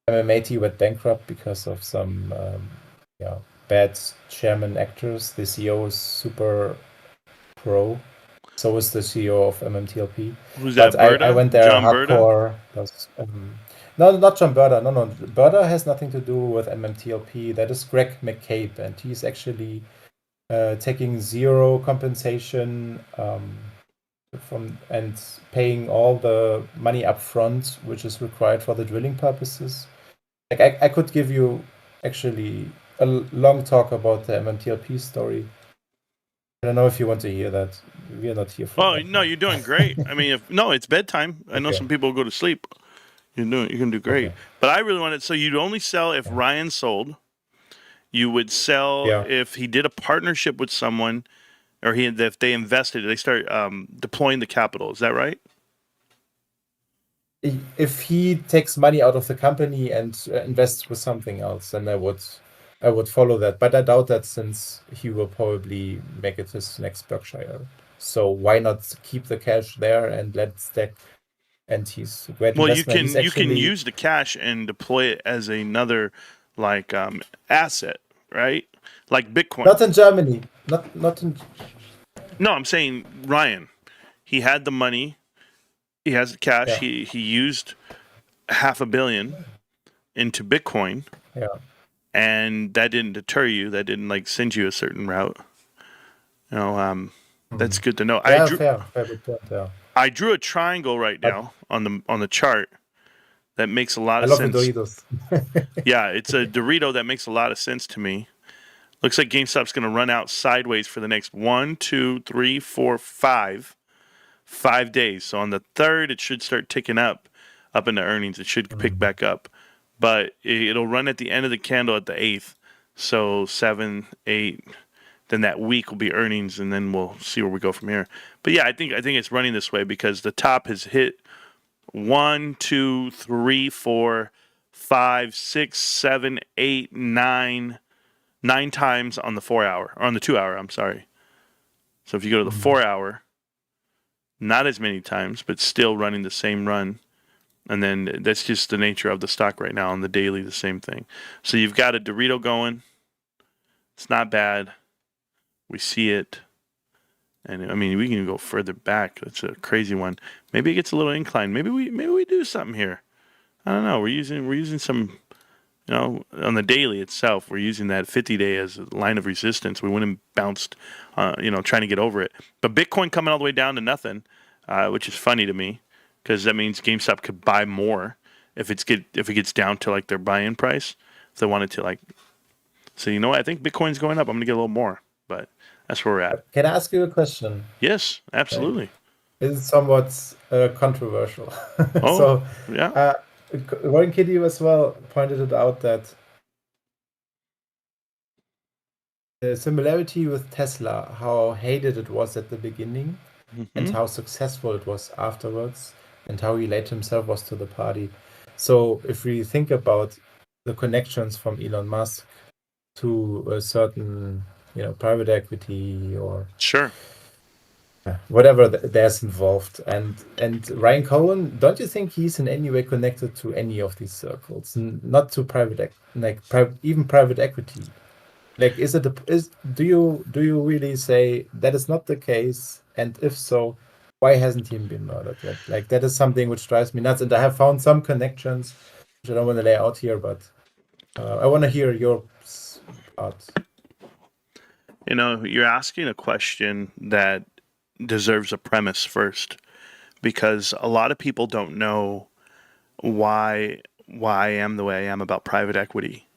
MMAT went bankrupt because of some bad chairman actors. The CEO is super pro. So is the CEO of MMTLP. Who's that? But Berta? I went there John Berta? hardcore. No, not John Berta. No. Berta has nothing to do with MMTLP. That is Greg McCabe, and he's actually taking zero compensation from and paying all the money up front, which is required for the drilling purposes. Like I could give you actually a long talk about the MMTLP story. I don't know if you want to hear that. We are not here for Oh that. no, you're doing great. I mean, it's bedtime. I know Okay. some people go to sleep. You can do great. Okay. But I really wanted. So you'd only sell if Ryan sold. You would sell Yeah. if he did a partnership with someone, or if they invested, they start deploying the capital. Is that right? If he takes money out of the company and invests with something else, then I would follow that. But I doubt that, since he will probably make it his next Berkshire. So why not keep the cash there and let it stack? And he's a great Well, investment. you can use the cash and deploy it as another asset, right? Like Bitcoin. Not in Germany. Not in. No, I'm saying Ryan. He had the money. He has the cash. Yeah. He used $500 million into Bitcoin, Yeah. and that didn't deter you. That didn't send you a certain route. That's good to know. Yeah, fair good point. Yeah. I drew a triangle right now on the chart that makes a lot I of love sense. the Doritos. Yeah, it's a Dorito that makes a lot of sense to me. Looks like GameStop's going to run out sideways for the next 1, 2, 3, 4, 5 days. So on the third, it should start ticking up. up into earnings. It should pick back up, but it'll run at the end of the candle at the 8th. So 7, 8, then that week will be earnings, and then we'll see where we go from here. But yeah, I think it's running this way because the top has hit 1, 2, 3, 4, 5, 6, 7, 8, 9 times on the 4 hour, or on the 2 hour. I'm sorry. So if you go to the 4 hour, not as many times, but still running the same run. And then that's just the nature of the stock right now. On the daily, the same thing. So you've got a Dorito going. It's not bad. We see it. And I mean, we can go further back. It's a crazy one. Maybe it gets a little inclined. Maybe we do something here. I don't know. We're using some, on the daily itself, we're using that 50-day as a line of resistance. We went and bounced, trying to get over it. But Bitcoin coming all the way down to nothing, which is funny to me, because that means GameStop could buy more if it gets down to like their buy-in price. If they wanted to so you know what? I think Bitcoin's going up. I'm gonna get a little more, but that's where we're at. Can I ask you a question? Yes, absolutely. It's somewhat controversial. Oh, So, yeah. Warren Kitty as well pointed it out that the similarity with Tesla, how hated it was at the beginning, and how successful it was afterwards, and how related himself was to the party. So if we think about the connections from Elon Musk to a certain, private equity or Sure. whatever there's involved, and Ryan Cohen, don't you think he's in any way connected to any of these circles? Not to even private equity. Like, do you really say that is not the case? And if so, why hasn't he been murdered yet? Like, that is something which drives me nuts. And I have found some connections, which I don't want to lay out here, but I want to hear your part. You're asking a question that deserves a premise first, because a lot of people don't know why I am the way I am about private equity.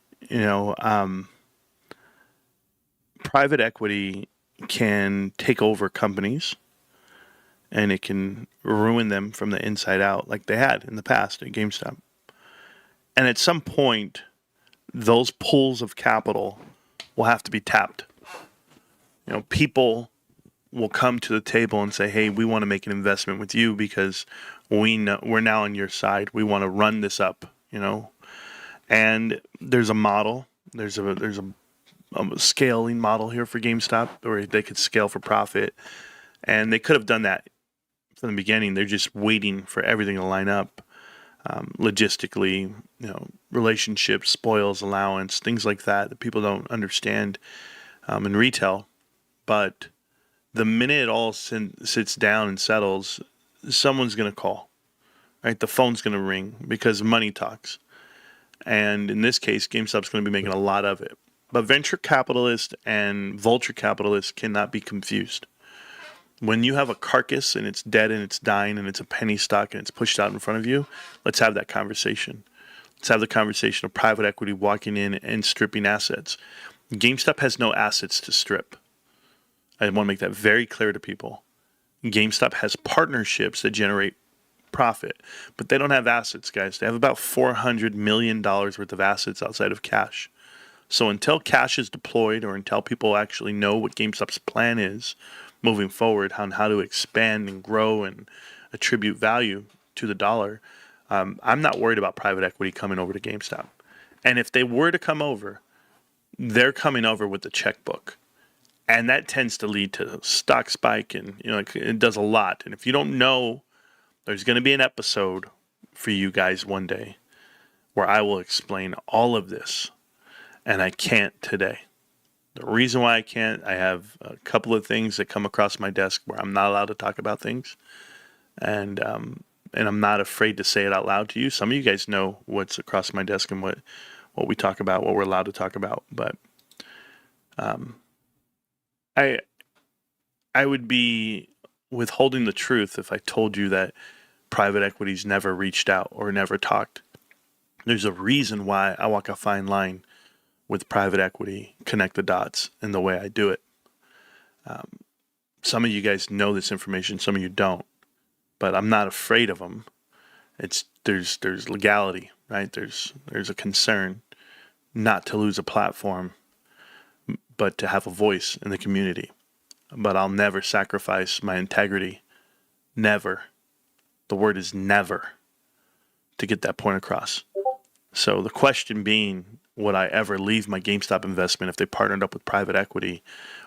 Private equity can take over companies and it can ruin them from the inside out, like they had in the past at GameStop. And at some point, those pools of capital will have to be tapped. People will come to the table and say, "Hey, we want to make an investment with you because we're now on your side. We want to run this up." And there's a model. There's a scaling model here for GameStop where they could scale for profit, and they could have done that from the beginning. They're just waiting for everything to line up, logistically, relationships, spoils, allowance, things like that people don't understand in retail. But the minute it all sits down and settles, someone's going to call, right? The phone's going to ring because money talks. And in this case, GameStop's going to be making a lot of it. But venture capitalists and vulture capitalists cannot be confused. When you have a carcass and it's dead and it's dying and it's a penny stock and it's pushed out in front of you, let's have that conversation. Let's have the conversation of private equity walking in and stripping assets. GameStop has no assets to strip. I want to make that very clear to people. GameStop has partnerships that generate profit, but they don't have assets, guys. They have about $400 million worth of assets outside of cash. So until cash is deployed, or until people actually know what GameStop's plan is moving forward on how to expand and grow and attribute value to the dollar, I'm not worried about private equity coming over to GameStop. And if they were to come over, they're coming over with the checkbook. And that tends to lead to stock spike, and it does a lot. And if you don't know, there's going to be an episode for you guys one day where I will explain all of this, and I can't today. The reason why I can't, I have a couple of things that come across my desk where I'm not allowed to talk about things, and I'm not afraid to say it out loud to you. Some of you guys know what's across my desk and what we talk about, what we're allowed to talk about, but I would be withholding the truth if I told you that private equities never reached out or never talked. There's a reason why I walk a fine line with private equity, connect the dots in the way I do it. Some of you guys know this information, some of you don't, but I'm not afraid of them. There's legality, right? There's a concern not to lose a platform, but to have a voice in the community. But I'll never sacrifice my integrity. Never. The word is never, to get that point across. So the question being, would I ever leave my GameStop investment if they partnered up with private equity,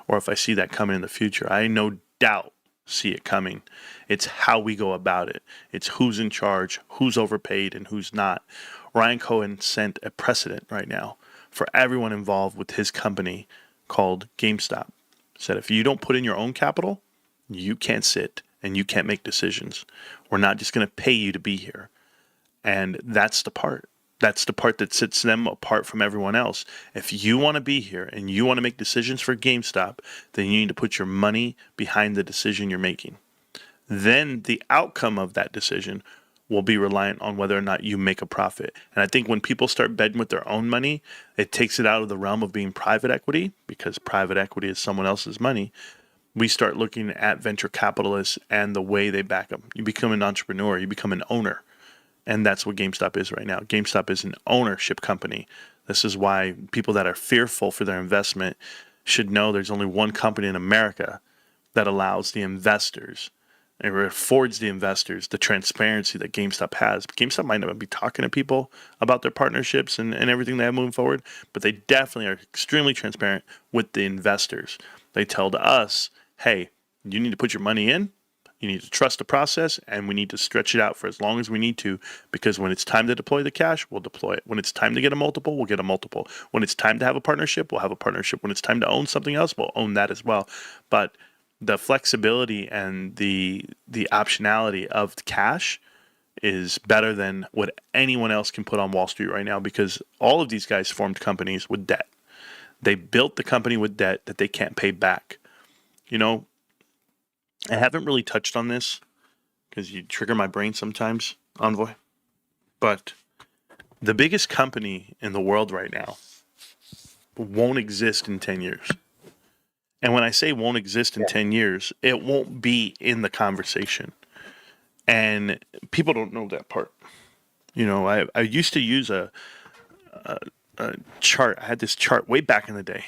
or if I see that coming in the future? I no doubt see it coming. It's how we go about it. It's who's in charge, who's overpaid, and who's not. Ryan Cohen sent a precedent right now for everyone involved with his company called GameStop. Said if you don't put in your own capital, you can't sit and you can't make decisions. We're not just going to pay you to be here. And that's the part. That's the part that sets them apart from everyone else. If you want to be here and you want to make decisions for GameStop, then you need to put your money behind the decision you're making. Then the outcome of that decision will be reliant on whether or not you make a profit. And I think when people start betting with their own money, it takes it out of the realm of being private equity, because private equity is someone else's money. We start looking at venture capitalists and the way they back them. You become an entrepreneur, you become an owner. And that's what GameStop is right now. GameStop is an ownership company. This is why people that are fearful for their investment should know there's only one company in America that allows the investors, and affords the investors the transparency that GameStop has. GameStop might not be talking to people about their partnerships and everything they have moving forward, but they definitely are extremely transparent with the investors. They tell to us, hey, you need to put your money in, you need to trust the process, and we need to stretch it out for as long as we need to, because when it's time to deploy the cash, we'll deploy it. When it's time to get a multiple, we'll get a multiple. When it's time to have a partnership, we'll have a partnership. When it's time to own something else, we'll own that as well. But the flexibility and the optionality of cash is better than what anyone else can put on Wall Street right now, because all of these guys formed companies with debt. They built the company with debt that they can't pay back. You know, I haven't really touched on this because you trigger my brain sometimes, Envoy. But the biggest company in the world right now won't exist in 10 years. And when I say won't exist in 10 years, it won't be in the conversation. And people don't know that part. You know, I used to use a chart. I had this chart way back in the day,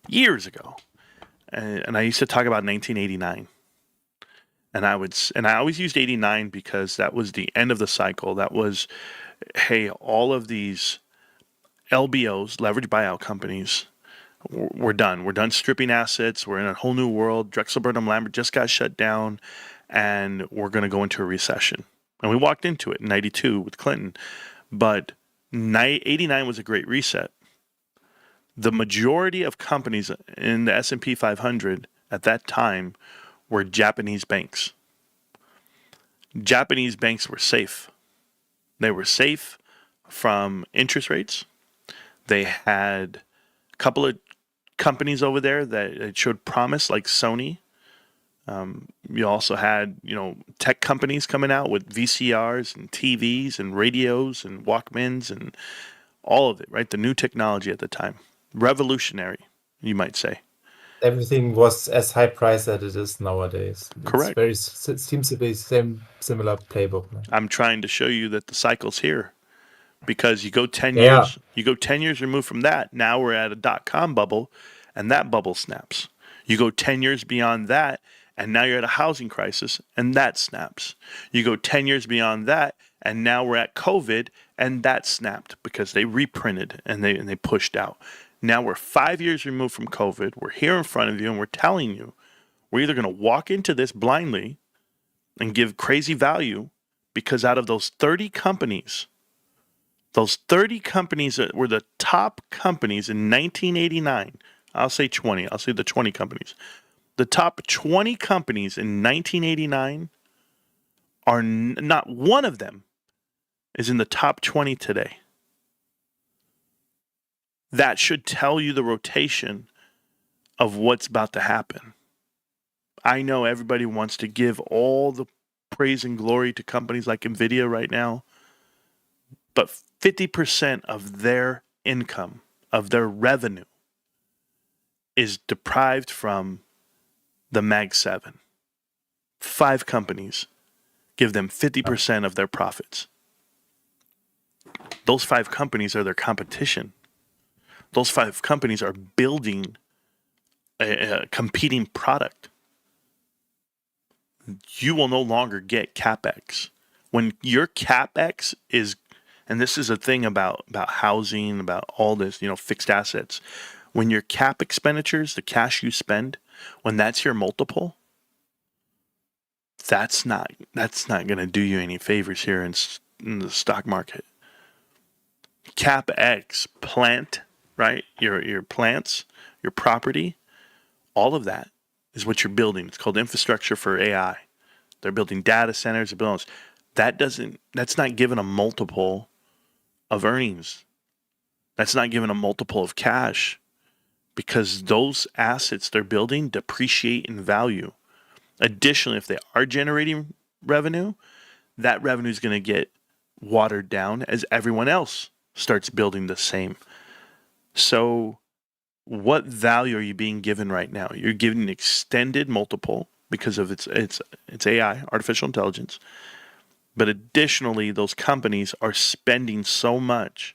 years ago. And I used to talk about 1989. And I always used 89 because that was the end of the cycle. That was, hey, all of these LBOs, leveraged buyout companies, we're done. We're done stripping assets. We're in a whole new world. Drexel Burnham Lambert just got shut down, and we're going to go into a recession. And we walked into it in 92 with Clinton. But 89 was a great reset. The majority of companies in the S&P 500 at that time were Japanese banks. Japanese banks were safe. They were safe from interest rates. They had a couple of companies over there that showed promise, like Sony. You also had, tech companies coming out with VCRs and TVs and radios and Walkmans and all of it, right? The new technology at the time. Revolutionary, you might say. Everything was as high priced as it is nowadays. Correct. It seems to be similar playbook. Man. I'm trying to show you that the cycle's here, because you go 10 years, you go 10 years removed from that. Now we're at a dot-com bubble, and that bubble snaps. You go 10 years beyond that, and now you're at a housing crisis, and that snaps. You go 10 years beyond that, and now we're at COVID, and that snapped because they reprinted and they pushed out. Now we're 5 years removed from COVID. We're here in front of you, and we're telling you we're either going to walk into this blindly and give crazy value, because out of those 30 companies that were the top companies in 1989, I'll say 20. I'll say the 20 companies. The top 20 companies in 1989 are not one of them is in the top 20 today. That should tell you the rotation of what's about to happen. I know everybody wants to give all the praise and glory to companies like NVIDIA right now, but 50% of their income, of their revenue, is deprived from the Mag 7. 5 companies Give them 50% of their profits. Those 5 companies are their competition. Those 5 companies are building a competing product. You will no longer get CapEx. When your CapEx is, and this is a thing about housing, about all this, fixed assets. When your cap expenditures, the cash you spend, when that's your multiple, that's not going to do you any favors here in the stock market. CapEx, plant, right? Your plants, your property, all of that is what you're building. It's called infrastructure for AI. They're building data centers, they're building that's not given a multiple of earnings. That's not given a multiple of cash, because those assets they're building depreciate in value. Additionally, if they are generating revenue, that revenue is going to get watered down as everyone else starts building the same. So what value are you being given right now? You're given an extended multiple because of its AI, artificial intelligence. But additionally, those companies are spending so much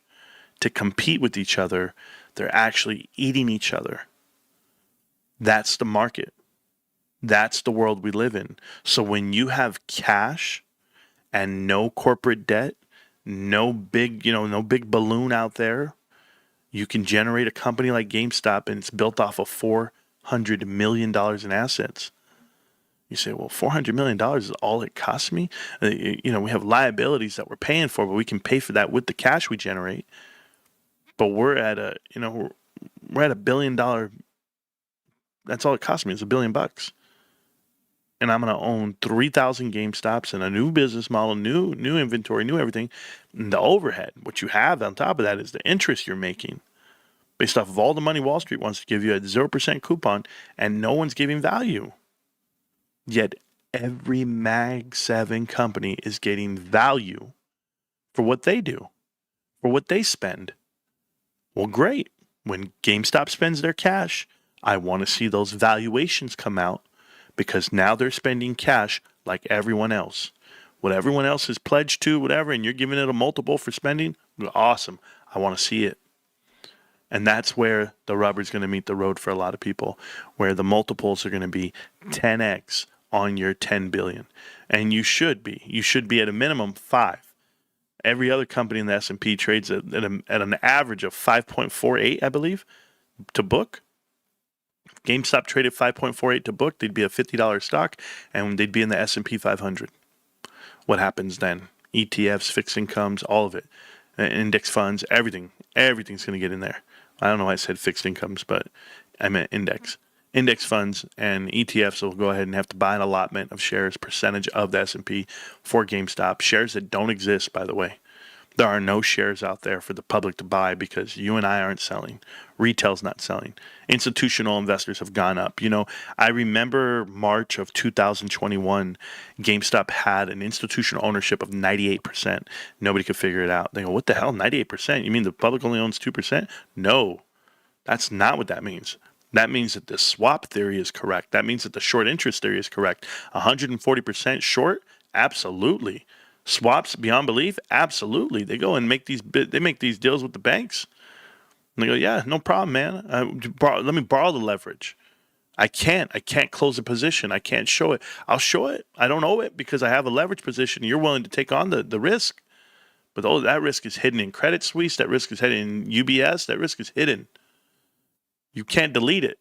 to compete with each other, they're actually eating each other. That's the market. That's the world we live in. So when you have cash and no corporate debt, no big balloon out there, you can generate a company like GameStop, and it's built off of $400 million in assets. You say, well, $400 million is all it costs me? We have liabilities that we're paying for, but we can pay for that with the cash we generate. But we're at a $1 billion. That's all it costs me is $1 billion. And I'm going to own 3,000 GameStops and a new business model, new inventory, new everything. And the overhead, what you have on top of that is the interest you're making based off of all the money Wall Street wants to give you at 0% coupon, and no one's giving value. Yet every Mag 7 company is getting value for what they do, for what they spend. Well, great. When GameStop spends their cash, I want to see those valuations come out, because now they're spending cash like everyone else. What everyone else is pledged to, whatever, and you're giving it a multiple for spending, awesome. I want to see it. And that's where the rubber's going to meet the road for a lot of people, where the multiples are going to be 10x on your 10 billion. And you should be at a minimum 5. Every other company in the S&P trades at an average of 5.48, I believe, to book. If GameStop traded 5.48 to book, they'd be a $50 stock, and they'd be in the S&P 500. What happens then? ETFs, fixed incomes, all of it. Index funds, everything's going to get in there. I don't know why I said fixed incomes, but I meant index. Index funds and ETFs will go ahead and have to buy an allotment of shares, percentage of the S&P for GameStop. Shares that don't exist, by the way. There are no shares out there for the public to buy because you and I aren't selling. Retail's not selling. Institutional investors have gone up. I remember March of 2021, GameStop had an institutional ownership of 98%. Nobody could figure it out. They go, what the hell, 98%? You mean the public only owns 2%? No, that's not what that means. That means that the swap theory is correct. That means that the short interest theory is correct. 140% short? Absolutely. Swaps beyond belief? Absolutely. They go and make these deals with the banks. And they go, yeah, no problem, man. Let me borrow the leverage. I can't close a position. I can't show it. I'll show it. I don't owe it because I have a leverage position. You're willing to take on the risk. But that risk is hidden in Credit Suisse. That risk is hidden in UBS. That risk is hidden. You can't delete it.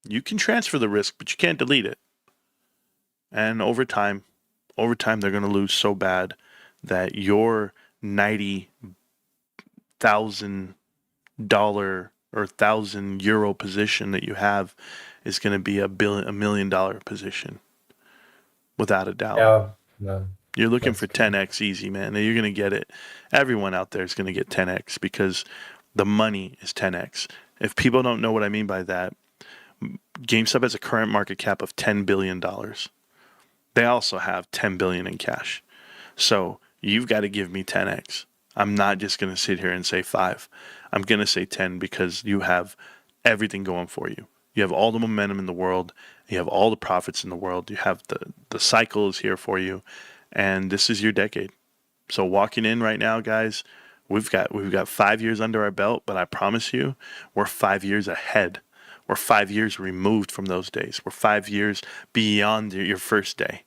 You can transfer the risk, but you can't delete it. And over time, they're going to lose so bad that your $90,000 or €1,000 position that you have is going to be a $1 million position, without a doubt. Yeah. You're looking for 10x easy, man. You're going to get it. Everyone out there is going to get 10x because the money is 10x. If people don't know what I mean by that, GameStop has a current market cap of $10 billion. They also have $10 billion in cash. So you've got to give me 10x. I'm not just going to sit here and say 5. I'm going to say 10 because you have everything going for you. You have all the momentum in the world. You have all the profits in the world. You have the cycle is here for you. and this is your decade. So walking in right now, guys, we've got 5 years under our belt, but I promise you, we're 5 years ahead. We're 5 years removed from those days. We're 5 years beyond your first day.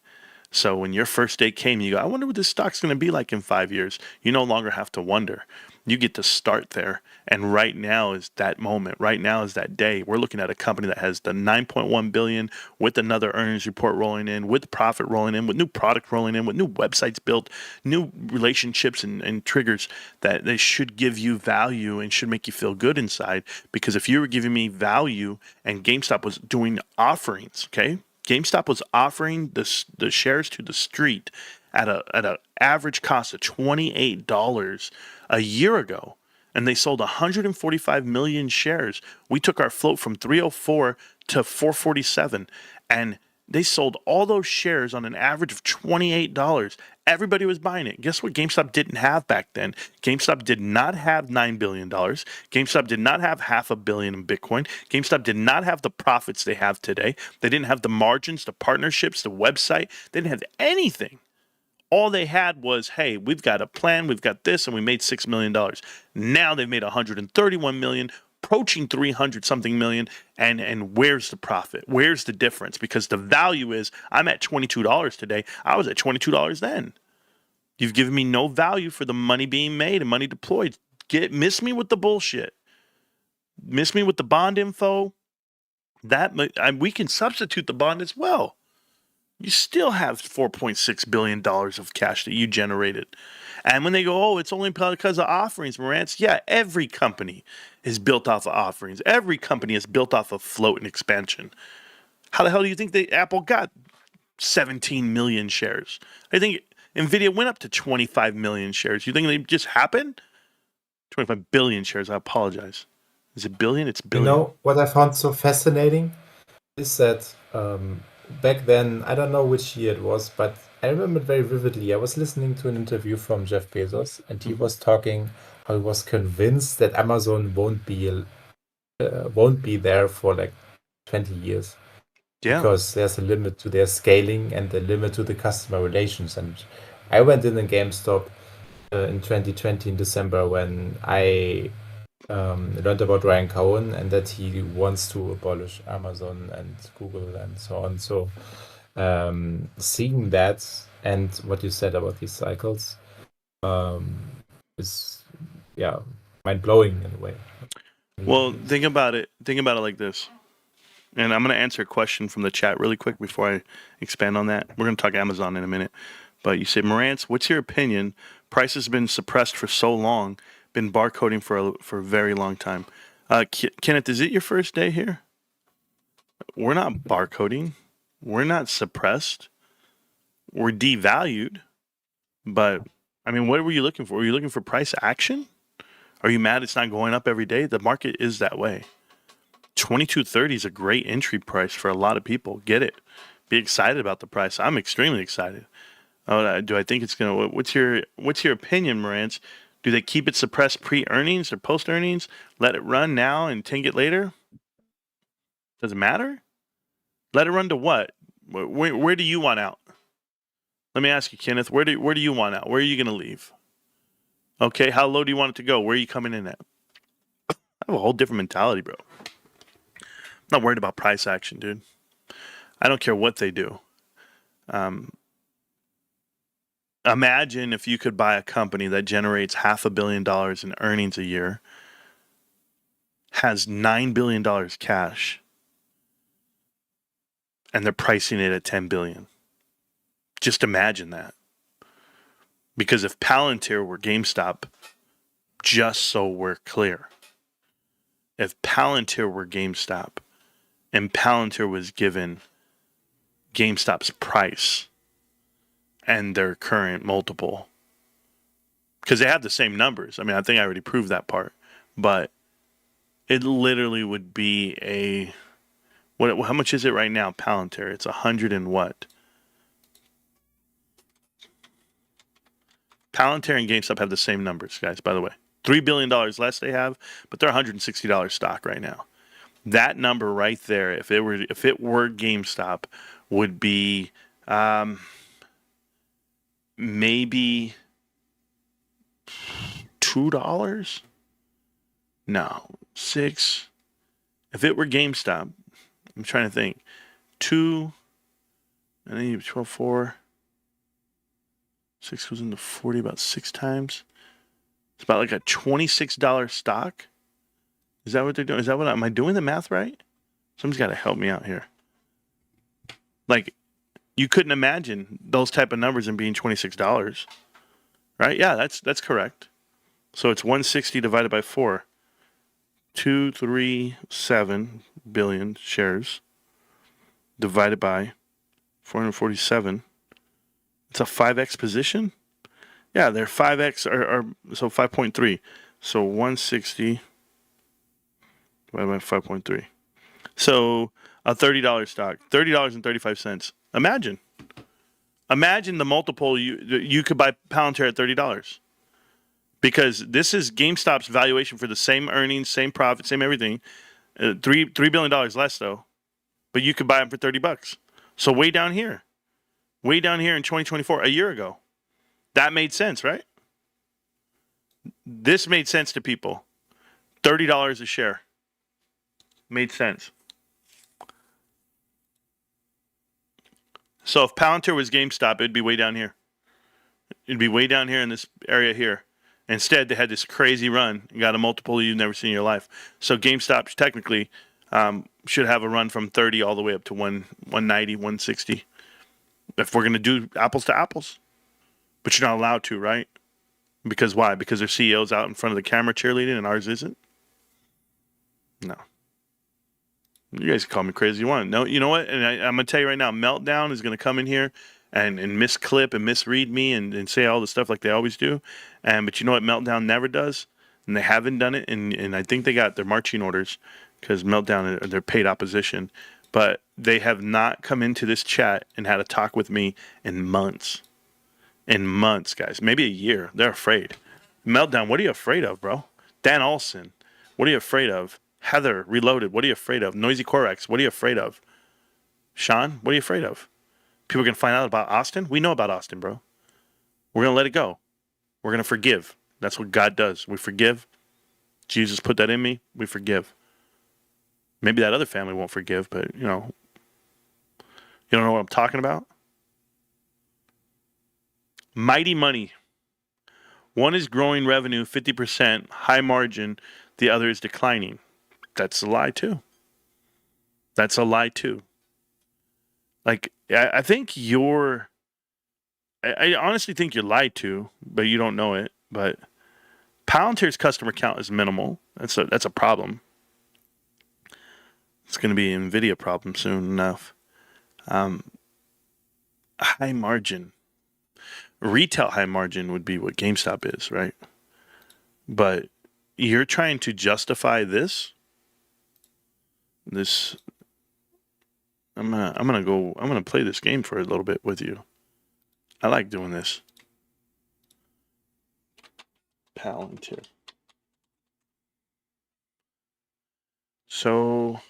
So when your first day came, you go, I wonder what this stock's going to be like in 5 years. You no longer have to wonder. You get to start there. And right now is that moment. Right now is that day. We're looking at a company that has the 9.1 billion with another earnings report rolling in, with profit rolling in, with new product rolling in, with new websites built, new relationships and triggers that they should give you value and should make you feel good inside. Because if you were giving me value and GameStop was doing offerings, okay? GameStop was offering the shares to the street at a average cost of $28 a year ago, and they sold 145 million shares. We took our float from 304 to 447, and they sold all those shares on an average of $28. Everybody was buying it. Guess what GameStop didn't have back then? GameStop did not have $9 billion. GameStop did not have $500 million in Bitcoin. GameStop did not have the profits they have today. They didn't have the margins, the partnerships, the website. They didn't have anything. All they had was, hey, we've got a plan, we've got this, and we made $6 million. Now they've made $131 million, approaching 300 something million, and where's the profit? Where's the difference? Because the value is, I'm at $22 today. I was at $22 then. You've given me no value for the money being made and money deployed. Miss me with the bullshit. Miss me with the bond info. We can substitute the bond as well. You still have $4.6 billion of cash that you generated. And when they go, oh, it's only because of offerings, Marantz. Yeah, every company is built off of offerings. Every company is built off of float and expansion. How the hell do you think Apple got 17 million shares? I think NVIDIA went up to 25 million shares. You think they just happened? 25 billion shares, I apologize. Is it billion? It's billion. You know what I found so fascinating is that back then, I don't know which year it was, but I remember it very vividly. I was listening to an interview from Jeff Bezos, and he was talking how he was convinced that Amazon won't be there for like 20 years. Yeah. Because there's a limit to their scaling and a limit to the customer relations. And I went in GameStop in 2020 in December when I learned about Ryan Cohen and that he wants to abolish Amazon and Google and so on. So seeing that and what you said about these cycles is mind-blowing in a way. Well, think about it like this. And I'm going to answer a question from the chat really quick before I expand on that. We're going to talk Amazon in a minute. But you say, Marantz, what's your opinion? Price has been suppressed for so long, been barcoding for a very long time. Kenneth, is it your first day here? We're not barcoding. We're not suppressed. We're devalued. But, I mean, what were you looking for? Were you looking for price action? Are you mad it's not going up every day? The market is that way. 2230 is a great entry price for a lot of people. Get it. Be excited about the price. I'm extremely excited. Do I think it's going to... What's your opinion, Marantz? Do they keep it suppressed pre-earnings or post-earnings? Let it run now and tank it later? Does it matter? Let it run to what? Where do you want out? Let me ask you, Kenneth. Where do you want out? Where are you going to leave? Okay, how low do you want it to go? Where are you coming in at? I have a whole different mentality, bro. I'm not worried about price action, dude. I don't care what they do. Imagine if you could buy a company that generates $500 million in earnings a year, has $9 billion cash, and they're pricing it at $10 billion. Just imagine that. Because if Palantir were GameStop, just so we're clear, if Palantir were GameStop and Palantir was given GameStop's price and their current multiple, because they have the same numbers. I mean, I think I already proved that part, but it literally would be how much is it right now, Palantir? It's 100 and what? Palantir and GameStop have the same numbers, guys, by the way. $3 billion less they have, but they're $160 stock right now. That number right there, if it were GameStop, would be maybe $2. No, 6. If it were GameStop, I'm trying to think. 2, and then you have 12, 4. 6 goes into 40 about 6 times. It's about like a $26 stock. Is that what they're doing? Is that what am I doing the math right? Someone's got to help me out here. Like, you couldn't imagine those type of numbers and being $26, right? Yeah, that's correct. So it's 160 divided by 4. 237 billion shares divided by 447. It's a 5x position. Yeah, they're 5x or so 5.3. So 160 divided by 5.3. So a $30 stock, $30.35. Imagine the multiple you could buy Palantir at $30. Because this is GameStop's valuation for the same earnings, same profit, same everything. $3 billion less though, but you could buy them for $30. So way down here in 2024, a year ago, that made sense, right? This made sense to people. $30 a share made sense. So if Palantir was GameStop, it'd be way down here. It'd be way down here in this area here. Instead, they had this crazy run and got a multiple you've never seen in your life. So GameStop technically should have a run from 30 all the way up to 190, 160. If we're going to do apples to apples. But you're not allowed to, right? Because why? Because their CEO's out in front of the camera cheerleading and ours isn't? No. You guys can call me crazy you want. No, you know what? And I'm going to tell you right now, Meltdown is going to come in here and misclip and misread me and say all the stuff like they always do. But you know what Meltdown never does? And they haven't done it. And I think they got their marching orders because Meltdown, they're paid opposition. But they have not come into this chat and had a talk with me in months. In months, guys. Maybe a year. They're afraid. Meltdown, what are you afraid of, bro? Dan Olson, what are you afraid of? Heather, Reloaded, what are you afraid of? Noisy Corex, what are you afraid of? Sean, what are you afraid of? People are going to find out about Austin? We know about Austin, bro. We're going to let it go. We're going to forgive. That's what God does. We forgive. Jesus put that in me. We forgive. Maybe that other family won't forgive, but, you don't know what I'm talking about? Mighty Money. One is growing revenue 50%, high margin. The other is declining. That's a lie, too. That's a lie, too. Like, I think I honestly think you're lied to, but you don't know it. But Palantir's customer count is minimal. That's a problem. It's going to be an NVIDIA problem soon enough. High margin. Retail high margin would be what GameStop is, right? But you're trying to justify this. I'm gonna play this game for a little bit with you. I like doing this. Palantir. So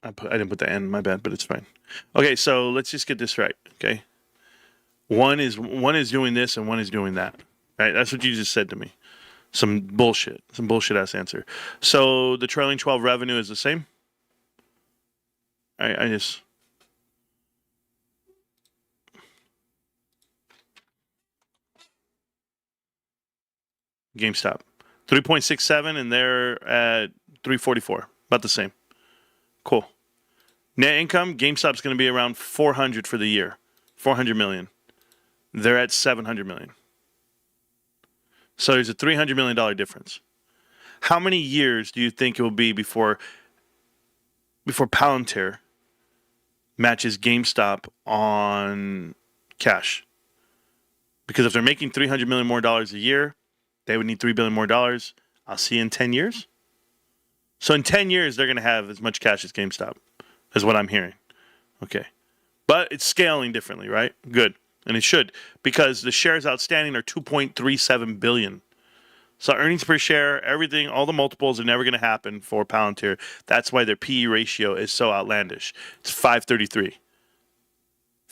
I didn't put the N, my bad, but it's fine. Okay, so let's just get this right, okay? One is doing this and one is doing that. Right? That's what you just said to me. Some bullshit ass answer. So the trailing 12 revenue is the same? I just GameStop. 3.67 and they're at 344. About the same. Cool. Net income, GameStop's going to be around 400 for the year. 400 million. They're at 700 million. So there's a $300 million difference. How many years do you think it will be before Palantir matches GameStop on cash? Because if they're making $300 million more dollars a year, they would need $3 billion more dollars. I'll see you in 10 years. So in 10 years, they're going to have as much cash as GameStop, is what I'm hearing. Okay. But it's scaling differently, right? Good. And it should, because the shares outstanding are 2.37 billion. So earnings per share, everything, all the multiples are never going to happen for Palantir. That's why their PE ratio is so outlandish. It's 533.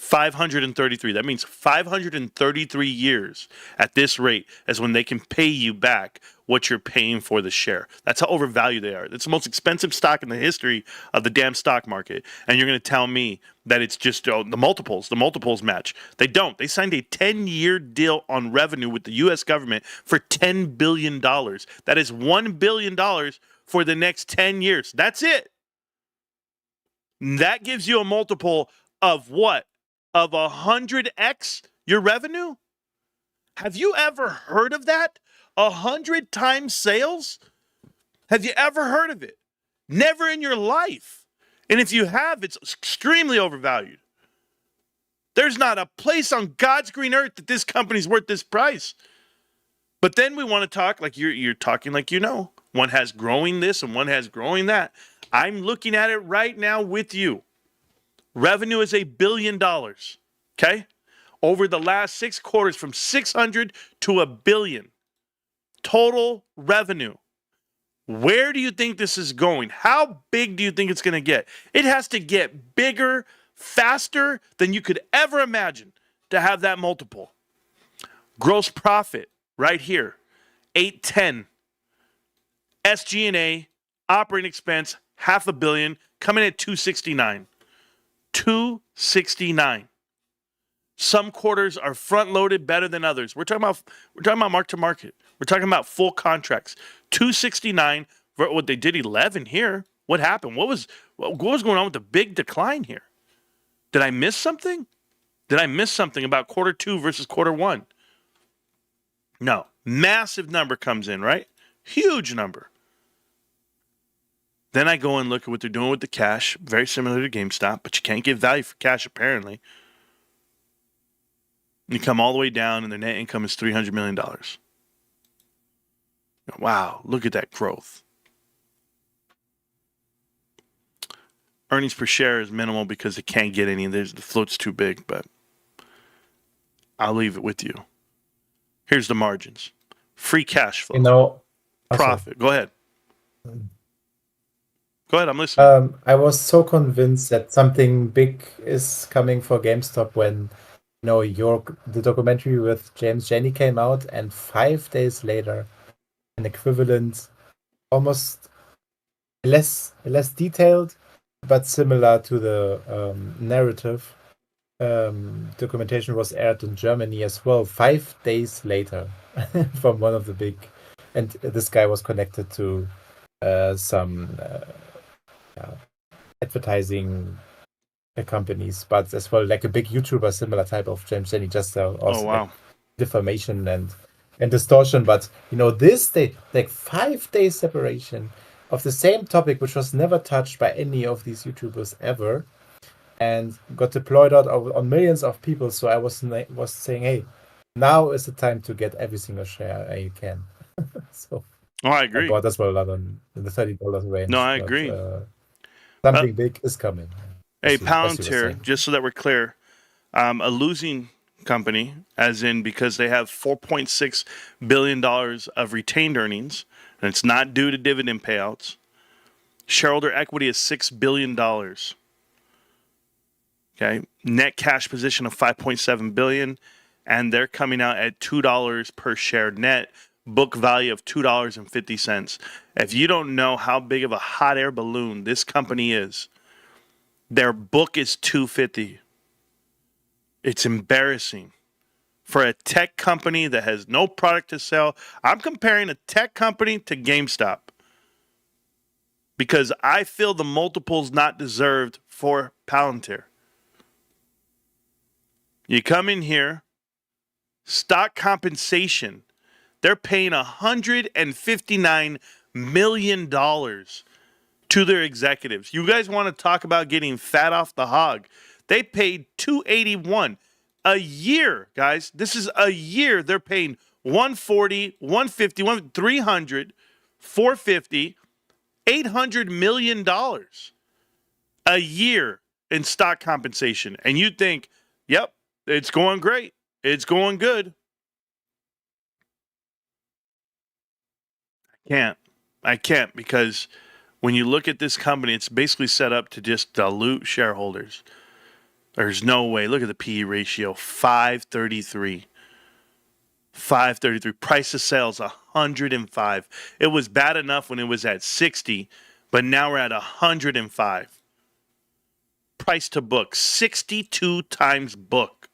533. That means 533 years at this rate is when they can pay you back what you're paying for the share. That's how overvalued they are. It's the most expensive stock in the history of the damn stock market. And you're going to tell me that it's just the multiples match. They don't. They signed a 10-year deal on revenue with the U.S. government for $10 billion. That is $1 billion for the next 10 years. That's it. That gives you a multiple of what? Of 100x your revenue? Have you ever heard of that? 100 times sales? Have you ever heard of it? Never in your life. And if you have, it's extremely overvalued. There's not a place on God's green earth that this company's worth this price. But then we want to talk like you're talking like you know. One has growing this and one has growing that. I'm looking at it right now with you. Revenue is $1 billion, okay? Over the last 6 quarters, from 600 to $1 billion. Total revenue. Where do you think this is going? How big do you think it's going to get? It has to get bigger, faster than you could ever imagine to have that multiple. Gross profit, right here, 810. SG&A, operating expense, $500 million, coming at 269. 269. Some quarters are front loaded better than others. We're talking about mark to market. We're talking about full contracts. 269. What they did 11 here. What happened? What was going on with the big decline here? Did I miss something? Did I miss something about quarter 2 versus quarter 1? No. Massive number comes in, right? Huge number. Then I go and look at what they're doing with the cash. Very similar to GameStop, but you can't give value for cash apparently. You come all the way down and their net income is $300 million. Wow, look at that growth. Earnings per share is minimal because they can't get any. The float's too big, but I'll leave it with you. Here's the margins. Free cash flow. Profit. Go ahead. Go ahead, I'm listening. I was so convinced that something big is coming for GameStop when the documentary with James Janney came out, and 5 days later, an equivalent, almost less detailed, but similar to the narrative documentation was aired in Germany as well. 5 days later, from one of the big, and this guy was connected to some advertising companies, but as well like a big YouTuber, similar type of James Janney, just also like defamation and distortion. But this day, like 5 days separation of the same topic, which was never touched by any of these YouTubers ever, and got deployed out on millions of people. So I was saying, hey, now is the time to get every single share you can. So I agree. I bought as well a lot in the $30 range. No, I agree. Something big is coming. Hey, Palantir, just so that we're clear, a losing company, as in because they have $4.6 billion of retained earnings, and it's not due to dividend payouts. Shareholder equity is $6 billion. Okay, net cash position of $5.7 billion, and they're coming out at $2 per share net. Book value of $2.50. If you don't know how big of a hot air balloon this company is, their book is $2.50. It's embarrassing for a tech company that has no product to sell. I'm comparing a tech company to GameStop because I feel the multiple's not deserved for Palantir. You come in here, stock compensation. They're paying $159 million to their executives. You guys want to talk about getting fat off the hog? They paid $281 a year, guys. This is a year. They're paying $140, $150, $300, $450, $800 million a year in stock compensation. And you think, yep, it's going great. It's going good. I can't because when you look at this company, it's basically set up to just dilute shareholders. There's no way. Look at the PE ratio, 533. 533. Price to sales, 105. It was bad enough when it was at 60, but now we're at 105. Price to book, 62 times book.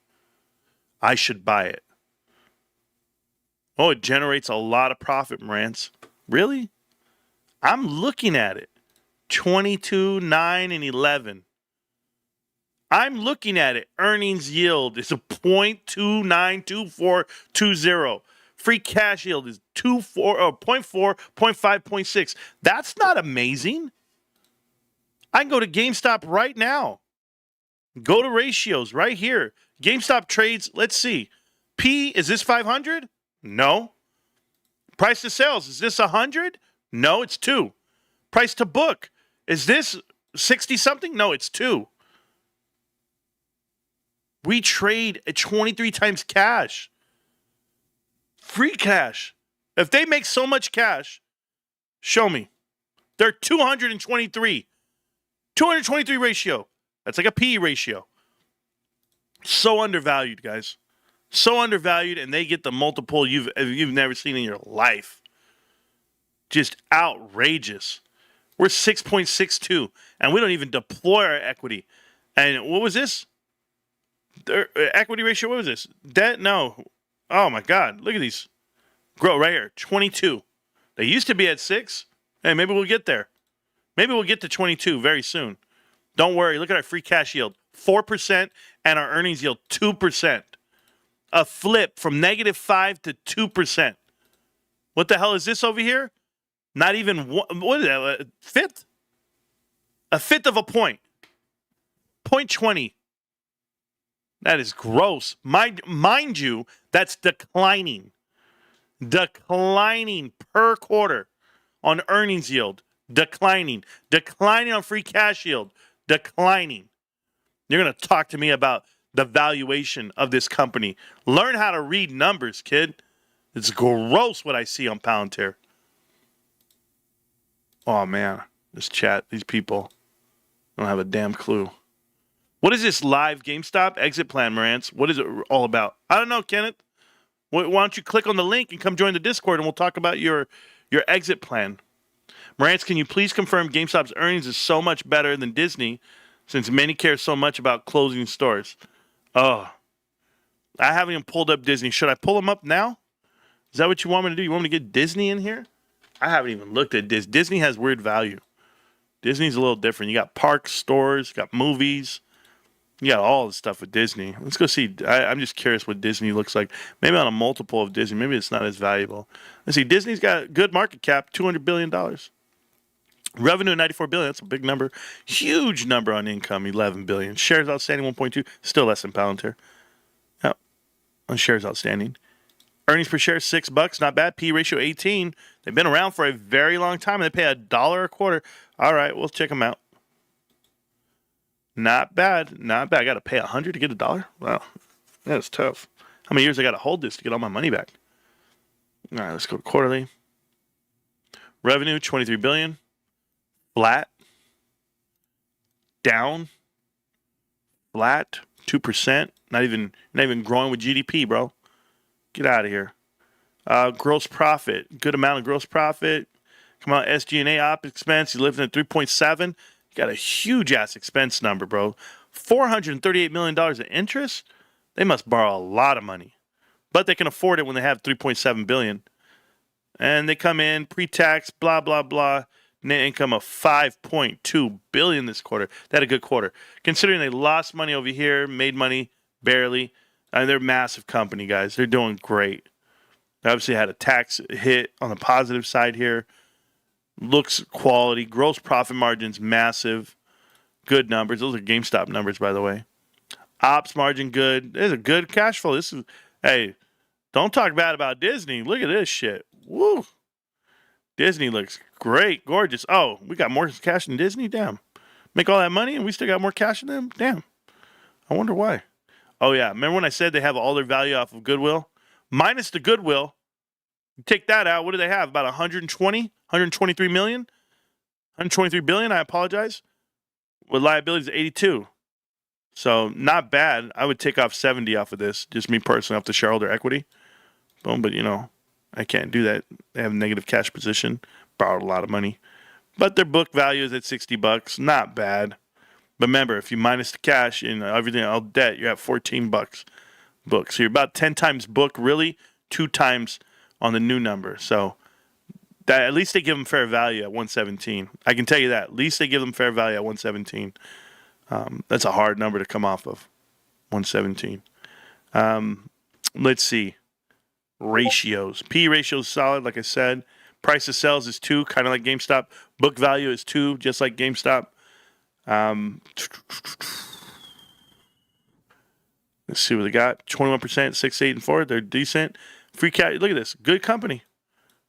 I should buy it. Oh, it generates a lot of profit, Marantz. Really? I'm looking at it. 22, 9, and 11. I'm looking at it. Earnings yield is a 0.292420. Free cash yield is 0.4, 0.5, 0.6. That's not amazing. I can go to GameStop right now. Go to ratios right here. GameStop trades, let's see. P, is this 500? No. Price to sales, is this 100? No, it's 2. Price to book, is this 60 something? No, it's 2. We trade at 23 times cash. Free cash. If they make so much cash, show me. They're 223. 223 ratio. That's like a PE ratio. So undervalued, guys. So undervalued, and they get the multiple you've never seen in your life. Just outrageous. We're 6.62, and we don't even deploy our equity. And what was this? Their equity ratio, what was this? Debt? No. Oh, my God. Look at these. Grow right here, 22. They used to be at 6. Hey, maybe we'll get there. Maybe we'll get to 22 very soon. Don't worry. Look at our free cash yield, 4%, and our earnings yield, 2%. A flip from -5 to 2%. What the hell is this over here? Not even one. What is that? A fifth? A fifth of a point. 0.20. That is gross. Mind you, that's declining. Declining per quarter on earnings yield. Declining. Declining on free cash yield. Declining. You're going to talk to me about the valuation of this company. Learn how to read numbers, kid. It's gross what I see on Palantir. Oh, man. This chat, these people don't have a damn clue. What is this live GameStop exit plan, Marantz? What is it all about? I don't know, Kenneth. Why don't you click on the link and come join the Discord, and we'll talk about your exit plan. Marantz, can you please confirm GameStop's earnings is so much better than Disney since many care so much about closing stores? Oh, I haven't even pulled up Disney. Should I pull them up now? Is that what you want me to do? You want me to get Disney in here? I haven't even looked at Disney. Disney has weird value. Disney's a little different. You got parks, stores, you got movies. You got all the stuff with Disney. Let's go see. I'm just curious what Disney looks like. Maybe on a multiple of Disney. Maybe it's not as valuable. Let's see. Disney's got a good market cap, $200 billion. Revenue, $94 billion. That's a big number. Huge number on income, $11 billion. Shares outstanding, 1.2. Still less than Palantir. Yep. On shares outstanding. Earnings per share, $6. Not bad. P ratio, 18. They've been around for a very long time, and they pay $1 a quarter. All right, we'll check them out. Not bad. Not bad. I got to pay $100 to get $1? Wow. That's tough. How many years I got to hold this to get all my money back? All right, let's go to quarterly. Revenue, $23 billion. Flat. Down. Flat. 2%. Not even growing with GDP, bro. Get out of here. Gross profit. Good amount of gross profit. Come on, SG&A op expense. You lived in at 3.7. Got a huge ass expense number, bro. $438 million in interest? They must borrow a lot of money. But they can afford it when they have $3.7 billion. And they come in pre-tax, blah, blah, blah. Net income of $5.2 billion this quarter. They had a good quarter. Considering they lost money over here, made money barely. They're a massive company, guys. They're doing great. They obviously had a tax hit on the positive side here. Looks quality. Gross profit margins massive. Good numbers. Those are GameStop numbers, by the way. Ops margin good. There's a good cash flow. This is, hey, don't talk bad about Disney. Look at this shit. Woo. Disney looks great. Gorgeous. Oh, we got more cash than Disney? Damn. Make all that money and we still got more cash than them? Damn. I wonder why. Oh, yeah. Remember when I said they have all their value off of goodwill? Minus the goodwill. Take that out. What do they have? About 123 million? 123 billion? I apologize. With liabilities, 82. So not bad. I would take off 70 off of this, just me personally, off the shareholder equity. Boom, but I can't do that. They have a negative cash position, borrowed a lot of money. But their book value is at $60. Not bad. But remember, if you minus the cash and everything, all debt, you're at $14 book. So you're about 10 times book, really 2 times on the new number. So that at least they give them fair value at 117. I can tell you that. At least they give them fair value at 117. That's a hard number to come off of, 117. Let's see. Ratios. P ratio is solid, like I said. Price of sales is 2, kind of like GameStop. Book value is 2, just like GameStop. Let's see what they got. 21%, 6, 8, and 4. They're decent. Free cash. Look at this. Good company.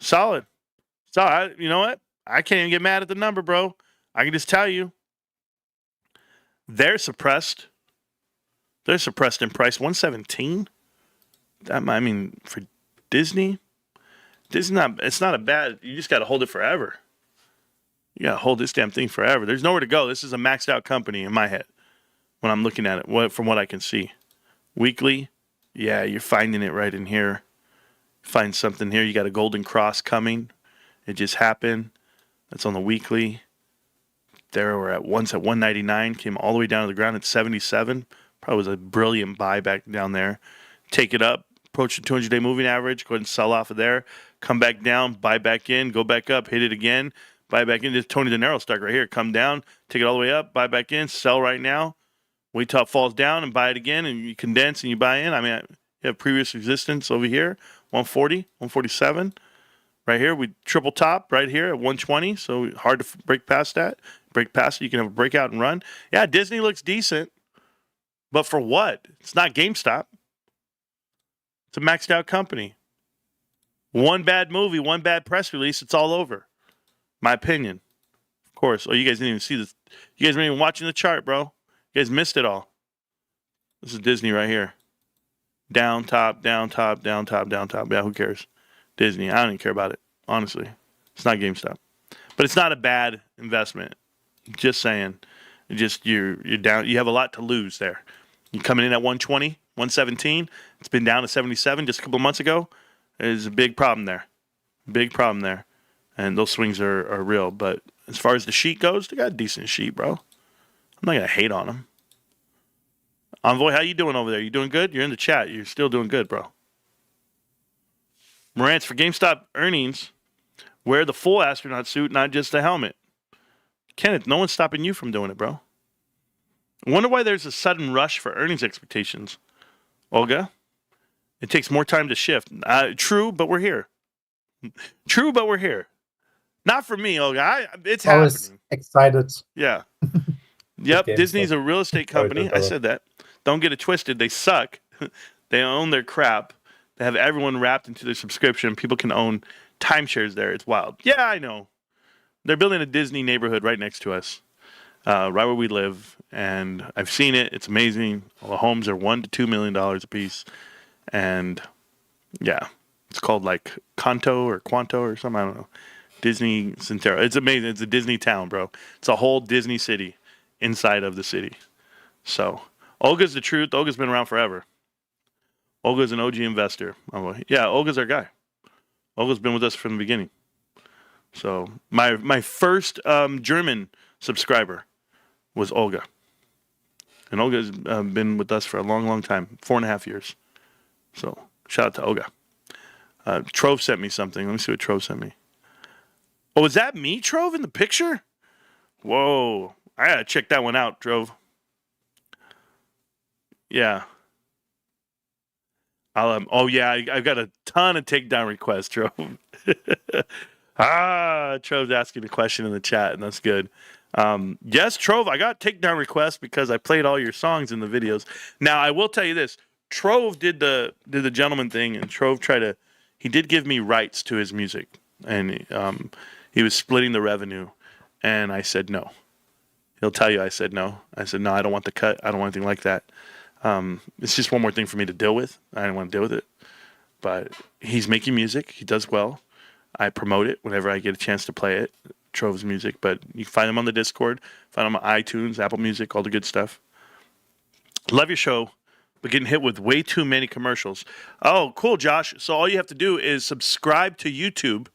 Solid. You know what? I can't even get mad at the number, bro. I can just tell you. They're suppressed. They're suppressed in price. 117? For Disney, it's not a bad, you just got to hold it forever. You got to hold this damn thing forever. There's nowhere to go. This is a maxed out company in my head when I'm looking at it, from what I can see. Weekly, yeah, you're finding it right in here. Find something here. You got a golden cross coming. It just happened. That's on the weekly. There we're at 199, came all the way down to the ground at 77. Probably was a brilliant buy back down there. Take it up, approach the 200-day moving average, go ahead and sell off of there, come back down, buy back in, go back up, hit it again, buy back in. This Tony De Niro stock right here. Come down, take it all the way up, buy back in, sell right now, wait till it falls down and buy it again, and you condense and you buy in. You have previous resistance over here, 140, 147. Right here, we triple top right here at 120, so hard to break past that. Break past it, you can have a breakout and run. Yeah, Disney looks decent, but for what? It's not GameStop. It's a maxed out company. One bad movie, one bad press release, it's all over. My opinion. Of course. Oh, you guys didn't even see this. You guys weren't even watching the chart, bro. You guys missed it all. This is Disney right here. Down, top, down, top, down, top, down, top. Yeah, who cares? Disney. I don't even care about it. Honestly. It's not GameStop. But it's not a bad investment. Just saying. You're down. You have a lot to lose there. You're coming in at 120, 117. It's been down to 77 just a couple of months ago. There's a big problem there. Big problem there. And those swings are real. But as far as the sheet goes, they got a decent sheet, bro. I'm not going to hate on them. Envoy, how you doing over there? You doing good? You're in the chat. You're still doing good, bro. Marantz, for GameStop earnings, wear the full astronaut suit, not just the helmet. Kenneth, no one's stopping you from doing it, bro. I wonder why there's a sudden rush for earnings expectations. Olga, it takes more time to shift. True, but we're here. True, but we're here. Not for me, Olga. It's I was happening. excited. Yeah. Yep, GameStop. Disney's a real estate company. I said that. Don't get it twisted. They suck. They own their crap. They have everyone wrapped into their subscription. People can own timeshares there. It's wild. Yeah, I know. They're building a Disney neighborhood right next to us, right where we live. And I've seen it. It's amazing. All the homes are $1 to $2 million a piece. And yeah, it's called like Quanto or something. I don't know. Disney Centero. It's amazing. It's a Disney town, bro. It's a whole Disney city inside of the city. So Olga's the truth. Olga's been around forever. Olga's an OG investor. Yeah, Olga's our guy. Olga's been with us from the beginning. So my first German subscriber was Olga. And Olga's been with us for a long, long time. 4.5 years. So shout out to Olga. Trove sent me something. Let me see what Trove sent me. Oh, is that me, Trove, in the picture? Whoa. I gotta check that one out, Trove. Yeah. I've got a ton of takedown requests, Trove. Trove's asking a question in the chat, and that's good. Yes, Trove, I got takedown requests because I played all your songs in the videos. Now, I will tell you this. Trove did the gentleman thing, and Trove he did give me rights to his music, and he was splitting the revenue, and I said no. He'll tell you I said no. I said, no, I don't want the cut. I don't want anything like that. It's just one more thing for me to deal with. I didn't want to deal with it. But he's making music. He does well. I promote it whenever I get a chance to play it. Trove's music. But you can find him on the Discord. Find him on iTunes, Apple Music, all the good stuff. Love your show, but getting hit with way too many commercials. Oh, cool, Josh. So all you have to do is subscribe to YouTube,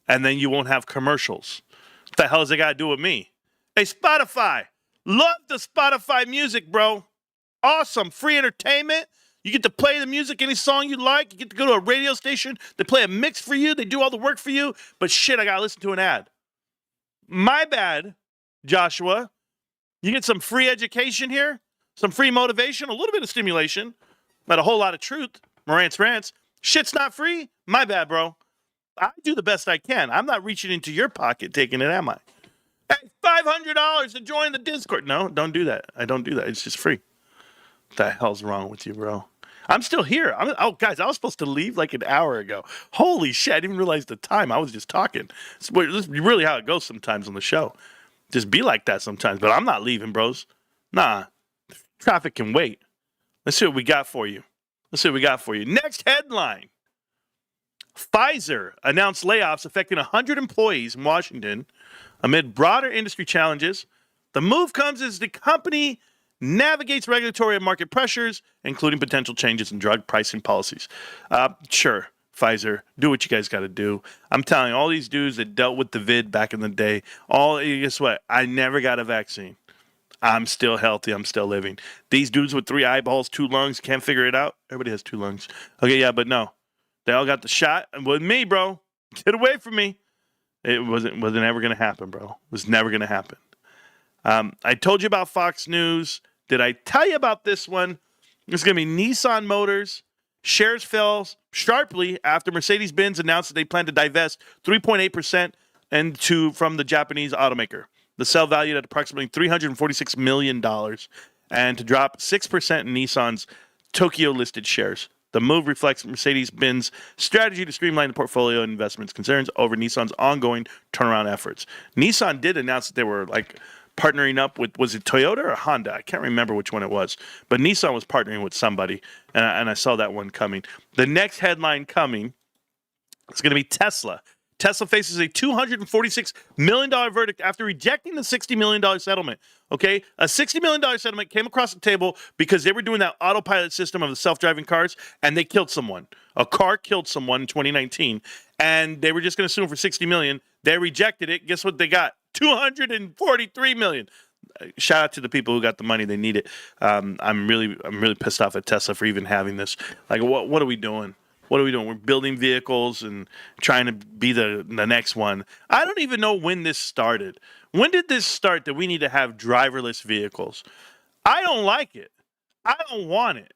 and then you won't have commercials. What the hell does it got to do with me? Hey, Spotify. Love the Spotify music, bro. Awesome. Free entertainment. You get to play the music, any song you like. You get to go to a radio station. They play a mix for you. They do all the work for you. But shit, I got to listen to an ad. My bad, Joshua. You get some free education here, some free motivation, a little bit of stimulation, but a whole lot of truth. Marantz Rantz. Shit's not free. My bad, bro. I do the best I can. I'm not reaching into your pocket taking it, am I? Hey, $500 to join the Discord. No, don't do that. I don't do that. It's just free. What the hell's wrong with you, bro? I'm still here. Guys, I was supposed to leave like an hour ago. Holy shit, I didn't realize the time. I was just talking. This is really how it goes sometimes on the show. Just be like that sometimes. But I'm not leaving, bros. Nah, traffic can wait. Let's see what we got for you. Next headline. Pfizer announced layoffs affecting 100 employees in Washington amid broader industry challenges. The move comes as the company navigates regulatory and market pressures, including potential changes in drug pricing policies. Sure, Pfizer, do what you guys got to do. I'm telling you, all these dudes that dealt with the vid back in the day, guess what? I never got a vaccine. I'm still healthy. I'm still living. These dudes with 3 eyeballs, 2 lungs, can't figure it out. Everybody has 2 lungs. Okay, yeah, but no. They all got the shot. And with me, bro, get away from me. It wasn't ever going to happen, bro. It was never going to happen. I told you about Fox News. Did I tell you about this one? It's going to be Nissan Motors. Shares fell sharply after Mercedes-Benz announced that they plan to divest 3.8% from the Japanese automaker. The sale valued at approximately $346 million and to drop 6% in Nissan's Tokyo-listed shares. The move reflects Mercedes-Benz strategy to streamline the portfolio and investments concerns over Nissan's ongoing turnaround efforts. Nissan did announce that they were partnering up with, was it Toyota or Honda? I can't remember which one it was. But Nissan was partnering with somebody, and I saw that one coming. The next headline coming is going to be Tesla. Tesla faces a $246 million verdict after rejecting the $60 million settlement. Okay? A $60 million settlement came across the table because they were doing that autopilot system of the self-driving cars, and they killed someone. A car killed someone in 2019, and they were just going to sue them for $60 million. They rejected it. Guess what they got? $243 million. Shout out to the people who got the money. They need it. I'm really pissed off at Tesla for even having this. What are we doing? What are we doing? We're building vehicles and trying to be the next one. I don't even know when this started. When did this start that we need to have driverless vehicles? I don't like it. I don't want it.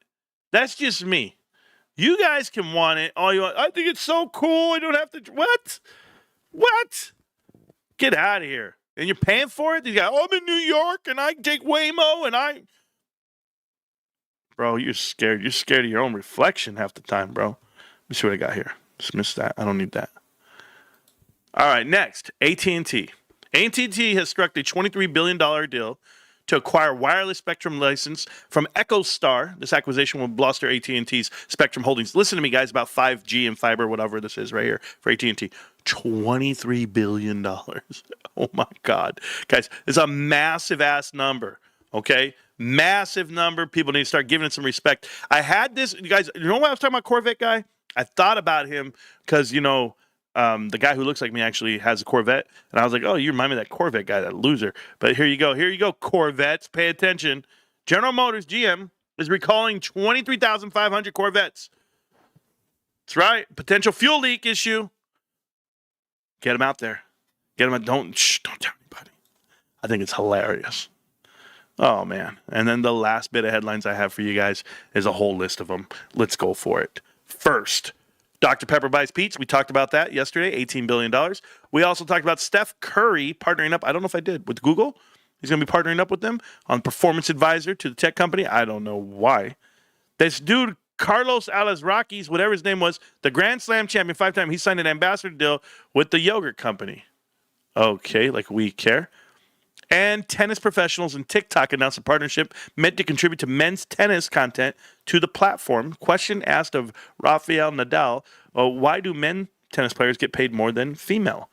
That's just me. You guys can want it all you want. I think it's so cool. I don't have to. What? Get out of here. And you're paying for it? You got, I'm in New York and I take Waymo and I. Bro, you're scared. You're scared of your own reflection half the time, bro. Let me see what I got here. Dismiss that. I don't need that. All right, next, AT&T. AT&T has struck a $23 billion deal to acquire wireless spectrum license from EchoStar. This acquisition will bolster AT&T's spectrum holdings. Listen to me, guys, about 5G and fiber, whatever this is right here for AT&T. $23 billion. Oh, my God. Guys, it's a massive-ass number, okay? Massive number. People need to start giving it some respect. I had this, you guys, you know what I was talking about, Corvette guy? I thought about him because, the guy who looks like me actually has a Corvette. And I was like, oh, you remind me of that Corvette guy, that loser. But here you go, Corvettes. Pay attention. General Motors, GM, is recalling 23,500 Corvettes. That's right. Potential fuel leak issue. Get them out there. Get them out. Don't tell anybody. I think it's hilarious. Oh, man. And then the last bit of headlines I have for you guys is a whole list of them. Let's go for it. First, Dr. Pepper buys Pete's. We talked about that yesterday, $18 billion. We also talked about Steph Curry partnering up, I don't know if I did, with Google. He's going to be partnering up with them on performance advisor to the tech company. I don't know why. This dude, Carlos Alcaraz, whatever his name was, the Grand Slam champion 5-time, he signed an ambassador deal with the yogurt company. Okay, like we care. And tennis professionals and TikTok announced a partnership meant to contribute to men's tennis content to the platform. Question asked of Rafael Nadal, why do men tennis players get paid more than female?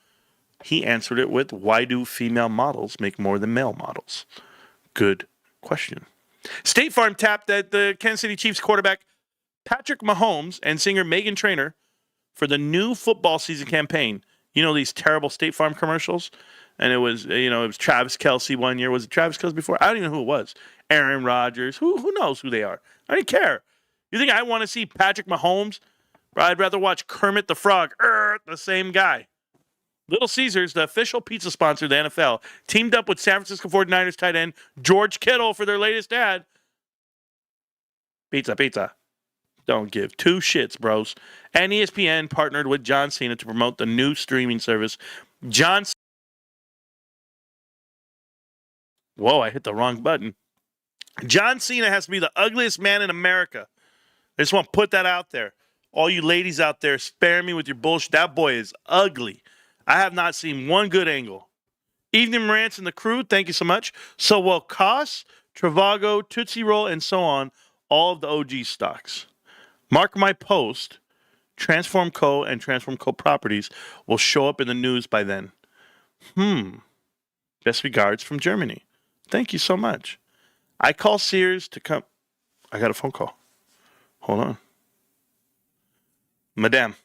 He answered it with, why do female models make more than male models? Good question. State Farm tapped that the Kansas City Chiefs quarterback Patrick Mahomes and singer Meghan Trainor for the new football season campaign. You know these terrible State Farm commercials? And it was, it was Travis Kelce one year. Was it Travis Kelce before? I don't even know who it was. Aaron Rodgers. Who knows who they are? I don't care. You think I want to see Patrick Mahomes? I'd rather watch Kermit the Frog. The same guy. Little Caesars, the official pizza sponsor of the NFL, teamed up with San Francisco 49ers tight end George Kittle for their latest ad. Pizza, pizza. Don't give two shits, bros. And ESPN partnered with John Cena to promote the new streaming service. Whoa, I hit the wrong button. John Cena has to be the ugliest man in America. I just want to put that out there. All you ladies out there, spare me with your bullshit. That boy is ugly. I have not seen one good angle. Evening Marantz and the crew, thank you so much. So will Koss, Travago, Tootsie Roll, and so on, all of the OG stocks. Mark my post, Transform Co. and Transform Co. properties will show up in the news by then. Best regards from Germany. Thank you so much. I call Sears to come. I got a phone call. Hold on. Madame.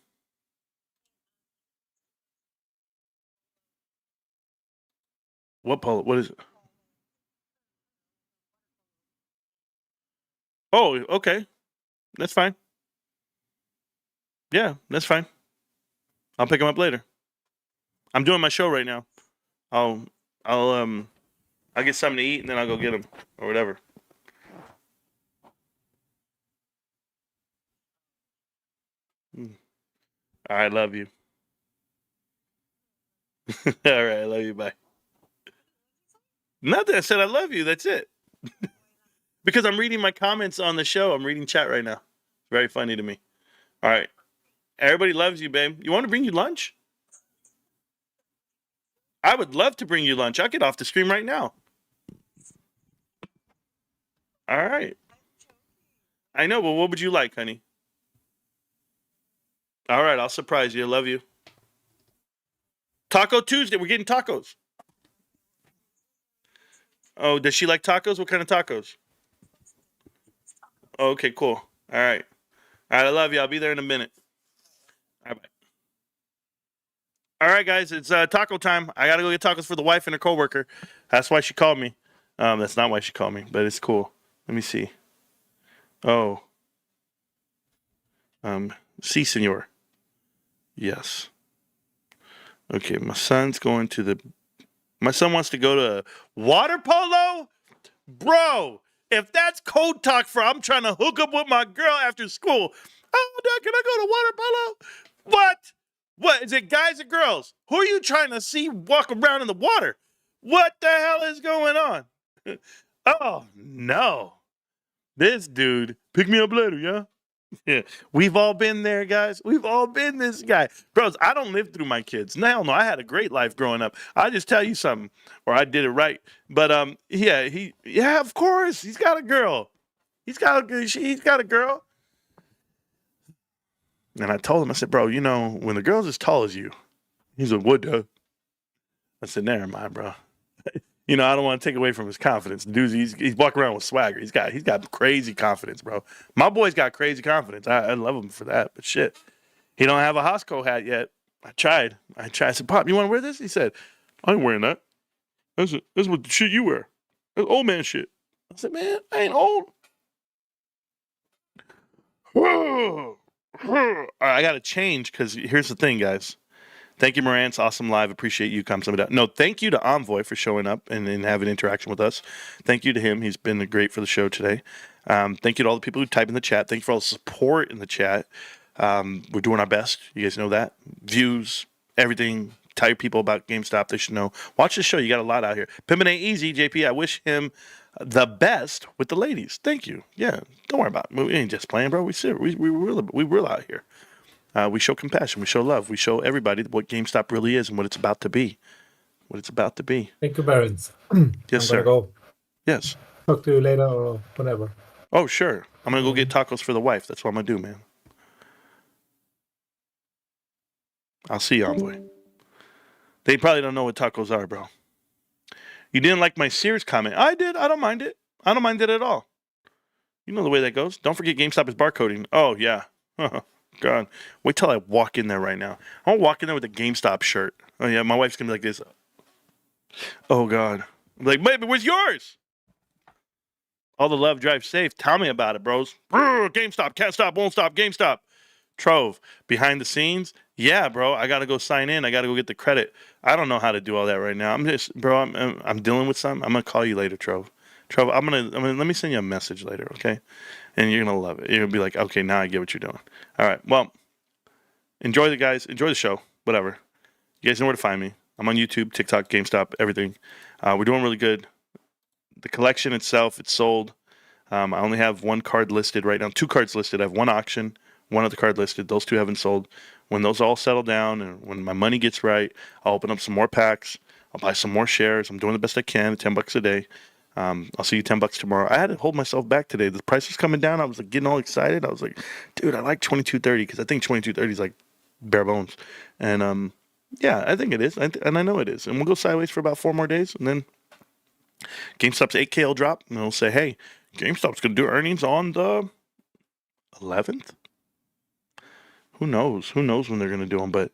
What polo? What is it? Oh, okay. That's fine. Yeah, that's fine. I'll pick him up later. I'm doing my show right now. I'll get something to eat and then I'll go get him or whatever. All right, love you. All right, I love you. Bye. Nothing. I said I love you. That's it. Because I'm reading my comments on the show. I'm reading chat right now. Very funny to me. All right. Everybody loves you, babe. You want to bring you lunch? I would love to bring you lunch. I'll get off the stream right now. All right. I know, but what would you like, honey? All right, I'll surprise you. I love you. Taco Tuesday. We're getting tacos. Oh, does she like tacos? What kind of tacos? Oh, okay, cool. All right. All right, I love you. I'll be there in a minute. All right, bye. All right, guys, it's taco time. I got to go get tacos for the wife and her coworker. That's why she called me. That's not why she called me, but it's cool. Let me see. Oh. Si, senor. Yes. Okay, my son wants to go to water polo? Bro, if that's code talk for I'm trying to hook up with my girl after school, oh, Dad, can I go to water polo? What? What? Is it guys or girls? Who are you trying to see walk around in the water? What the hell is going on? Oh, no. This dude, pick me up later, yeah? Yeah, we've all been there, guys. We've all been this guy. Bros, I don't live through my kids. Hell no, I had a great life growing up. I just tell you something, or I did it right. But yeah, of course, he's got a girl. He's got a girl. And I told him, I said, bro, when the girl's as tall as you, he's like, what, Dad? I said, never mind, bro. I don't want to take away from his confidence. The dude, he's walking around with swagger. He's got crazy confidence, bro. My boy's got crazy confidence. I love him for that. But shit, he don't have a Hosco hat yet. I tried. I said, Pop, you want to wear this? He said, I ain't wearing that. That's what the shit you wear. That's old man shit. I said, man, I ain't old. All right, I got to change because here's the thing, guys. Thank you, Marantz. Awesome live. Appreciate you. No, thank you to Envoy for showing up and having interaction with us. Thank you to him. He's been great for the show today. Thank you to all the people who type in the chat. Thank you for all the support in the chat. We're doing our best. You guys know that. Views, everything. Tell your people about GameStop. They should know. Watch the show. You got a lot out here. Pimpin' ain't easy, JP. I wish him the best with the ladies. Thank you. Yeah, don't worry about it. We ain't just playing, bro. We real out here. We show compassion. We show love. We show everybody what GameStop really is and what it's about to be. Thank you, Marantz. Yes, sir. Go. Yes. Talk to you later or whatever. Oh, sure. I'm going to go get tacos for the wife. That's what I'm going to do, man. I'll see you, Envoy. They probably don't know what tacos are, bro. You didn't like my Sears comment. I did. I don't mind it. I don't mind it at all. You know the way that goes. Don't forget GameStop is barcoding. Oh, yeah. Oh, God. Wait till I walk in there right now. I won't walk in there with a GameStop shirt. Oh, yeah. My wife's going to be like this. Oh, God. I'm like, baby, where's yours? All the love drive safe. Tell me about it, bros. GameStop. Can't stop. Won't stop. GameStop. Trove. Behind the scenes. Yeah, bro. I got to go sign in. I got to go get the credit. I don't know how to do all that right now. I'm just, bro, I'm dealing with something. I'm going to call you later, Trove. Trove, I'm gonna let me send you a message later, okay? And you're gonna love it. You're gonna be like, okay, now I get what you're doing. All right. Well, enjoy the show, whatever. You guys know where to find me. I'm on YouTube, TikTok, GameStop, everything. We're doing really good. The collection itself, it's sold. I only have one card listed right now. 2 cards listed. I have one auction, one other card listed. Those 2 haven't sold. When those all settle down and when my money gets right, I'll open up some more packs. I'll buy some more shares. I'm doing the best I can, $10 a day. I'll see you $10 tomorrow. I had to hold myself back today. The price was coming down. I was like getting all excited. I was like, dude, I like 22.30 because I think 22.30 is like bare bones. And yeah, I think it is. And I know it is. And we'll go sideways for about 4 more days. And then GameStop's 8K will drop. And it'll say, hey, GameStop's going to do earnings on the 11th. Who knows? Who knows when they're going to do them? But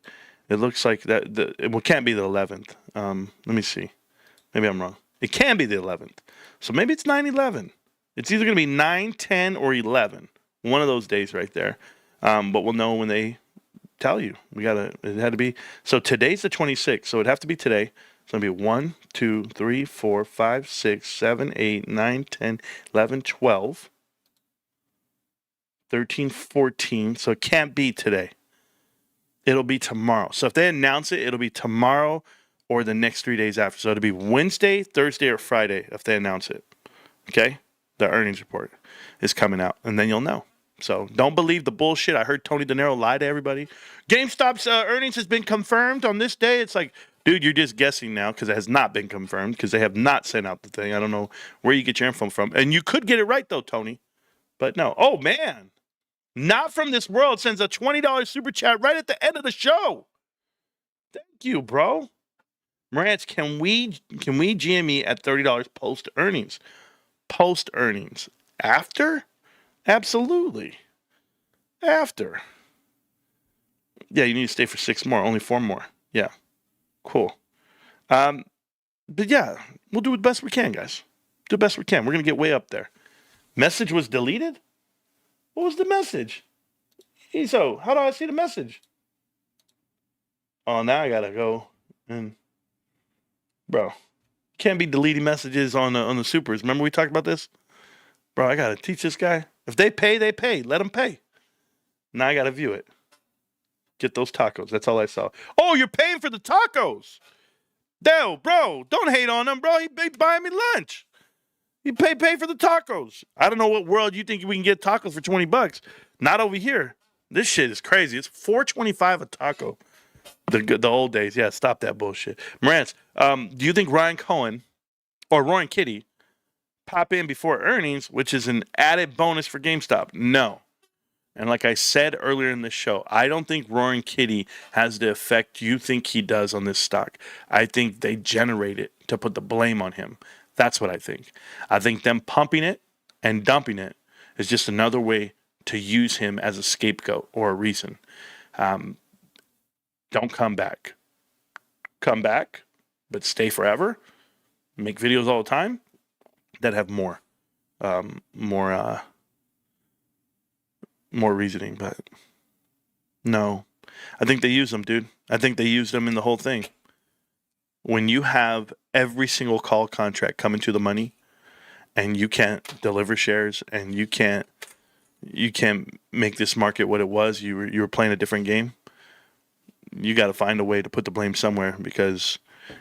it looks like that. It can't be the 11th. Let me see. Maybe I'm wrong. It can be the 11th. So maybe it's 9/11. It's either going to be 9, 10, or 11. One of those days right there. But we'll know when they tell you. It had to be. So today's the 26th. So it'd have to be today. It's going to be 1, 2, 3, 4, 5, 6, 7, 8, 9, 10, 11, 12, 13, 14. So it can't be today. It'll be tomorrow. So if they announce it, it'll be tomorrow or the next 3 days after. So it'll be Wednesday, Thursday, or Friday if they announce it. Okay? The earnings report is coming out, and then you'll know. So don't believe the bullshit. I heard Tony De Niro lie to everybody. GameStop's earnings has been confirmed on this day. It's like, dude, you're just guessing now because it has not been confirmed because they have not sent out the thing. I don't know where you get your info from. And you could get it right, though, Tony. But no. Oh, man. Not From This World sends a $20 super chat right at the end of the show. Thank you, bro. Marantz, can we GME at $30 post earnings? Post earnings. After? Absolutely. After. Yeah, you need to stay for 6 more. Only 4 more. Yeah. Cool. But yeah, we'll do the best we can, guys. Do the best we can. We're going to get way up there. Message was deleted? What was the message? So, how do I see the message? Oh, now I got to go and... Bro, can't be deleting messages on the supers. Remember we talked about this? Bro, I got to teach this guy. If they pay, they pay. Let them pay. Now I got to view it. Get those tacos. That's all I saw. Oh, you're paying for the tacos. No, bro, don't hate on them, bro. He buying me lunch. You pay for the tacos. I don't know what world you think we can get tacos for $20. Not over here. This shit is crazy. It's $4.25 a taco. The old days. Yeah, stop that bullshit. Marantz, do you think Ryan Cohen or Roy and Kitty pop in before earnings, which is an added bonus for GameStop? No. And like I said earlier in the show, I don't think Roy and Kitty has the effect you think he does on this stock. I think they generate it to put the blame on him. That's what I think. I think them pumping it and dumping it is just another way to use him as a scapegoat or a reason. Don't come back. Come back, but stay forever. Make videos all the time that have more reasoning. But no, I think they use them, dude. I think they used them in the whole thing. When you have every single call contract coming to the money, and you can't deliver shares, and you can't make this market what it was. You were playing a different game. You got to find a way to put the blame somewhere, because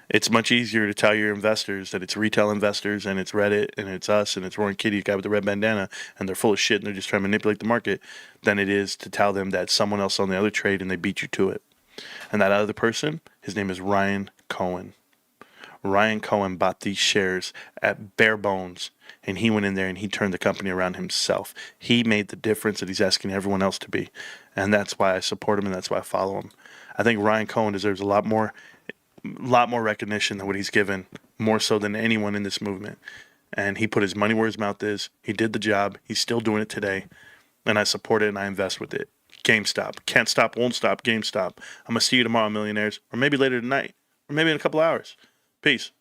it's much easier to tell your investors that it's retail investors and it's Reddit and it's us and it's Roy and Kitty, the guy with the red bandana, and they're full of shit and they're just trying to manipulate the market, than it is to tell them that someone else on the other trade and they beat you to it. And that other person, his name is Ryan Cohen. Ryan Cohen bought these shares at bare bones, and he went in there and he turned the company around himself. He made the difference that he's asking everyone else to be. And that's why I support him and that's why I follow him. I think Ryan Cohen deserves a lot more recognition than what he's given, more so than anyone in this movement. and he put his money where his mouth is. He did the job. He's still doing it today, and I support it and I invest with it. GameStop. Can't stop, won't stop. GameStop. I'm going to see you tomorrow, millionaires, or maybe later tonight, or maybe in a couple hours. Peace.